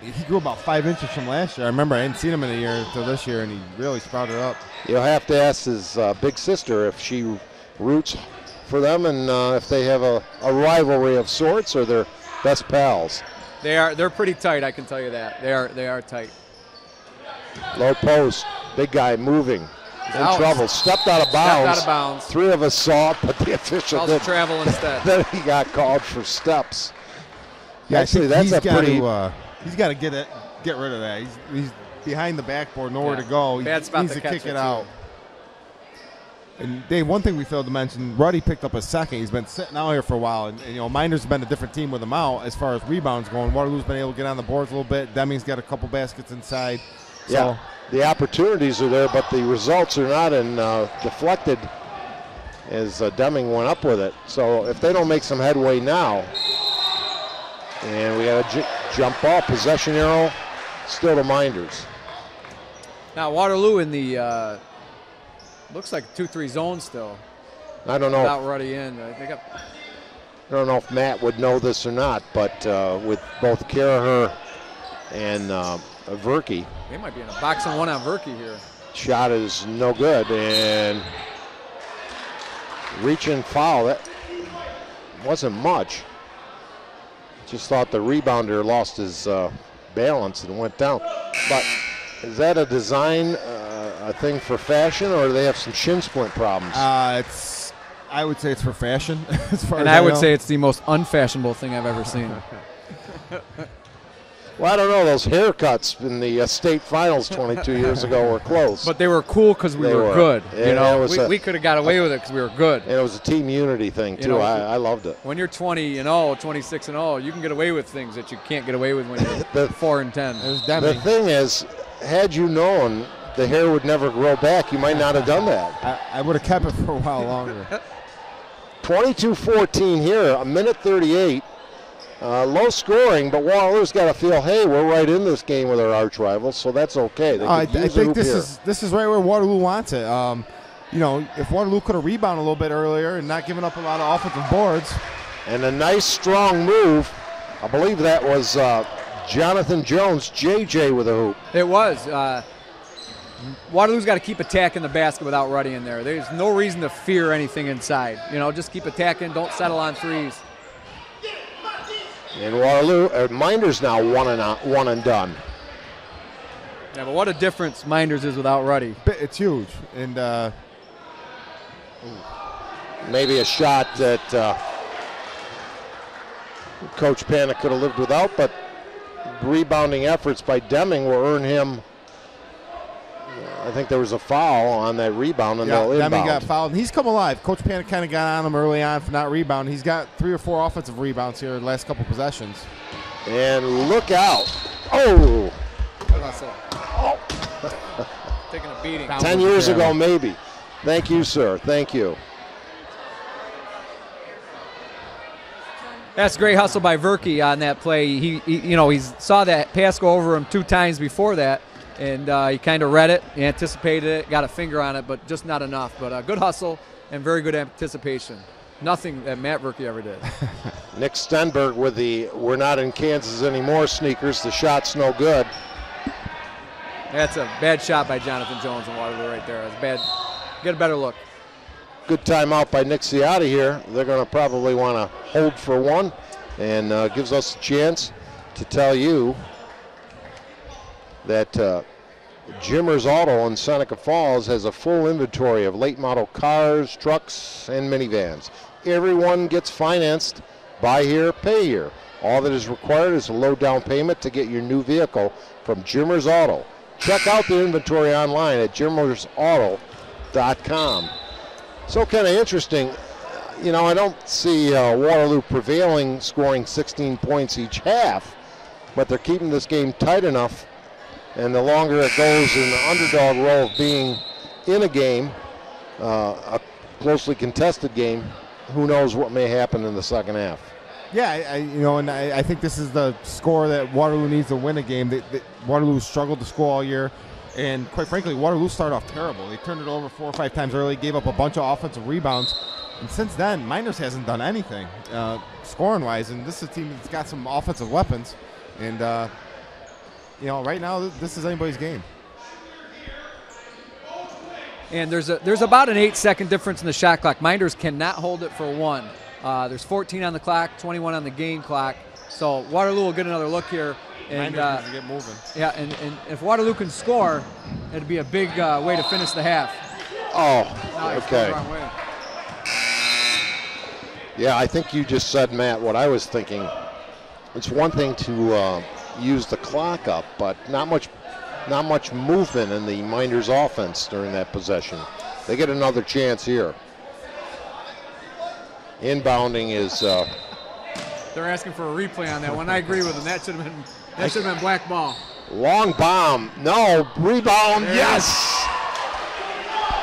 He grew about 5 inches from last year. I remember I hadn't seen him in a year until this year, and he really sprouted up. You'll have to ask his big sister if she roots for them and if they have a rivalry of sorts or they're best pals. They're pretty tight, I can tell you that. They are tight. Low post, big guy moving. In trouble, stepped out of bounds. 3 of us saw it, but the official did travel instead. Then he got called for steps. Yeah, actually, that's a pretty. He's got to get rid of that. He's behind the backboard, nowhere to go. He needs to kick it out. And Dave, one thing we failed to mention: Ruddy picked up a second. He's been sitting out here for a while, and Mynderse has been a different team with him out as far as rebounds going. Waterloo's been able to get on the boards a little bit. Deming's got a couple baskets inside. Yeah, the opportunities are there, but the results are not, and deflected as Deming went up with it. So if they don't make some headway now, and we got a jump ball, possession arrow, still to Mynderse. Now Waterloo in the looks like 2-3 zone still. I don't know. Without Ruddy in, I don't know if Matt would know this or not, but with both Karaher and Verkey. They might be in a boxing one on Verkey here. Shot is no good, and reach and foul. That wasn't much. Just thought the rebounder lost his balance and went down. But is that a design a thing for fashion, or do they have some shin splint problems? I would say it's for fashion. As far and as I would say it's the most unfashionable thing I've ever seen. Well, I don't know. Those haircuts in the state finals 22 years ago were close. But they were cool because we were good. We could have got away with it because we were good. And it was a team unity thing, too. I loved it. When you're 20-0, 26-0, you can get away with things that you can't get away with when you're 4-10. The thing is, had you known the hair would never grow back, you might not have done that. I would have kept it for a while longer. 22-14 here, a minute 38. Low scoring, but Waterloo's got to feel, hey, we're right in this game with our arch rivals, so that's okay. I think this is right where Waterloo wants it. If Waterloo could have rebounded a little bit earlier and not given up a lot of offensive boards. And a nice strong move. I believe that was Jonathan Jones, JJ with a hoop. It was. Waterloo's got to keep attacking the basket without Ruddy in there. There's no reason to fear anything inside. Just keep attacking. Don't settle on threes. And Waterloo, Mynderse now one and done. Yeah, but what a difference Mynderse is without Ruddy. It's huge. And maybe a shot that Coach Panic could have lived without, but rebounding efforts by Deming will earn him. I think there was a foul on that rebound, and they'll inbound. Deming got fouled, and he's come alive. Coach Panic kind of got on him early on for not rebounding. He's got 3 or 4 offensive rebounds here in the last couple possessions. And look out. Oh. Taking a beating. 10 years ago, maybe. Thank you, sir. Thank you. That's great hustle by Verkey on that play. He saw that pass go over him 2 times before that, and he kind of read it, he anticipated it, got a finger on it, but just not enough. But good hustle and very good anticipation. Nothing that Matt Verkey ever did. Nick Stenberg with the "we're not in Kansas anymore" sneakers. The shot's no good. That's a bad shot by Jonathan Jones and Waterloo right there. That's bad. Get a better look. Good timeout by Nick Ciotti here. They're going to probably want to hold for one, and gives us a chance to tell you that Jimmer's Auto in Seneca Falls has a full inventory of late model cars, trucks, and minivans. Everyone gets financed. Buy here, pay here. All that is required is a low down payment to get your new vehicle from Jimmer's Auto. Check out the inventory online at jimmersauto.com. So kind of interesting. I don't see Waterloo prevailing, scoring 16 points each half, but they're keeping this game tight enough. And the longer it goes in the underdog role of being in a game, a closely contested game, who knows what may happen in the second half. Yeah, I think this is the score that Waterloo needs to win a game. Waterloo struggled to score all year, and quite frankly, Waterloo started off terrible. They turned it over 4 or 5 times early, gave up a bunch of offensive rebounds, and since then, Mynderse hasn't done anything scoring-wise, and this is a team that's got some offensive weapons, and right now, this is anybody's game. And there's about an 8-second difference in the shot clock. Mynderse cannot hold it for 1. There's 14 on the clock, 21 on the game clock. So Waterloo will get another look here. And Mynderse needs to get moving. Yeah, and if Waterloo can score, it'd be a big way to finish the half. Oh, okay. Yeah, I think you just said, Matt, what I was thinking. It's one thing to use the clock up, but not much movement in the Mynderse offense during that possession. They get another chance here. Inbounding is. They're asking for a replay on that one. I agree with them. That should have been black ball. Long bomb. No rebound. There yes.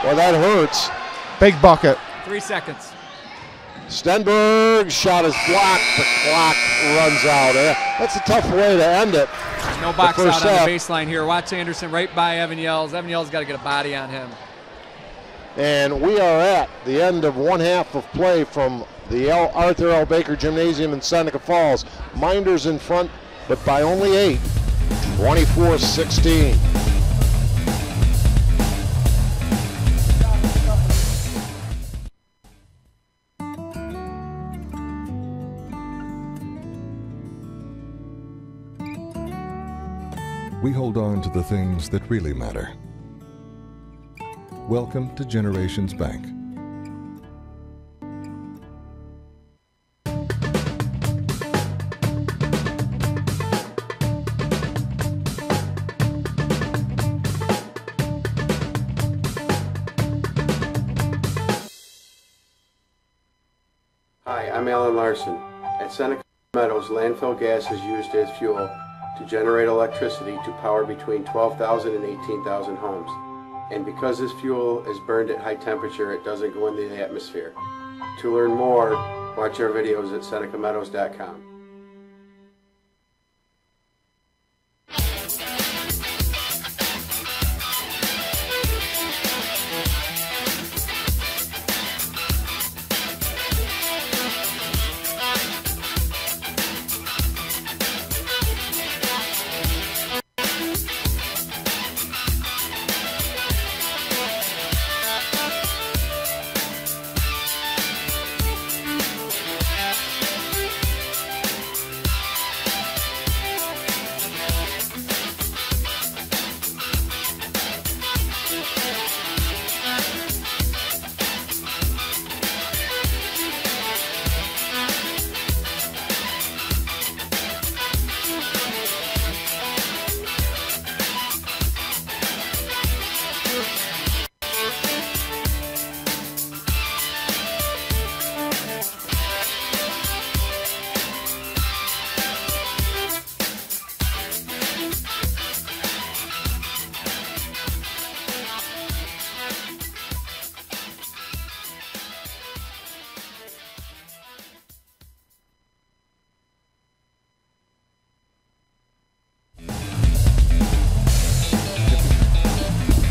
Well, that hurts. Big bucket. 3 seconds. Stenberg's shot is blocked. The clock runs out. That's a tough way to end it. No box out on the baseline here. Watch Anderson right by Evan Yells. Evan Yells got to get a body on him. And we are at the end of one half of play from the Arthur L. Baker Gymnasium in Seneca Falls. Mynderse in front, but by only 8, 24-16. We hold on to the things that really matter. Welcome to Generations Bank. Hi, I'm Alan Larson. At Seneca Meadows, landfill gas is used as fuel to generate electricity to power between 12,000 and 18,000 homes. And because this fuel is burned at high temperature, it doesn't go into the atmosphere. To learn more, watch our videos at senecameadows.com.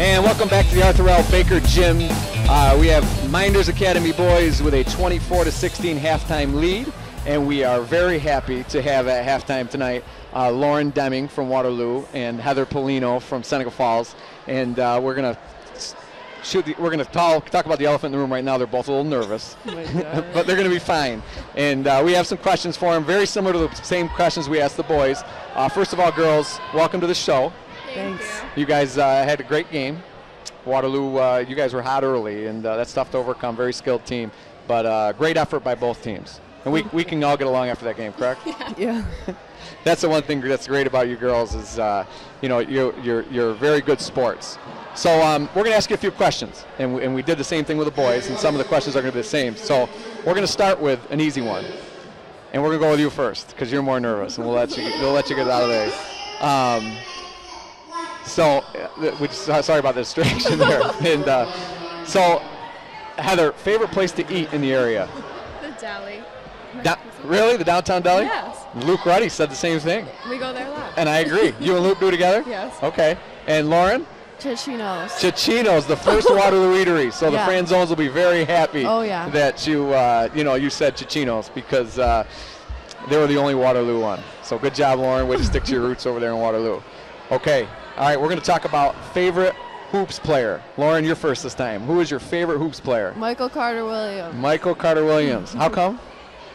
And welcome back to the Arthur L. Baker Gym. We have Mynderse Academy boys with a 24-16 halftime lead, and we are very happy to have at halftime tonight Lauren Deming from Waterloo and Heather Polino from Seneca Falls. And we're gonna talk about the elephant in the room right now. They're both a little nervous, but they're gonna be fine. And we have some questions for them, very similar to the same questions we asked the boys. First of all, girls, welcome to the show. Thanks. You guys had a great game. Waterloo, you guys were hot early, and that's tough to overcome. Very skilled team, but great effort by both teams. And we can all get along after that game, correct? Yeah. That's the one thing that's great about you girls is, you're very good sports. So we're going to ask you a few questions, and we did the same thing with the boys, and some of the questions are going to be the same. So we're going to start with an easy one, and we're going to go with you first because you're more nervous, and we'll let you get out of there. Sorry about the distraction there. And so, Heather, favorite place to eat in the area? The deli. Really? The downtown deli? Yes. Luke Ruddy said the same thing. We go there a lot. And I agree. You and Luke do it together? Yes. Okay. And Lauren? Chichinos. Chichinos, the first Waterloo eatery. So Yeah. the Franzones will be very happy Yeah. that you said Chichinos because they were the only Waterloo one. So good job, Lauren. Way to stick to your roots over there in Waterloo. Okay. All right, we're going to talk about favorite hoops player. Lauren, you're first this time. Who is your favorite hoops player? Michael Carter Williams. Michael Carter Williams. How come?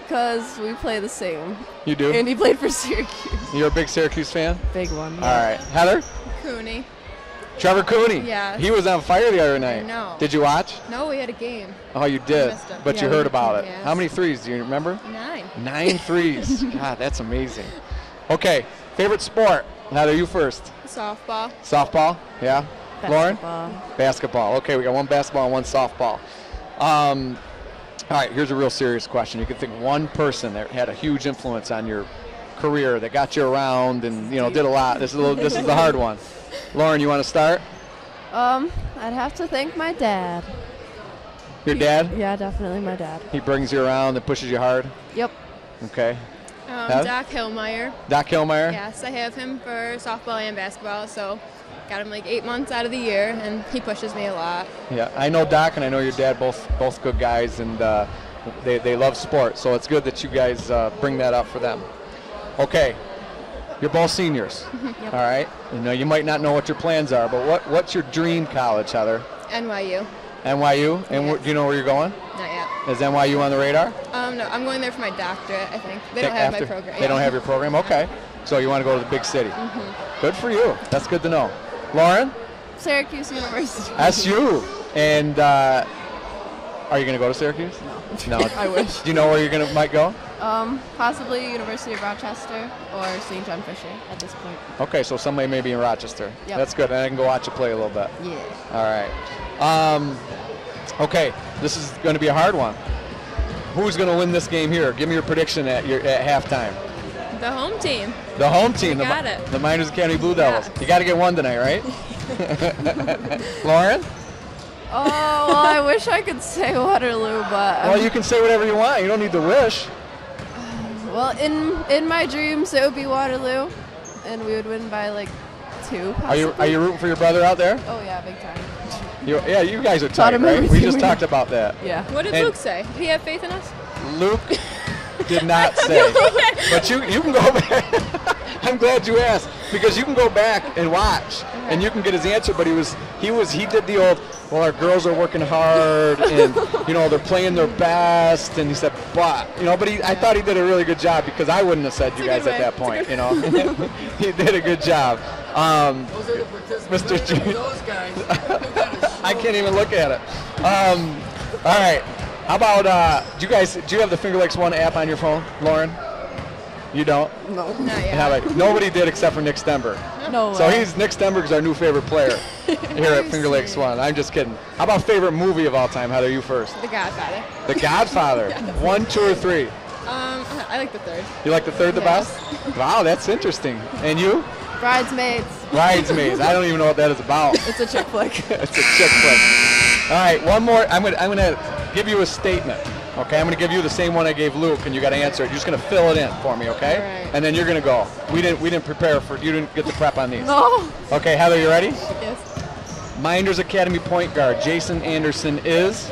Because we play the same. You do? And he played for Syracuse. You're a big Syracuse fan? Big one. All right. Heather? Cooney. Trevor Cooney. Yeah. He was on fire the other night. I know. Did you watch? No, we had a game. Oh, you did? missed him. But Yeah, you we heard did, about it. yes. How many threes do you remember? 9. 9 threes. God, that's amazing. Okay. Favorite sport? Heather, you first. Softball. Softball? Yeah. Lauren? Basketball. Basketball. Okay, we got one basketball and one softball. All right, here's a real serious question. You can think one person that had a huge influence on your career that got you around and did a lot. This is the hard one. Lauren, you want to start? I'd have to thank my dad. Your dad? Yeah, definitely my dad. He brings you around and pushes you hard? Yep. Okay. Heather? Doc Hillmeyer. Doc Hillmeyer? Yes, I have him for softball and basketball, so got him like 8 months out of the year, and he pushes me a lot. Yeah, I know Doc and I know your dad, both good guys, and they love sport, so it's good that you guys bring that up for them. Okay, you're both seniors, Yep. all right? You might not know what your plans are, but what's your dream college, Heather? NYU. NYU? And Yes. do you know where you're going? Not yet. Is NYU on the radar? No, I'm going there for my doctorate, I think. They don't have my program. They don't have your program? Okay. So you want to go to the big city. Good for you. That's good to know. Lauren? Syracuse University. SU. And are you going to go to Syracuse? No. I wish. Do you know where you're might go? Possibly University of Rochester or St. John Fisher at this point. Okay, so somebody may be in Rochester. Yep. That's good. And I can go watch you play a little bit. Yeah. All right. Okay, this is going to be a hard one. Who's going to win this game here? Give me your prediction at halftime. The home team. The home team. We got it. The Mynderse Academy Blue Devils. You got to get one tonight, right? Lauren? Oh, well, I wish I could say Waterloo, but... Well, you can say whatever you want. You don't need to wish. Well, in my dreams, it would be Waterloo, and we would win by, like, 2, possibly. Are you rooting for your brother out there? Oh, yeah, big time. Yeah, you guys are tight, right? We just talked about that. Yeah. What did Luke say? Did he have faith in us? Luke did not say. But you can go back. I'm glad you asked, because you can go back and watch, and you can get his answer. But he did the old, well, our girls are working hard, and they're playing their best, and he said, but I thought he did a really good job, because I wouldn't have said you guys at that point. He did a good job. Mr. G. I can't even look at it. All right. How about, do you have the Finger Lakes One app on your phone, Lauren? You don't? No. Not yet. Nobody did except for Nick Stenberg. No So way. Nick Stenberg's our new favorite player here at Finger Lakes One. I'm just kidding. How about favorite movie of all time? Heather, you first. The Godfather. The Godfather. 1, 2, or 3? I like the third. You like the third the best? Wow, that's interesting. And you? Bridesmaids. Bridesmaids. I don't even know what that is about. It's a chick flick. It's a chick flick. All right, one more. I'm gonna give you a statement. Okay, I'm gonna give you the same one I gave Luke, and you got to answer it. You're just gonna fill it in for me, okay? All right. And then you're gonna go. We didn't prepare for. You didn't get the prep on these. No. Okay, Heather, you ready? Yes. Mynderse Academy point guard Jason Anderson is.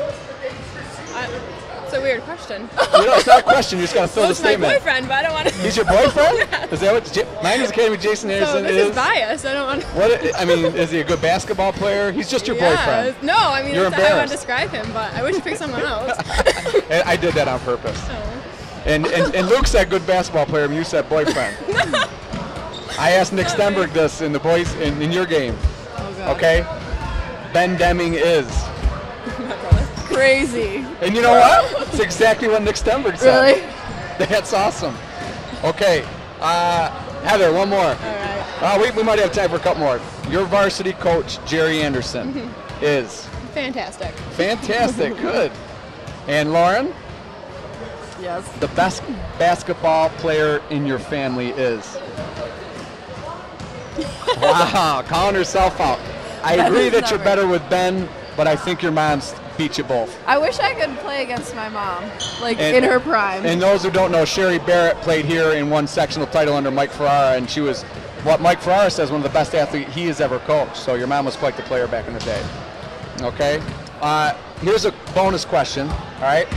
It's a weird question. It's not a question. You just gotta fill Well, the it's my statement. boyfriend, but I don't want to. He's your boyfriend? Yeah. Is that what Mynderse Academy Jason Anderson So this is? is bias. I don't want to. What? I mean, is he a good basketball player? He's just your boyfriend. No, I mean, You're that's how I want embarrassed. to describe him, but I wish you picked someone else. I did that on purpose. Oh. And Luke said good basketball player, and you said boyfriend. I asked Nick Stenberg this in the boys in your game. Oh, God. Okay? Ben Deming is. Crazy. And you know what? It's exactly what Nick Stenberg said. Really? That's awesome. Okay. Heather, one more. All right. We might have time for a couple more. Your varsity coach, Jerry Anderson, is. Fantastic. Fantastic. Good. And Lauren? Yes. The best basketball player in your family is. Wow, calling herself out. I agree that you're better with Ben, but I think your mom's beat you both. I wish I could play against my mom, in her prime. And those who don't know, Sherry Barrett played here and won sectional title under Mike Ferrara, and she was what Mike Ferrara says one of the best athletes he has ever coached. So your mom was quite the player back in the day. Okay? Here's a bonus question, all right?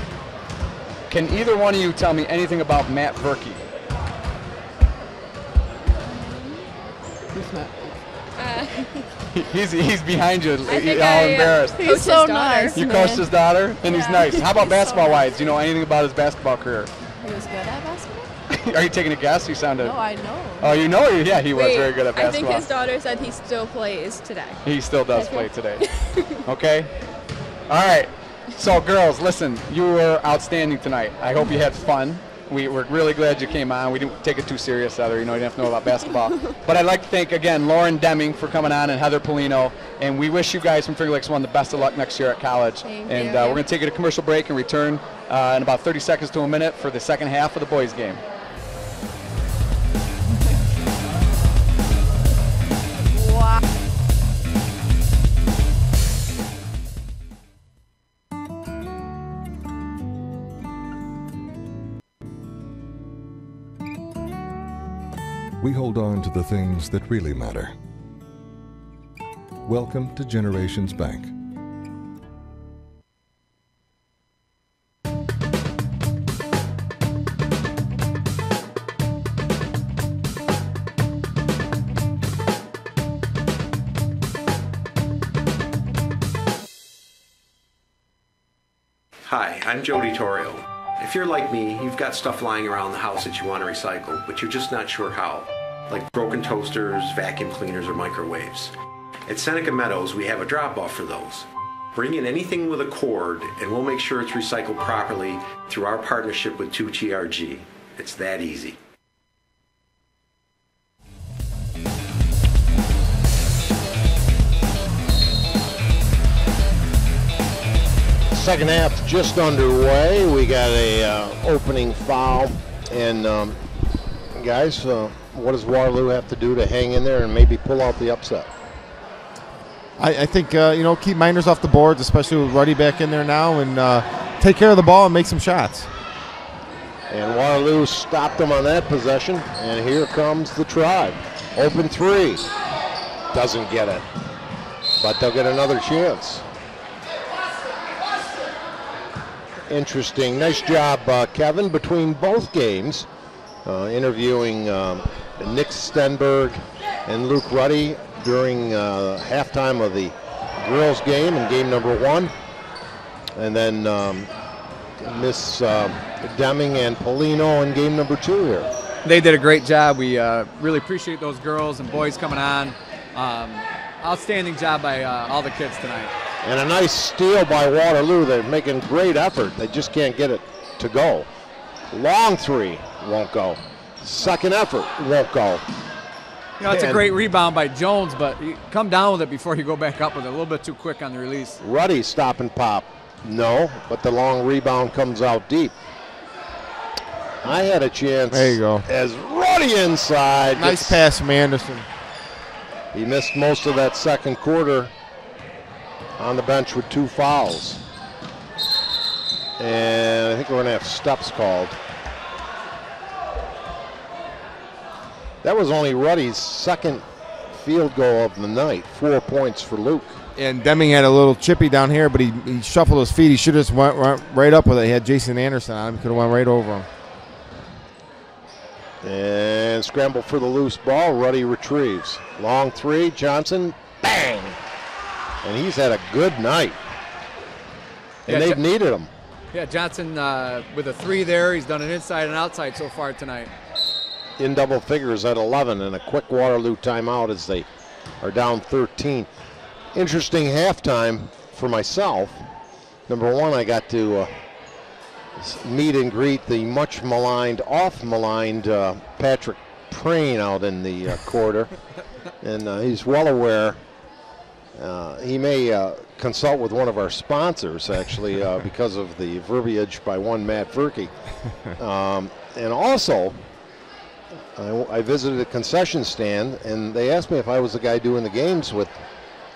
Can either one of you tell me anything about Matt Verkey? Who's Matt? He's behind you, all embarrassed. He's so nice. You coached his daughter, and he's nice. How about basketball-wise? Do you know anything about his basketball career? He was good at basketball? Are you taking a guess? You sounded. No, I know. Oh, you know? Yeah, he was Wait, very good at basketball. I think his daughter said he still plays today. He still does play today. Okay? All right. So, girls, listen, you were outstanding tonight. I hope you had fun. We were really glad you came on. We didn't take it too serious, Heather. You didn't have to know about basketball. But I'd like to thank, again, Lauren Deming for coming on and Heather Polino. And we wish you guys from Finger Lakes One the best of luck next year at college. Thank and you. we're going to take a commercial break and return in about 30 seconds to a minute for the second half of the boys' game. Wow. We hold on to the things that really matter. Welcome to Generations Bank. Hi, I'm Jody Torrio. If you're like me, you've got stuff lying around the house that you want to recycle, but you're just not sure how, like broken toasters, vacuum cleaners, or microwaves. At Seneca Meadows, we have a drop-off for those. Bring in anything with a cord, and we'll make sure it's recycled properly through our partnership with 2TRG. It's that easy. second half just underway. We got a opening foul. And guys, what does Waterloo have to do to hang in there and maybe pull out the upset? I think, keep Mynderse off the boards, especially with Ruddy back in there now, and take care of the ball and make some shots. And Waterloo stopped them on that possession, and here comes the Tribe. Open three. Doesn't get it, but they'll get another chance. Interesting. Nice job, Kevin, between both games, interviewing Nick Stenberg and Luke Ruddy during halftime of the girls' game in game number 1. And then Miss Deming and Polino in game number 2 here. They did a great job. We really appreciate those girls and boys coming on. Outstanding job by all the kids tonight. And a nice steal by Waterloo. They're making great effort. They just can't get it to go. Long three won't go. Second effort won't go. It's a great rebound by Jones, but you come down with it before you go back up with it. A little bit too quick on the release. Ruddy stop and pop. No, but the long rebound comes out deep. I had a chance. There you go. As Ruddy inside. Nice pass from Anderson. He missed most of that second quarter on the bench with 2 fouls. And I think we're going to have steps called. That was only Ruddy's second field goal of the night. 4 points for Luke. And Deming had a little chippy down here, but he shuffled his feet. He should have just went right up with it. He had Jason Anderson on him. Could have went right over him. And scramble for the loose ball. Ruddy retrieves. Long three. Johnson. Bang! And he's had a good night. And they've needed him. Yeah, Johnson with a 3 there. He's done an inside and outside so far tonight. In double figures at 11, and a quick Waterloo timeout as they are down 13. Interesting halftime for myself. Number one, I got to meet and greet the much maligned, off-maligned Patrick Prane out in the quarter. And he's well aware. He may consult with one of our sponsors, actually, because of the verbiage by one Matt Verkey. And also, I visited a concession stand, and they asked me if I was the guy doing the games with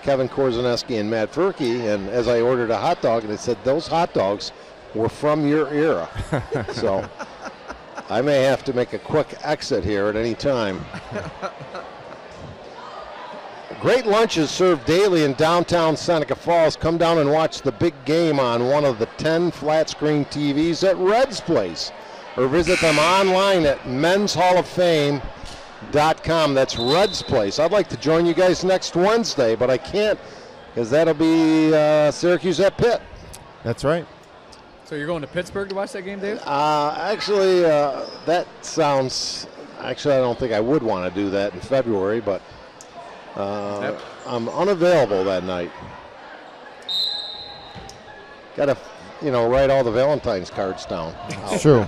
Kevin Korzeniewski and Matt Verkey, and as I ordered a hot dog, and it said, those hot dogs were from your era. So I may have to make a quick exit here at any time. Great lunches served daily in downtown Seneca Falls. Come down and watch the big game on one of the 10 flat-screen TVs at Red's Place, or visit them online at men'shalloffame.com. That's Red's Place. I'd like to join you guys next Wednesday, but I can't because that'll be Syracuse at Pitt. That's right. So you're going to Pittsburgh to watch that game, Dave? Actually, that sounds... Actually, I don't think I would want to do that in February, but I'm unavailable that night. Got to, write all the Valentine's cards down. It's true.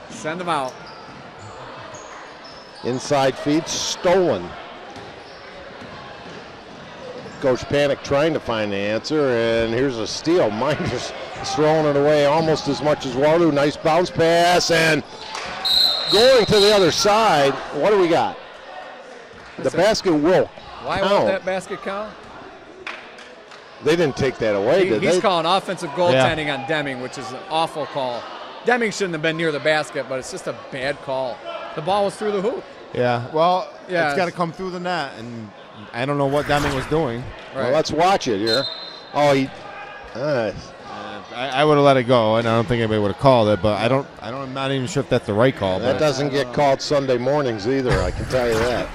Send them out. Inside feed stolen. Coach Panic trying to find the answer, and here's a steal. Mynderse throwing it away almost as much as Waterloo. Nice bounce pass, and going to the other side. What do we got? The basket will Why count. won't that basket count? They didn't take that away, did they? He's calling offensive goaltending on Deming, which is an awful call. Deming shouldn't have been near the basket, but it's just a bad call. The ball was through the hoop. Yeah, well, it's got to come through the net, and I don't know what Deming was doing. Right. Well, let's watch it here. Oh, I would have let it go, and I don't think anybody would have called it. But I'm not even sure if that's the right call. That doesn't get called Sunday mornings either. I can tell you that.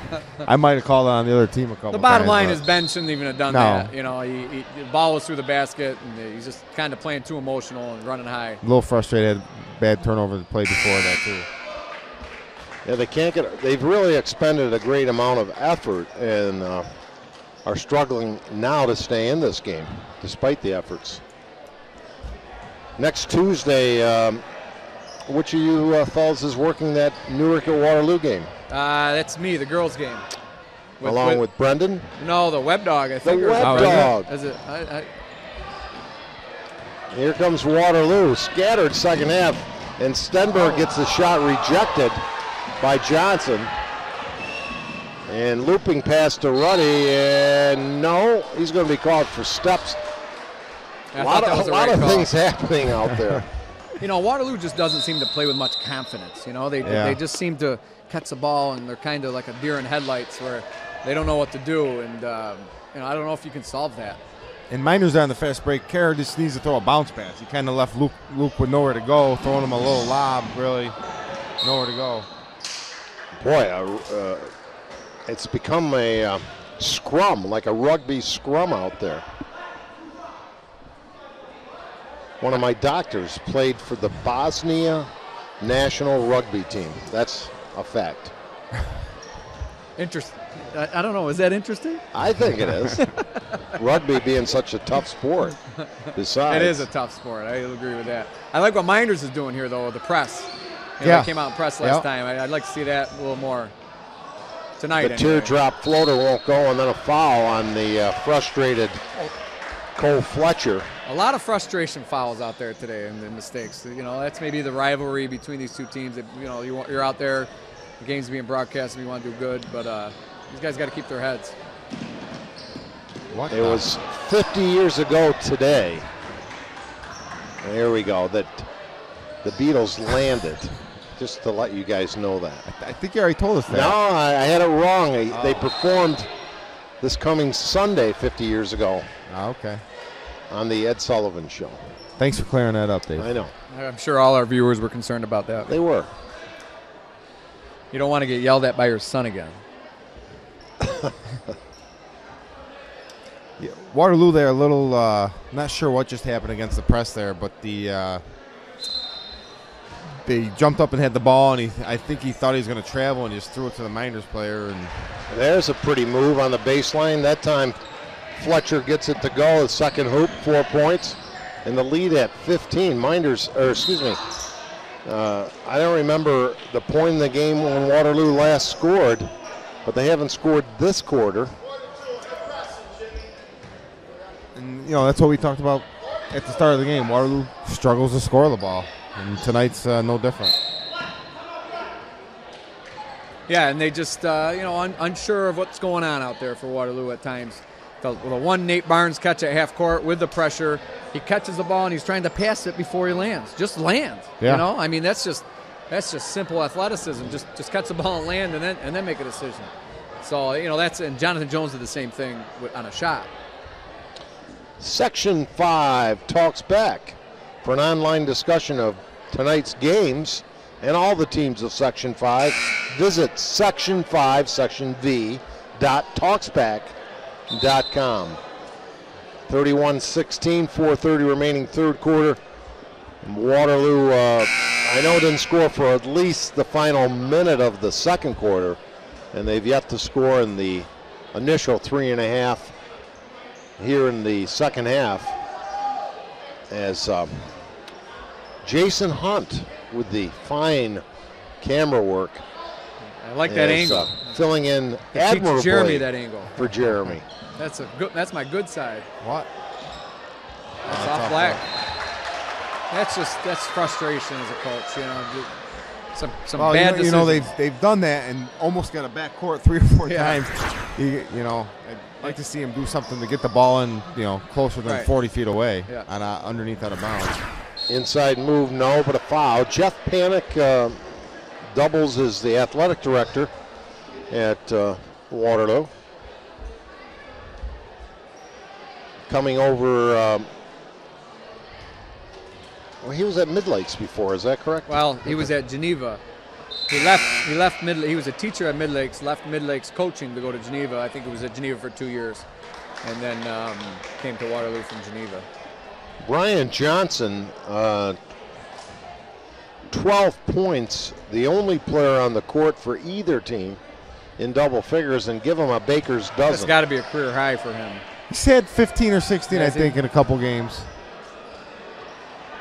I might have called it on the other team a couple. The bottom times, line is Ben shouldn't even have done No. that. The ball was through the basket, and he's just kind of playing too emotional and running high. A little frustrated. Bad turnover the play before that too. Yeah, they can't get. They've really expended a great amount of effort and are struggling now to stay in this game, despite the efforts. Next Tuesday, which of you fellas is working that Newark at Waterloo game? That's me, the girls' game. Along with Brendan? No, the Web Dog. I think the Web Dog. Is it? Here comes Waterloo, scattered second half, and Stenberg gets the shot rejected by Johnson. And looping pass to Ruddy, and no, he's going to be called for steps. A lot of things happening out there. You know, Waterloo just doesn't seem to play with much confidence. You know, they just seem to catch the ball, and they're kind of like a deer in headlights where they don't know what to do. And, you know, I don't know if you can solve that. And Mynderse on the fast break. Kerr just needs to throw a bounce pass. He kind of left Luke with nowhere to go, throwing him a little lob, really nowhere to go. Boy, it's become a scrum, like a rugby scrum out there. One of my doctors played for the Bosnia national rugby team. That's a fact. Interesting. I don't know. Is that interesting? I think it is. Rugby being such a tough sport. Besides, it is a tough sport. I agree with that. I like what Mynderse is doing here, though, the press. You know, they came out and pressed last time. I'd like to see that a little more tonight. The teardrop floater won't go, and then a foul on the frustrated Cole Fletcher. A lot of frustration fouls out there today and mistakes. You know, that's maybe the rivalry between these two teams. That, you know, you're out there, the game's being broadcast, and you want to do good, but these guys got to keep their heads. It was 50 years ago today. And here we go. That the Beatles landed. Just to let you guys know that. I think you already told us that. No, I had it wrong. They performed this coming Sunday 50 years ago. Okay. On the Ed Sullivan Show. Thanks for clearing that up, Dave. I know. I'm sure all our viewers were concerned about that. They were. You don't want to get yelled at by your son again. Yeah, Waterloo there, a little not sure what just happened against the press there, but they jumped up and had the ball, and I think he thought he was going to travel and just threw it to the Mynderse player. And there's a pretty move on the baseline. That time Fletcher gets it to go. The second hoop, 4 points, and the lead at 15. Mynderse, or excuse me, I don't remember the point in the game when Waterloo last scored, but they haven't scored this quarter. And, you know, that's what we talked about at the start of the game. Waterloo struggles to score the ball, and tonight's no different. Yeah, and they just, you know, unsure of what's going on out there for Waterloo at times. The one Nate Barnes catch at half court with the pressure, he catches the ball and he's trying to pass it before he lands. Just land. Yeah. You know, I mean that's just simple athleticism. Just catch the ball and land, and then make a decision. So you know and Jonathan Jones did the same thing on a shot. Section 5 talks back for an online discussion of tonight's games and all the teams of Section 5. Visit Section 5, Section V.talksback.com. 31-16, 4:30 remaining third quarter. Waterloo, I know, didn't score for at least the final minute of the second quarter, and they've yet to score in the initial 3.5 here in the second half, as Jason Hunt with the fine camera work. I like that angle. Filling in admirably Jeremy that angle. For Jeremy. That's my good side. What? That's off black. That's frustration as a coach. You know, some bad decisions. You know they've done that and almost got a backcourt 3 or 4 times. You know, I'd like to see him do something to get the ball in, you know, closer than 40 feet away and underneath out of bounds. Inside move, no, but a foul. Jeff Panic doubles as the athletic director at Waterloo. Coming over, well, he was at Mid-Lakes before, is that correct? Well, he was at Geneva. He left he was a teacher at Mid-Lakes, left Mid-Lakes coaching to go to Geneva. I think it was at Geneva for 2 years, and then came to Waterloo from Geneva. Brian Johnson, 12 points, the only player on the court for either team in double figures, and give him a baker's dozen. That's got to be a career high for him. He's had 15 or 16, I think, in a couple games.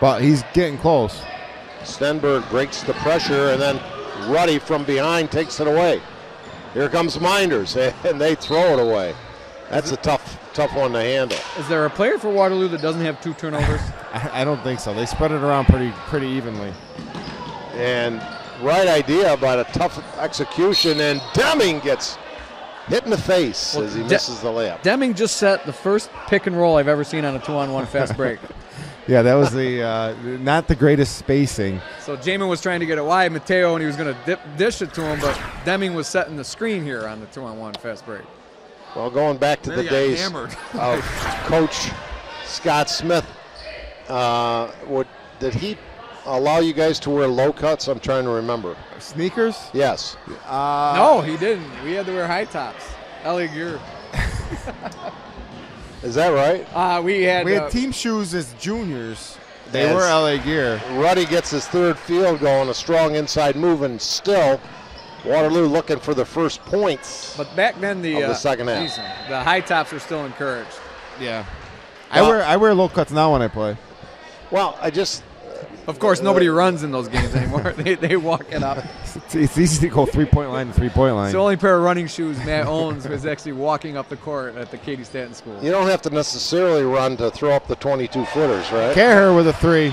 But he's getting close. Stenberg breaks the pressure, and then Ruddy from behind takes it away. Here comes Mynderse, and they throw it away. That's a tough one to handle. Is there a player for Waterloo that doesn't have 2 turnovers? I don't think so. They spread it around pretty evenly. And right idea, but a tough execution, and Deming gets hit in the face as he misses the layup. Deming just set the first pick and roll I've ever seen on a 2-on-1 fast break. Yeah, that was the not the greatest spacing. So Jamin was trying to get it wide, Mateo, and he was going to dish it to him, but Deming was setting the screen here on the 2-on-1 fast break. Well, going back to the days of Coach Scott Smith, did he allow you guys to wear low cuts? I'm trying to remember. Sneakers? Yes. No, he didn't. We had to wear high tops. LA Gear. Is that right? We had team shoes as juniors. They were LA Gear. Ruddy gets his third field goal, a strong inside move, and still Waterloo looking for the first points. But back then the second half, the high tops are still encouraged. Yeah. I wear low cuts now when I play. Well, of course, nobody runs in those games anymore. they walk it up. It's easy to go 3-point line to 3-point line. It's the only pair of running shoes Matt owns was actually walking up the court at the Katie Stanton School. You don't have to necessarily run to throw up the 22-footers, right? Caher with a 3.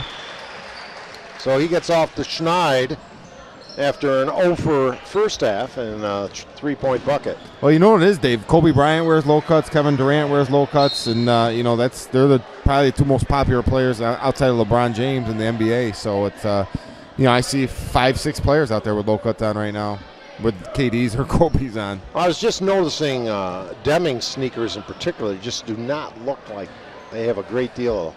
So he gets off the Schneid after an 0 for first half and a 3-point bucket. Well, you know what it is, Dave. Kobe Bryant wears low cuts. Kevin Durant wears low cuts, and they're probably the two most popular players outside of LeBron James in the NBA. So it's I see 5-6 players out there with low cuts on right now, with KDs or Kobe's on. I was just noticing Deming sneakers in particular just do not look like they have a great deal of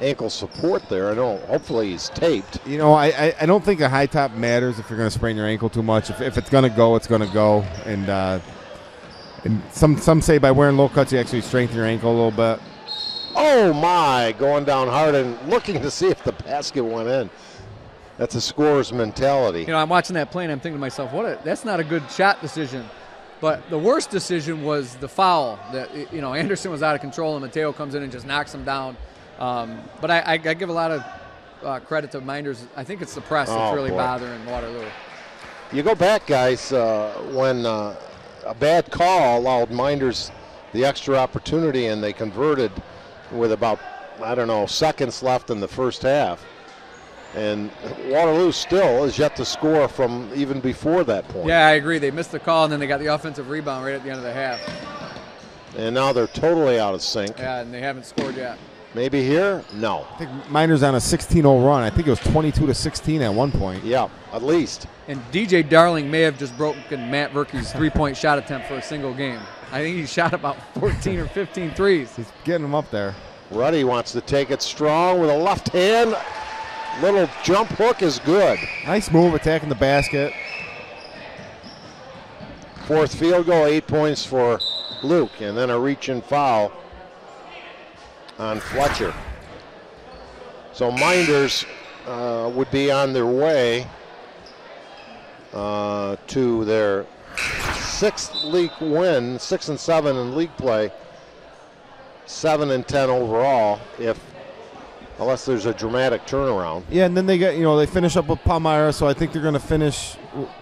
ankle support there. I know hopefully he's taped. I don't think a high top matters if you're going to sprain your ankle too much. If it's going to go, it's going to go. And some say by wearing low cuts you actually strengthen your ankle a little bit. Oh my, going down hard and looking to see if the basket went in. That's a scorer's mentality. I'm watching that play and I'm thinking to myself, that's not a good shot decision. But the worst decision was the foul. That Anderson was out of control and Mateo comes in and just knocks him down. But I give a lot of credit to Mynderse. I think it's the press that's really bothering Waterloo. You go back, guys, when a bad call allowed Mynderse the extra opportunity and they converted with about, seconds left in the first half. And Waterloo still is yet to score from even before that point. Yeah, I agree. They missed the call and then they got the offensive rebound right at the end of the half. And now they're totally out of sync. Yeah, and they haven't scored yet. Maybe here? No. I think Mynderse on a 16-0 run. I think it was 22-16 at one point. Yeah, at least. And DJ Darling may have just broken Matt Verkey's three-point shot attempt for a single game. I think he shot about 14 or 15 threes. He's getting them up there. Ruddy wants to take it strong with a left hand. Little jump hook is good. Nice move attacking the basket. Fourth field goal, 8 points for Luke, and then a reach-in foul on Fletcher. So Mynderse would be on their way to their 6th league win, 6-7 in league play, 7-10 overall, unless there's a dramatic turnaround. Yeah, and then they they finish up with Palmyra, so I think they're going to finish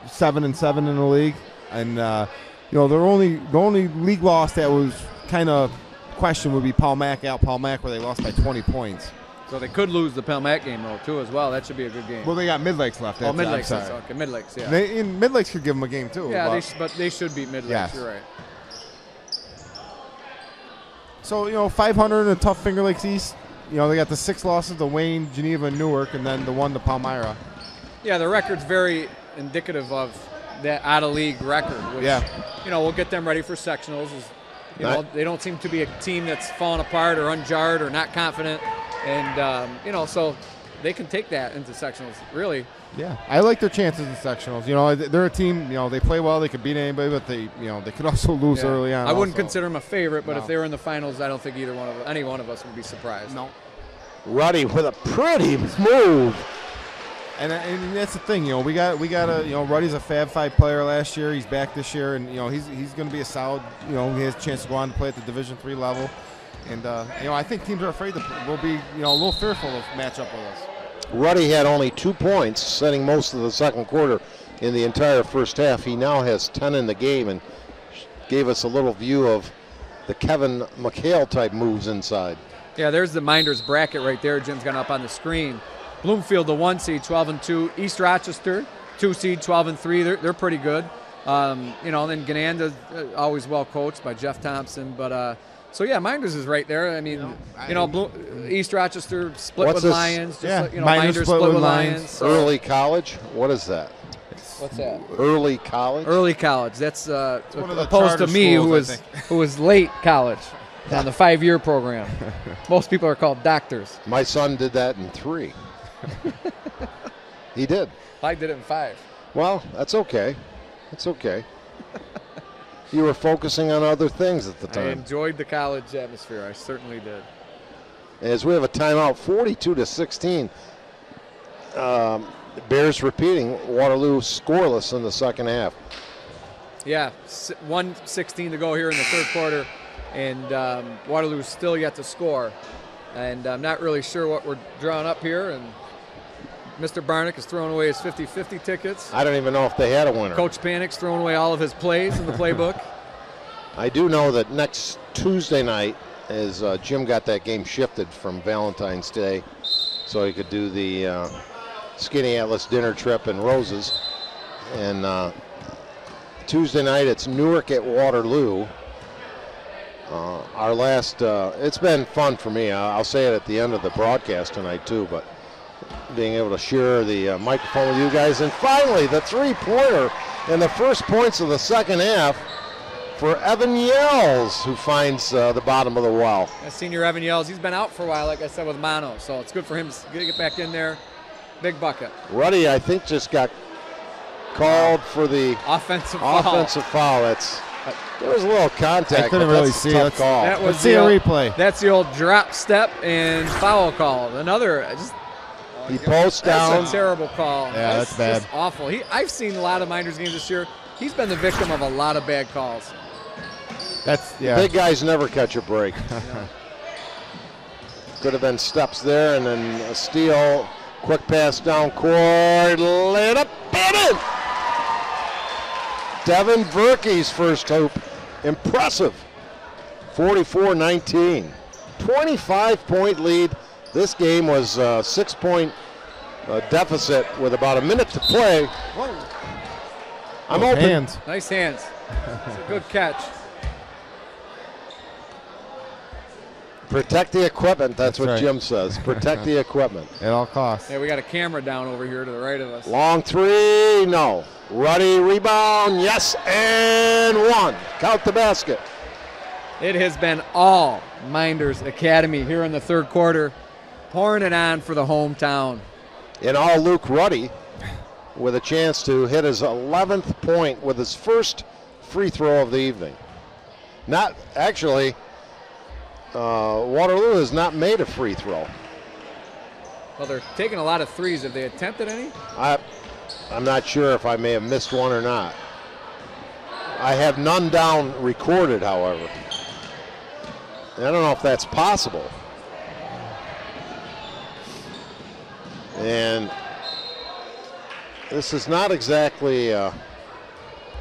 7-7 in the league. And the only league loss that was kind of question would be Palmac where they lost by 20 points. So they could lose the Palmac game though too as well. That should be a good game. Well, they got Mid-Lakes left. Oh, Mid-Lakes. Okay, Mid-Lakes. Yeah. Mid-Lakes could give them a game too. Yeah, but they should beat Mid-Lakes. Yes. You're right. So 500 in a tough Finger Lakes East. They got the 6 losses to Wayne, Geneva, and Newark, and then the 1 to Palmyra. Yeah, the record's very indicative of that out-of-league record, which, we'll get them ready for sectionals. They don't seem to be a team that's falling apart or unjarred or not confident. And, so they can take that into sectionals, really. Yeah, I like their chances in sectionals. They're a team, they play well, they could beat anybody, but they could also lose early on. I wouldn't consider them a favorite, but if they were in the finals, I don't think any one of us would be surprised. No. Ruddy with a pretty move. And that's the thing, we got Ruddy's a Fab 5 player last year. He's back this year, and he's going to be a solid. He has a chance to go on to play at the Division III level, and I think teams are afraid will be a little fearful of match up with us. Ruddy had only 2 points, setting most of the second quarter in the entire first half. He now has 10 in the game, and gave us a little view of the Kevin McHale type moves inside. Yeah, there's the Mynderse bracket right there. Jim's got up on the screen. Bloomfield, the 1 seed, 12-2. East Rochester, 2 seed, 12-3. They're pretty good. You know, and then Gananda, always well coached by Jeff Thompson. But so yeah, Mynderse is right there. I mean, East Rochester split with Lions. Just Mynderse split with Lions. So. Early college. What is that? What's that? Early college. Early college. That's opposed to me, who was late college on the 5-year program. Most people are called doctors. My son did that in 3. He did. I did it in 5. Well, that's okay. It's okay. You were focusing on other things at the time. I enjoyed the college atmosphere. I certainly did. As we have a timeout, 42-16. Bears repeating. Waterloo scoreless in the second half. Yeah, 1:16 to go here in the third quarter, and Waterloo's still yet to score. And I'm not really sure what we're drawing up here. And Mr. Barnick is throwing away his 50-50 tickets. I don't even know if they had a winner. Coach Panic's throwing away all of his plays in the playbook. I do know that next Tuesday night is Jim got that game shifted from Valentine's Day so he could do the Skinny Atlas dinner trip in Roses. And Tuesday night it's Newark at Waterloo. Our last, it's been fun for me. I'll say it at the end of the broadcast tonight too, but being able to share the microphone with you guys. And finally, the three-pointer in the first points of the second half for Evan Yells, who finds the bottom of the well. Senior Evan Yells, he's been out for a while, like I said, with mono, so it's good for him to get back in there. Big bucket. Ruddy, I think, just got called for the offensive foul. There was a little contact. I couldn't really see. Let's see a replay. That's the old drop step and foul call. He posts down. That's a terrible call. Yeah, that's bad. Just awful. I've seen a lot of Mynderse games this year. He's been the victim of a lot of bad calls. Big guys never catch a break. Could have been steps there, and then a steal. Quick pass down court. Laid up and in. Devin Verkey's first hoop. Impressive. 44-19. 25-point lead. This game was a 6-point deficit with about a minute to play. Whoa. I'm open. Hands. Nice hands. It's a good catch. Protect the equipment. That's what right. Jim says. Protect the equipment. At all costs. Yeah, we got a camera down over here to the right of us. Long three. No. Ruddy rebound. Yes, and one. Count the basket. It has been all Mynderse Academy here in the third quarter, pouring it on for the hometown. And all Luke Ruddy with a chance to hit his 11th point with his first free throw of the evening. Not actually, Waterloo has not made a free throw. Well, they're taking a lot of threes. Have they attempted any? I'm not sure if I may have missed one or not. I have none down recorded, however. I don't know if that's possible. And this is not exactly a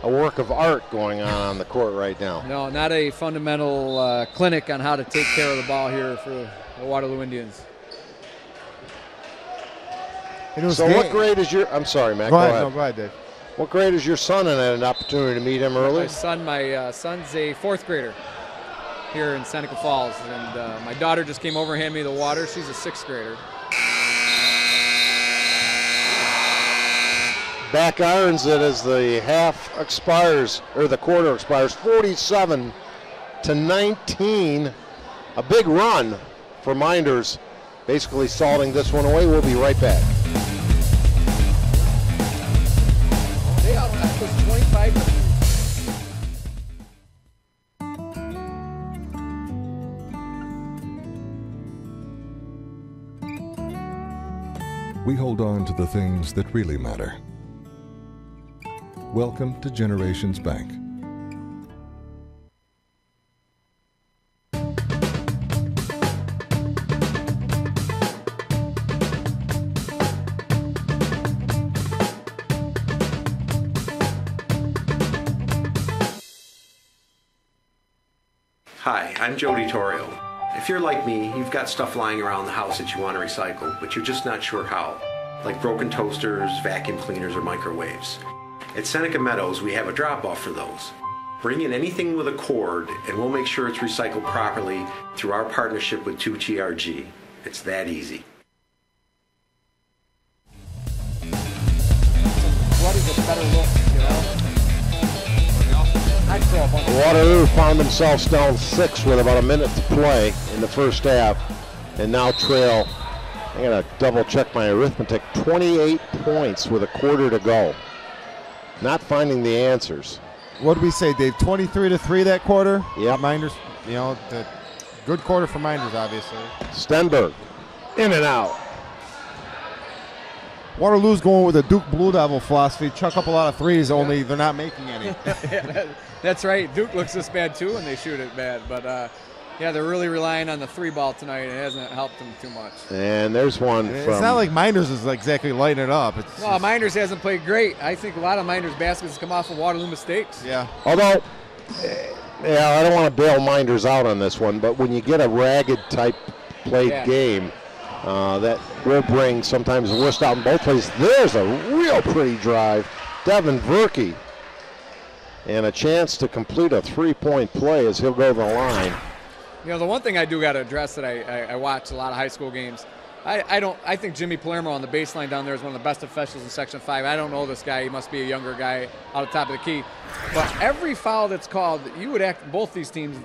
work of art going on the court right now. No, not a fundamental clinic on how to take care of the ball here for the Waterloo Indians. So what grade is your, I'm sorry, Matt, go ahead. No, go ahead, Dave. What grade is your son, and had an opportunity to meet him early? My son's a 4th grader here in Seneca Falls, and my daughter just came over and handed me the water. She's a 6th grader. Back irons it as the half expires, or the quarter expires, 47-19. A big run for Mynderse, basically salting this one away. We'll be right back. They outshot us 25. We hold on to the things that really matter. Welcome to Generations Bank. Hi, I'm Jody Torrio. If you're like me, you've got stuff lying around the house that you want to recycle, but you're just not sure how, like broken toasters, vacuum cleaners, or microwaves. At Seneca Meadows, we have a drop-off for those. Bring in anything with a cord, and we'll make sure it's recycled properly through our partnership with 2TRG. It's that easy. What is a better look, you know? Waterloo found themselves down 6 with about a minute to play in the first half, and now trail, I gotta double check my arithmetic, 28 points with a quarter to go. Not finding the answers. What did we say, Dave? 23-3 that quarter? Yep. Minders, you know, the good quarter for Minders, obviously. Stenberg, in and out. Waterloo's going with a Duke Blue Devil philosophy. Chuck up a lot of threes, only they're not making any. That's right. Duke looks this bad too when they shoot it bad. But, yeah, they're really relying on the 3-ball tonight. It hasn't helped them too much. And there's one from... It's not like Minders is exactly lighting it up. Well, Minders hasn't played great. I think a lot of Minders baskets come off of Waterloo mistakes. Yeah. Although, I don't want to bail Minders out on this one, but when you get a ragged type played game, that will bring sometimes the worst out in both places. There's a real pretty drive. Devin Verkey. And a chance to complete a 3-point play as he'll go to the line. You know, the one thing I do got to address that I watch a lot of high school games, I think Jimmy Palermo on the baseline down there is one of the best officials in Section 5. I don't know this guy. He must be a younger guy out of the top of the key. But every foul that's called, you would act, both these teams,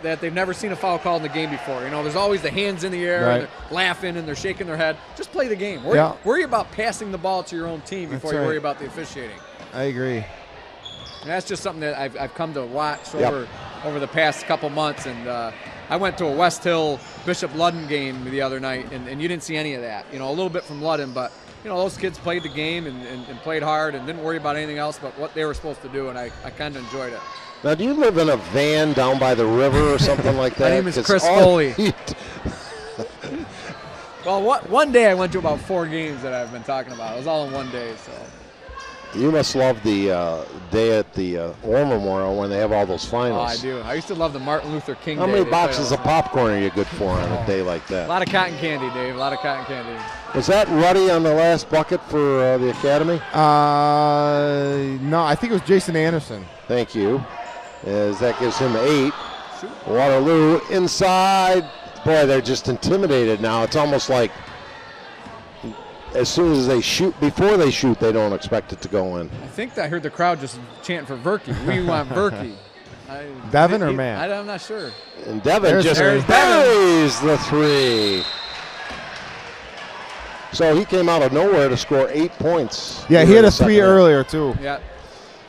that they've never seen a foul called in the game before. You know, there's always the hands in the air, and they're laughing, and they're shaking their head. Just play the game. Worry about passing the ball to your own team before you worry about the officiating. I agree. And that's just something that I've come to watch over the past couple months. And I went to a West Hill Bishop Ludden game the other night, and you didn't see any of that. You know, a little bit from Ludden, but you know, those kids played the game and played hard and didn't worry about anything else but what they were supposed to do, and I kind of enjoyed it. Now, do you live in a van down by the river or something like that? My name is Chris Foley. Well, one day I went to about 4 games that I've been talking about. It was all in one day, so. You must love the day at the War Memorial when they have all those finals. Oh, I do. I used to love the Martin Luther King How Day. many boxes of popcorn are you good for on a day like that? A lot of cotton candy, Dave. A lot of cotton candy. Was that Ruddy on the last bucket for the Academy? No, I think it was Jason Anderson. Thank you. As that gives him 8. Waterloo inside. Boy, they're just intimidated now. It's almost like as soon as they shoot, before they shoot, they don't expect it to go in. I think I heard the crowd just chant for Verkey. We want Verkey. Devin or Matt? I'm not sure. And Devin just buries the 3. So he came out of nowhere to score 8 points. Yeah, he had a 3 earlier, too. Yeah.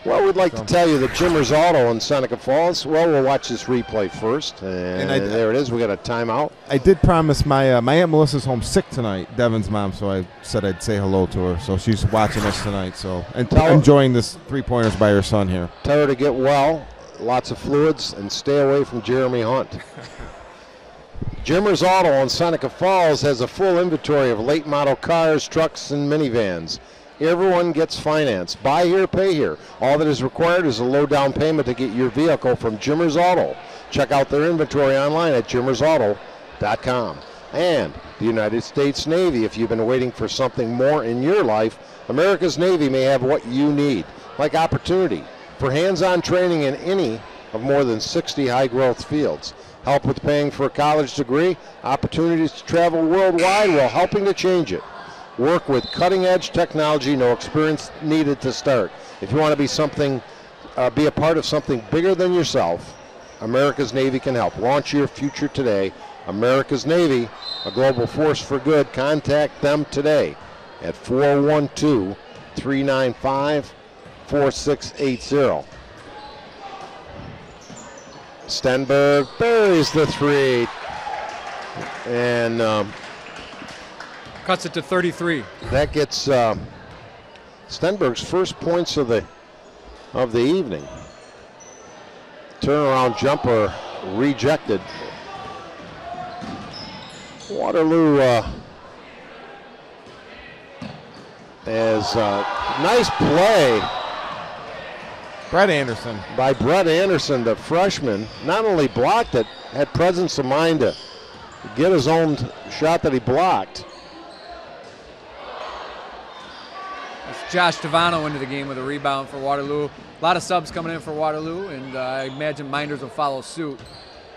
Well, we'd like to tell you that Jimmer's Auto in Seneca Falls, well, we'll watch this replay first. And there it is. We got a timeout. I did promise my Aunt Melissa's home sick tonight, Devin's mom, so I said I'd say hello to her. So she's watching us tonight, and enjoying this 3-pointers by her son here. Tell her to get well, lots of fluids, and stay away from Jeremy Hunt. Jimmer's Auto in Seneca Falls has a full inventory of late model cars, trucks, and minivans. Everyone gets finance. Buy here, pay here. All that is required is a low down payment to get your vehicle from Jimmer's Auto. Check out their inventory online at jimmersauto.com. And the United States Navy. If you've been waiting for something more in your life, America's Navy may have what you need, like opportunity for hands-on training in any of more than 60 high-growth fields. Help with paying for a college degree, opportunities to travel worldwide while helping to change it. Work with cutting-edge technology, no experience needed to start. If you want to be a part of something bigger than yourself, America's Navy can help. Launch your future today. America's Navy, a global force for good. Contact them today at 412-395-4680. Stenberg buries the 3. And cuts it to 33. That gets Stenberg's first points of the evening. Turnaround jumper rejected. Waterloo as nice play. Brett Anderson. By Brett Anderson, the freshman, not only blocked it, had presence of mind to get his own shot that he blocked. That's Josh Devano into the game with a rebound for Waterloo. A lot of subs coming in for Waterloo, and I imagine Minders will follow suit.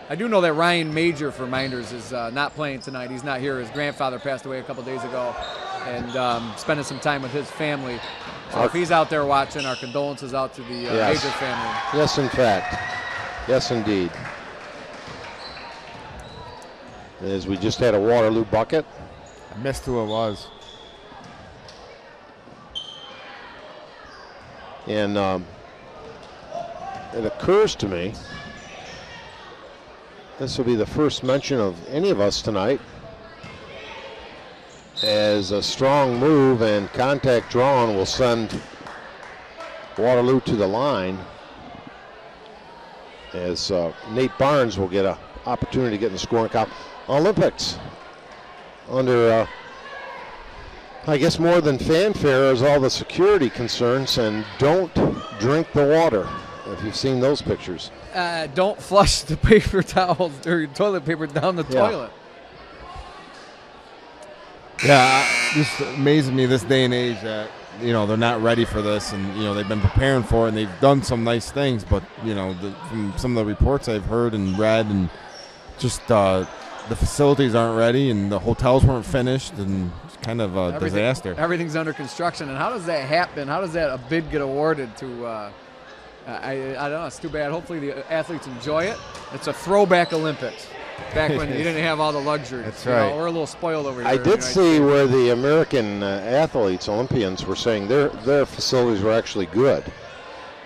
I do know that Ryan Major for Minders is not playing tonight. He's not here. His grandfather passed away a couple days ago, and spending some time with his family. So if he's out there watching, our condolences out to the Major family. Yes, in fact. Yes, indeed. As we just had a Waterloo bucket. I missed who it was. And it occurs to me, this will be the first mention of any of us tonight, as a strong move and contact drawn will send Waterloo to the line, as Nate Barnes will get an opportunity to get in the scoring column. Olympics under, I guess, more than fanfare is all the security concerns, and don't drink the water, if you've seen those pictures. Don't flush the paper towels or toilet paper down the toilet. Yeah, just amazing me this day and age that, you know, they're not ready for this, and, you know, they've been preparing for it, and they've done some nice things, but, you know, from some of the reports I've heard and read, and just the facilities aren't ready, and the hotels weren't finished, and it's kind of a disaster. Everything's under construction, and how does that happen? How does that a bid get awarded to? I don't know. It's too bad. Hopefully the athletes enjoy it. It's a throwback Olympics. Back when you didn't have all the luxuries. That's right. We're a little spoiled over here. I did see where the American athletes, Olympians, were saying their facilities were actually good,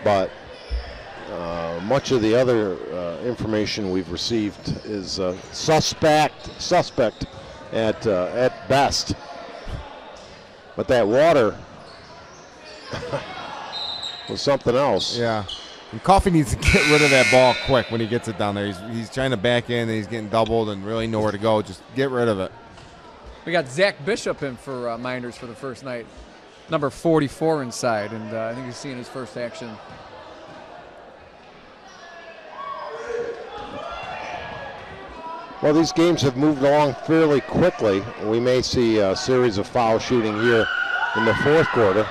but much of the other information we've received is suspect at best. But that water was something else. Yeah. And Coffey needs to get rid of that ball quick when he gets it down there. He's trying to back in, and he's getting doubled and really nowhere to go. Just get rid of it. We got Zach Bishop in for Minders for the first night. Number 44 inside, and I think he's seeing his first action. Well, these games have moved along fairly quickly. We may see a series of foul shooting here in the fourth quarter.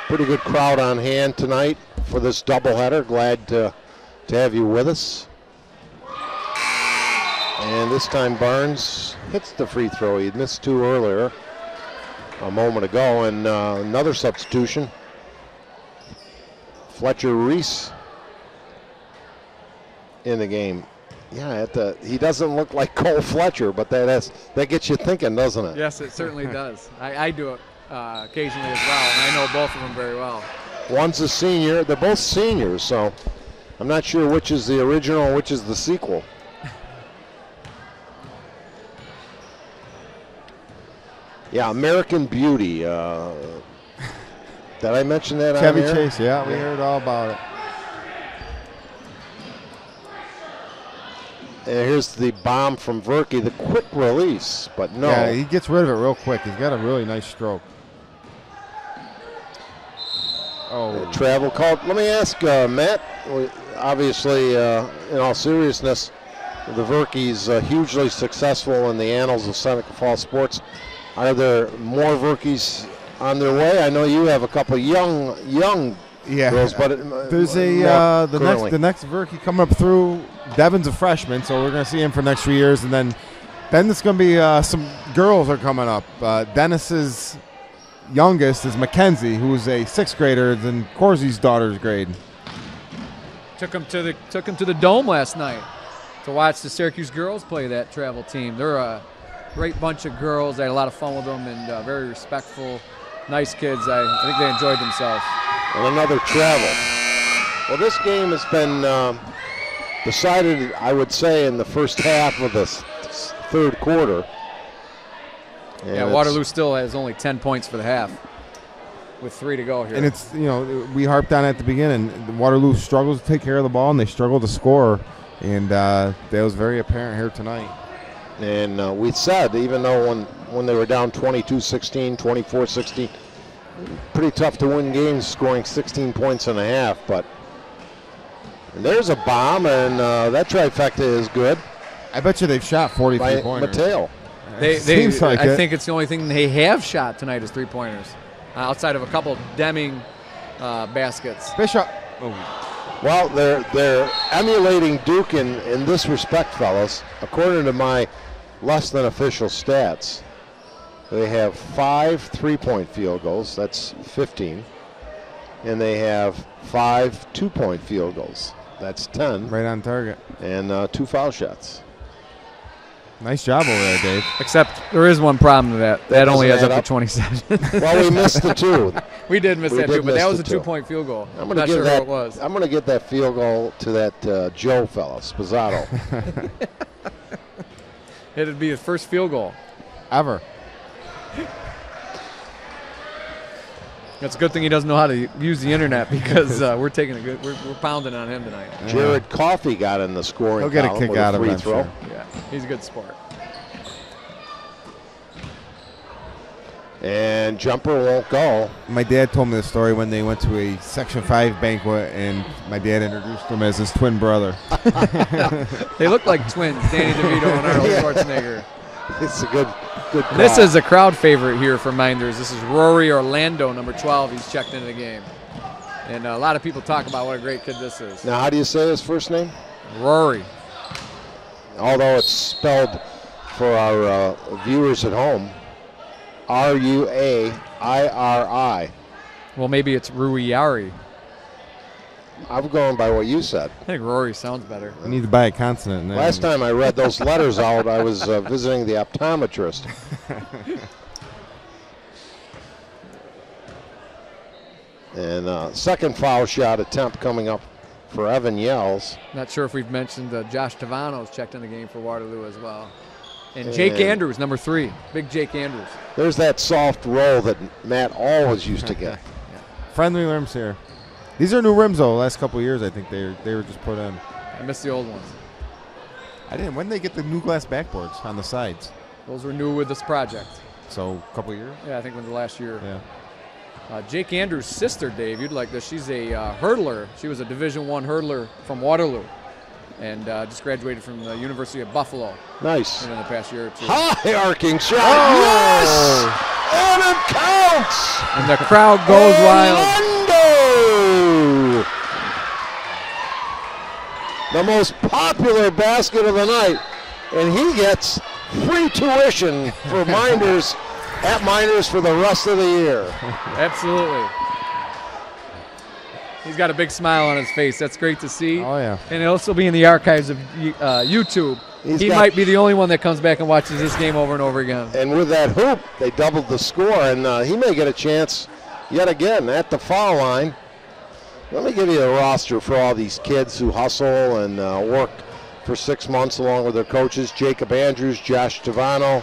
Pretty good crowd on hand tonight for this doubleheader. Glad to have you with us. And this time Barnes hits the free throw. He missed two earlier a moment ago, and another substitution. Fletcher Reese in the game. Yeah, he doesn't look like Cole Fletcher, but that gets you thinking, doesn't it? Yes, it certainly does. I do it occasionally as well, and I know both of them very well. One's a senior. They're both seniors, so I'm not sure which is the original and which is the sequel. Yeah, American Beauty. Did I mention that on Chevy here? Chase, yeah, we heard all about it. And here's the bomb from Verkey, the quick release, but no. Yeah, he gets rid of it real quick. He's got a really nice stroke. Oh, travel called. Let me ask Matt, obviously, in all seriousness, the Verkeys hugely successful in the annals of Seneca Falls sports. Are there more Verkeys on their way? I know you have a couple young girls, but there's the next Verkey coming up through. Devin's a freshman, so we're going to see him for the next 3 years, and then there's going to be some girls are coming up. Dennis's youngest is Mackenzie, who's a sixth grader in Corzy's daughter's grade. Took him to the Dome last night to watch the Syracuse girls play that travel team. They're a great bunch of girls. I had a lot of fun with them, and very respectful, nice kids. I think they enjoyed themselves. And another travel. Well, this game has been decided, I would say, in the first half of the third quarter. And yeah, Waterloo still has only 10 points for the half with 3 to go here. And it's, you know, we harped on it at the beginning. Waterloo struggles to take care of the ball, and they struggle to score. And that was very apparent here tonight. And we said, even though when they were down 22-16, 24-16, pretty tough to win games scoring 16 points and a half. But there's a bomb, and that trifecta is good. I bet you they've shot 43 by pointers. Mateo. Seems like I it. think it's the only thing they have shot tonight is 3-pointers, outside of a couple Deming baskets. Bishop. Well, they're emulating Duke in this respect, fellas. According to my less than official stats, they have 5 3-point field goals. That's 15. And they have 5 2-point field goals. That's 10. Right on target. And 2 foul shots. Nice job over there, Dave. Except there is one problem to that. That only adds up to 27. Well, we missed the 2. We did miss that 2, but that was a the 2. 2-point field goal. I'm gonna not give sure that, who it was. I'm going to get that field goal to that Joe fella, Spazzato. It'd be his first field goal ever. It's a good thing he doesn't know how to use the internet because we're pounding on him tonight. Jared Coffey got in the scoring. He'll get a column kick with out of free it, I'm throw. sure. Yeah, he's a good sport. And jumper won't go. My dad told me the story when they went to a Section 5 banquet, and my dad introduced him as his twin brother. They look like twins, Danny DeVito and Arnold Schwarzenegger. It's a good call. This is a crowd favorite here for Minders. This is Rory Orlando, number 12. He's checked into the game. And a lot of people talk about what a great kid this is. Now, how do you say his first name? Rory. Although it's spelled for our viewers at home, Ruairi. Well, maybe it's Ruiari. I'm going by what you said. I think Rory sounds better. I need to buy a consonant in there. Last time I read those letters out, I was visiting the optometrist. And second foul shot attempt coming up for Evan Yells. Not sure if we've mentioned Josh Tavano's checked in the game for Waterloo as well. And Jake Andrews, number 3. Big Jake Andrews. There's that soft roll that Matt always used to get. Friendly rims here. These are new rims, though. The last couple of years, I think they were just put in. I missed the old ones. I didn't. When did they get the new glass backboards on the sides? Those were new with this project. So a couple of years? Yeah, I think within the last year. Yeah. Jake Andrews' sister, Dave, you'd like this. She's a hurdler. She was a Division I hurdler from Waterloo and just graduated from the University of Buffalo. Nice. In the past year or 2. High arcing shot. Oh! Yes! And it counts. And the crowd goes wild. Orlando! The most popular basket of the night. And he gets free tuition for Minders at Minders for the rest of the year. Absolutely. He's got a big smile on his face. That's great to see. Oh, yeah. And it'll also be in the archives of YouTube. He might be the only one that comes back and watches this game over and over again. And with that hoop, they doubled the score, and he may get a chance yet again at the foul line. Let me give you a roster for all these kids who hustle and work for 6 months along with their coaches. Jacob Andrews, Josh Tavano,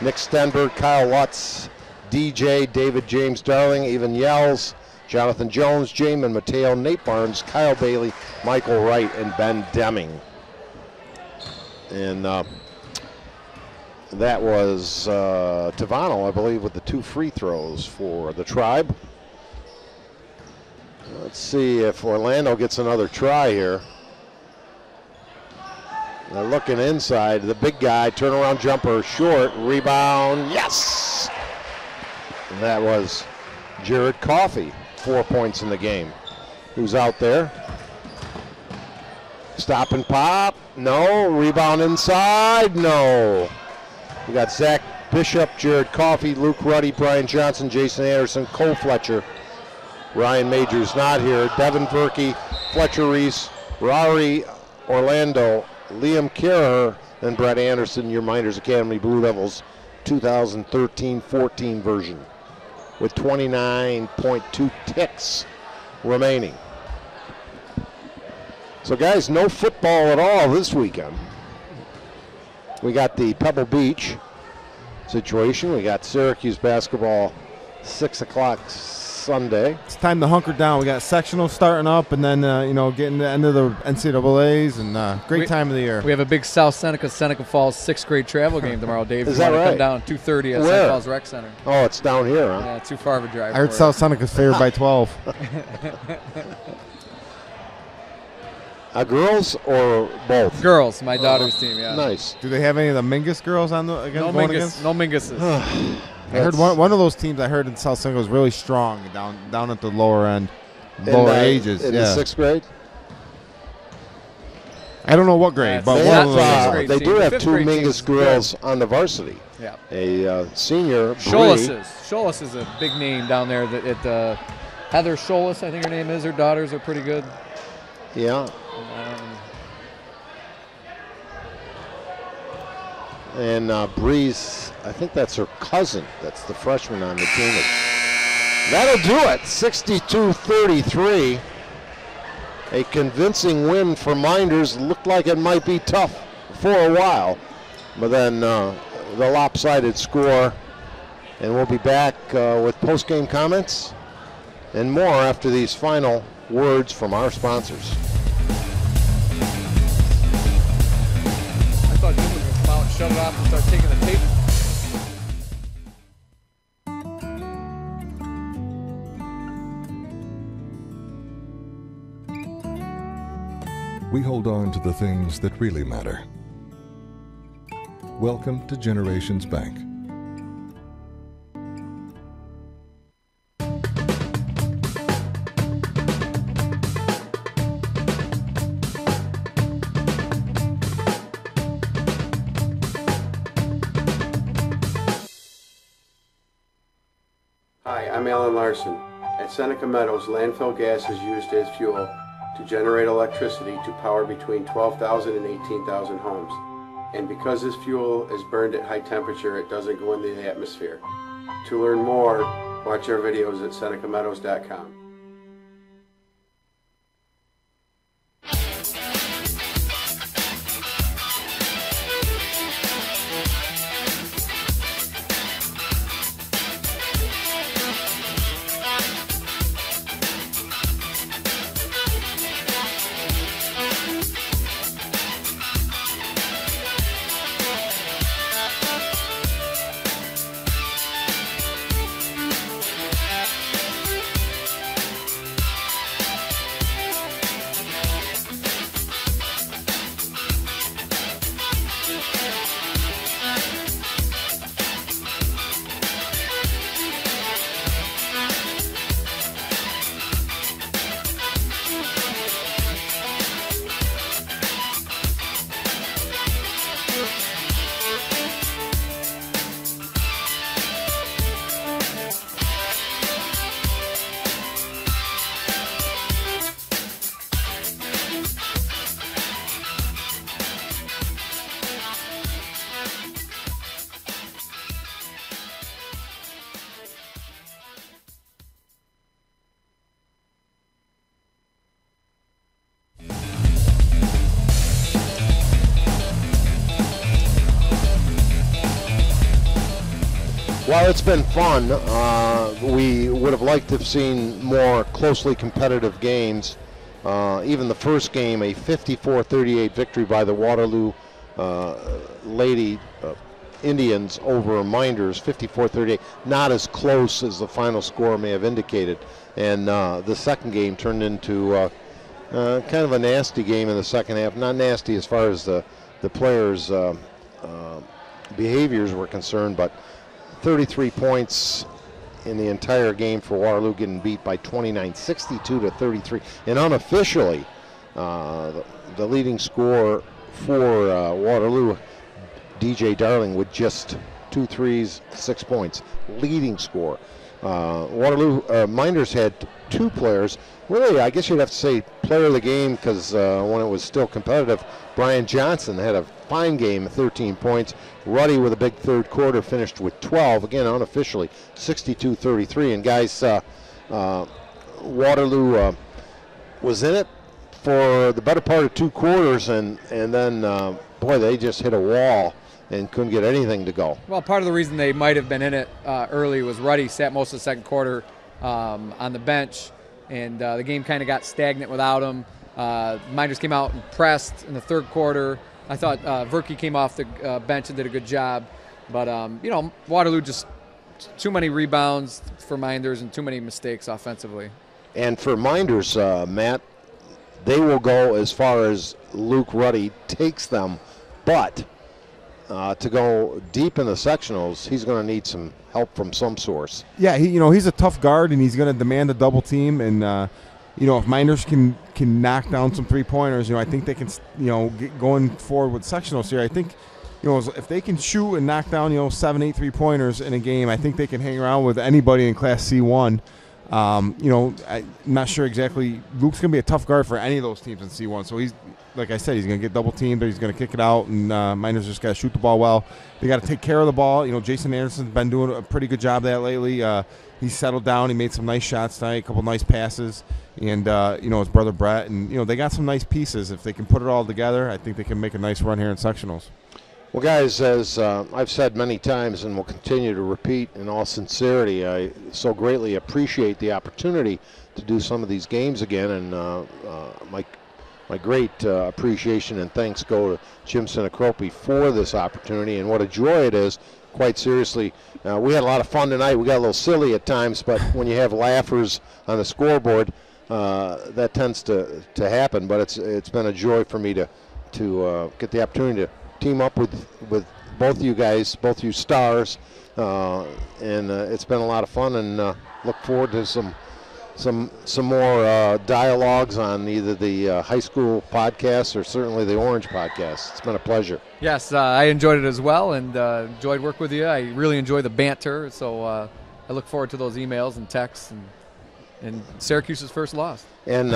Nick Stenberg, Kyle Lutz, DJ, David James Darling, Evan Yells, Jonathan Jones, Jamin Mateo, Nate Barnes, Kyle Bailey, Michael Wright, and Ben Deming. And that was Tavano, I believe, with the 2 free throws for the Tribe. Let's see if Orlando gets another try here. They're looking inside. The big guy, turnaround jumper, short, rebound, yes! And that was Jared Coffey, 4 points in the game. Who's out there? Stop and pop, no. Rebound inside, no. We got Zach Bishop, Jared Coffey, Luke Ruddy, Brian Johnson, Jason Anderson, Cole Fletcher. Ryan Major's not here. Devin Verkey, Fletcher Reese, Rory Orlando, Liam Kerr, and Brett Anderson, your Minders Academy Blue Devils 2013-14 version with 29.2 ticks remaining. So guys, no football at all this weekend. We got the Pebble Beach situation. We got Syracuse basketball 6 o'clock Sunday. It's time to hunker down. We got sectional starting up, and then getting the end of the NCAAs, and great time of the year. We have a big South Seneca Falls 6th grade travel game tomorrow, Dave. Is that right? Come down 2:30 at Where? St. Paul's Rec Center. Oh, it's down here, huh? Yeah, too far of a drive. I heard for South it. Seneca's favored by 12. Girls or both? Girls, my daughter's team, yeah. Nice. Do they have any of the Mingus girls on the No going Mingus, against? no Minguses. I heard one of those teams I heard in South Central was really strong down at the lower end, lower ages. In the 6th grade? I don't know what grade, but they do have 2 Mingus girls on the varsity. Yeah. A senior, Scholas is a big name down there. At Heather Scholas, I think her name is. Her daughters are pretty good. Yeah. And Breeze, I think that's her cousin. That's the freshman on the team. That'll do it. 62-33. A convincing win for Mynders. Looked like it might be tough for a while, but then the lopsided score. And we'll be back with post-game comments and more after these final words from our sponsors. I thought Jim was going to come out and shut it off and start taking the tape. We hold on to the things that really matter. Welcome to Generations Bank. Hi, I'm Alan Larson. At Seneca Meadows, landfill gas is used as fuel to generate electricity to power between 12,000 and 18,000 homes. And because this fuel is burned at high temperature, it doesn't go into the atmosphere. To learn more, watch our videos at senecameadows.com. Well, it's been fun. We would have liked to have seen more closely competitive games. Even the first game, a 54-38 victory by the Waterloo Lady Indians over Mynderse, 54-38. Not as close as the final score may have indicated. And the second game turned into kind of a nasty game in the second half. Not nasty as far as the players' behaviors were concerned, but 33 points in the entire game for Waterloo, getting beat by 29, 62-33. And unofficially, the leading scorer for Waterloo, DJ Darling, with just 2 threes, 6 points. Leading scorer. Mynderse had 2 players. Really, I guess you'd have to say player of the game, because when it was still competitive, Brian Johnson had a fine game, 13 points. Ruddy with a big third quarter finished with 12, again unofficially, 62-33. And guys, Waterloo was in it for the better part of 2 quarters, and then, boy, they just hit a wall and couldn't get anything to go. Well, part of the reason they might have been in it early was Ruddy sat most of the second quarter on the bench, and the game kind of got stagnant without him. Mynderse came out and pressed in the third quarter. I thought Verkey came off the bench and did a good job. But, Waterloo just too many rebounds for Mynderse and too many mistakes offensively. And for Mynderse, Matt, they will go as far as Luke Ruddy takes them. But to go deep in the sectionals, he's going to need some help from some source. Yeah, he's a tough guard, and he's going to demand a double team. And if Mynderse can knock down some 3-pointers, I think they can. Get going forward with sectionals here. I think, if they can shoot and knock down 7-8 3-pointers in a game, I think they can hang around with anybody in Class C1. I'm not sure exactly. Luke's going to be a tough guard for any of those teams in C1. So he's, like I said, he's going to get double teamed, but he's going to kick it out, and Mynderse just got to shoot the ball well. They got to take care of the ball. Jason Anderson's been doing a pretty good job of that lately. He's settled down. He made some nice shots tonight, a couple nice passes, and his brother Brett, and they got some nice pieces. If they can put it all together, I think they can make a nice run here in sectionals. Well, guys, as I've said many times and will continue to repeat in all sincerity, I so greatly appreciate the opportunity to do some of these games again, and my great appreciation and thanks go to Jim Sinacropi for this opportunity, and what a joy it is, quite seriously. We had a lot of fun tonight. We got a little silly at times, but when you have laughers on the scoreboard, that tends to happen. But it's been a joy for me to get the opportunity to team up with both you guys, both you stars, and it's been a lot of fun, and look forward to some more dialogues on either the high school podcast or certainly the Orange podcast. It's been a pleasure. Yes, I enjoyed it as well, and enjoyed work with you. I really enjoy the banter, so I look forward to those emails and texts and Syracuse's first loss. And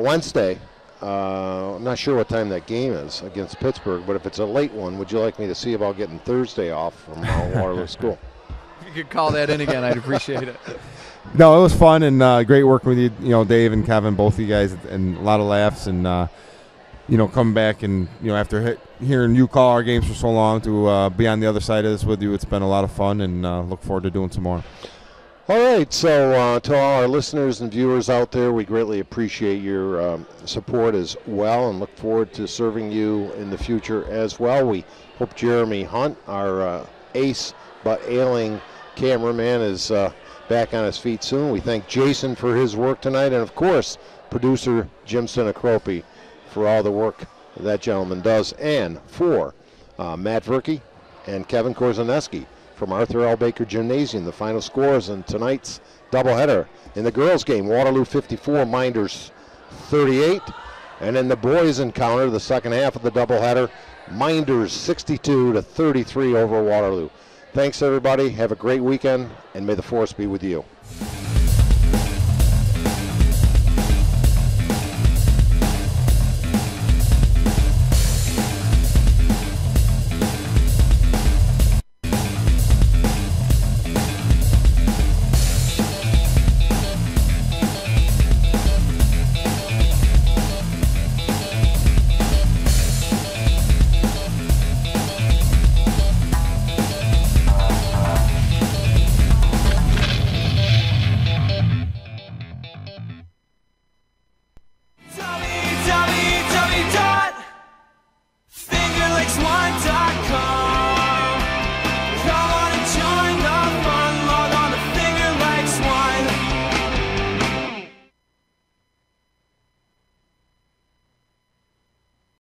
Wednesday, I'm not sure what time that game is against Pittsburgh, but if it's a late one, would you like me to see about getting Thursday off from Waterloo School? If you could call that in again, I'd appreciate it. No, it was fun and great working with you, Dave and Kevin, both of you guys, and a lot of laughs, and coming back and after hearing you call our games for so long to be on the other side of this with you, it's been a lot of fun, and look forward to doing some more. All right, so to all our listeners and viewers out there, we greatly appreciate your support as well, and look forward to serving you in the future as well. We hope Jeremy Hunt, our ace but ailing cameraman, is back on his feet soon. We thank Jason for his work tonight, and of course, producer Jim Sinacropi for all the work that gentleman does, and for Matt Verkey and Kevin Korzeniewski from Arthur L. Baker Gymnasium. The final scores in tonight's doubleheader: in the girls' game, Waterloo 54, Mynderse 38, and in the boys' encounter, the second half of the doubleheader, Mynderse 62-33 over Waterloo. Thanks, everybody. Have a great weekend, and may the force be with you.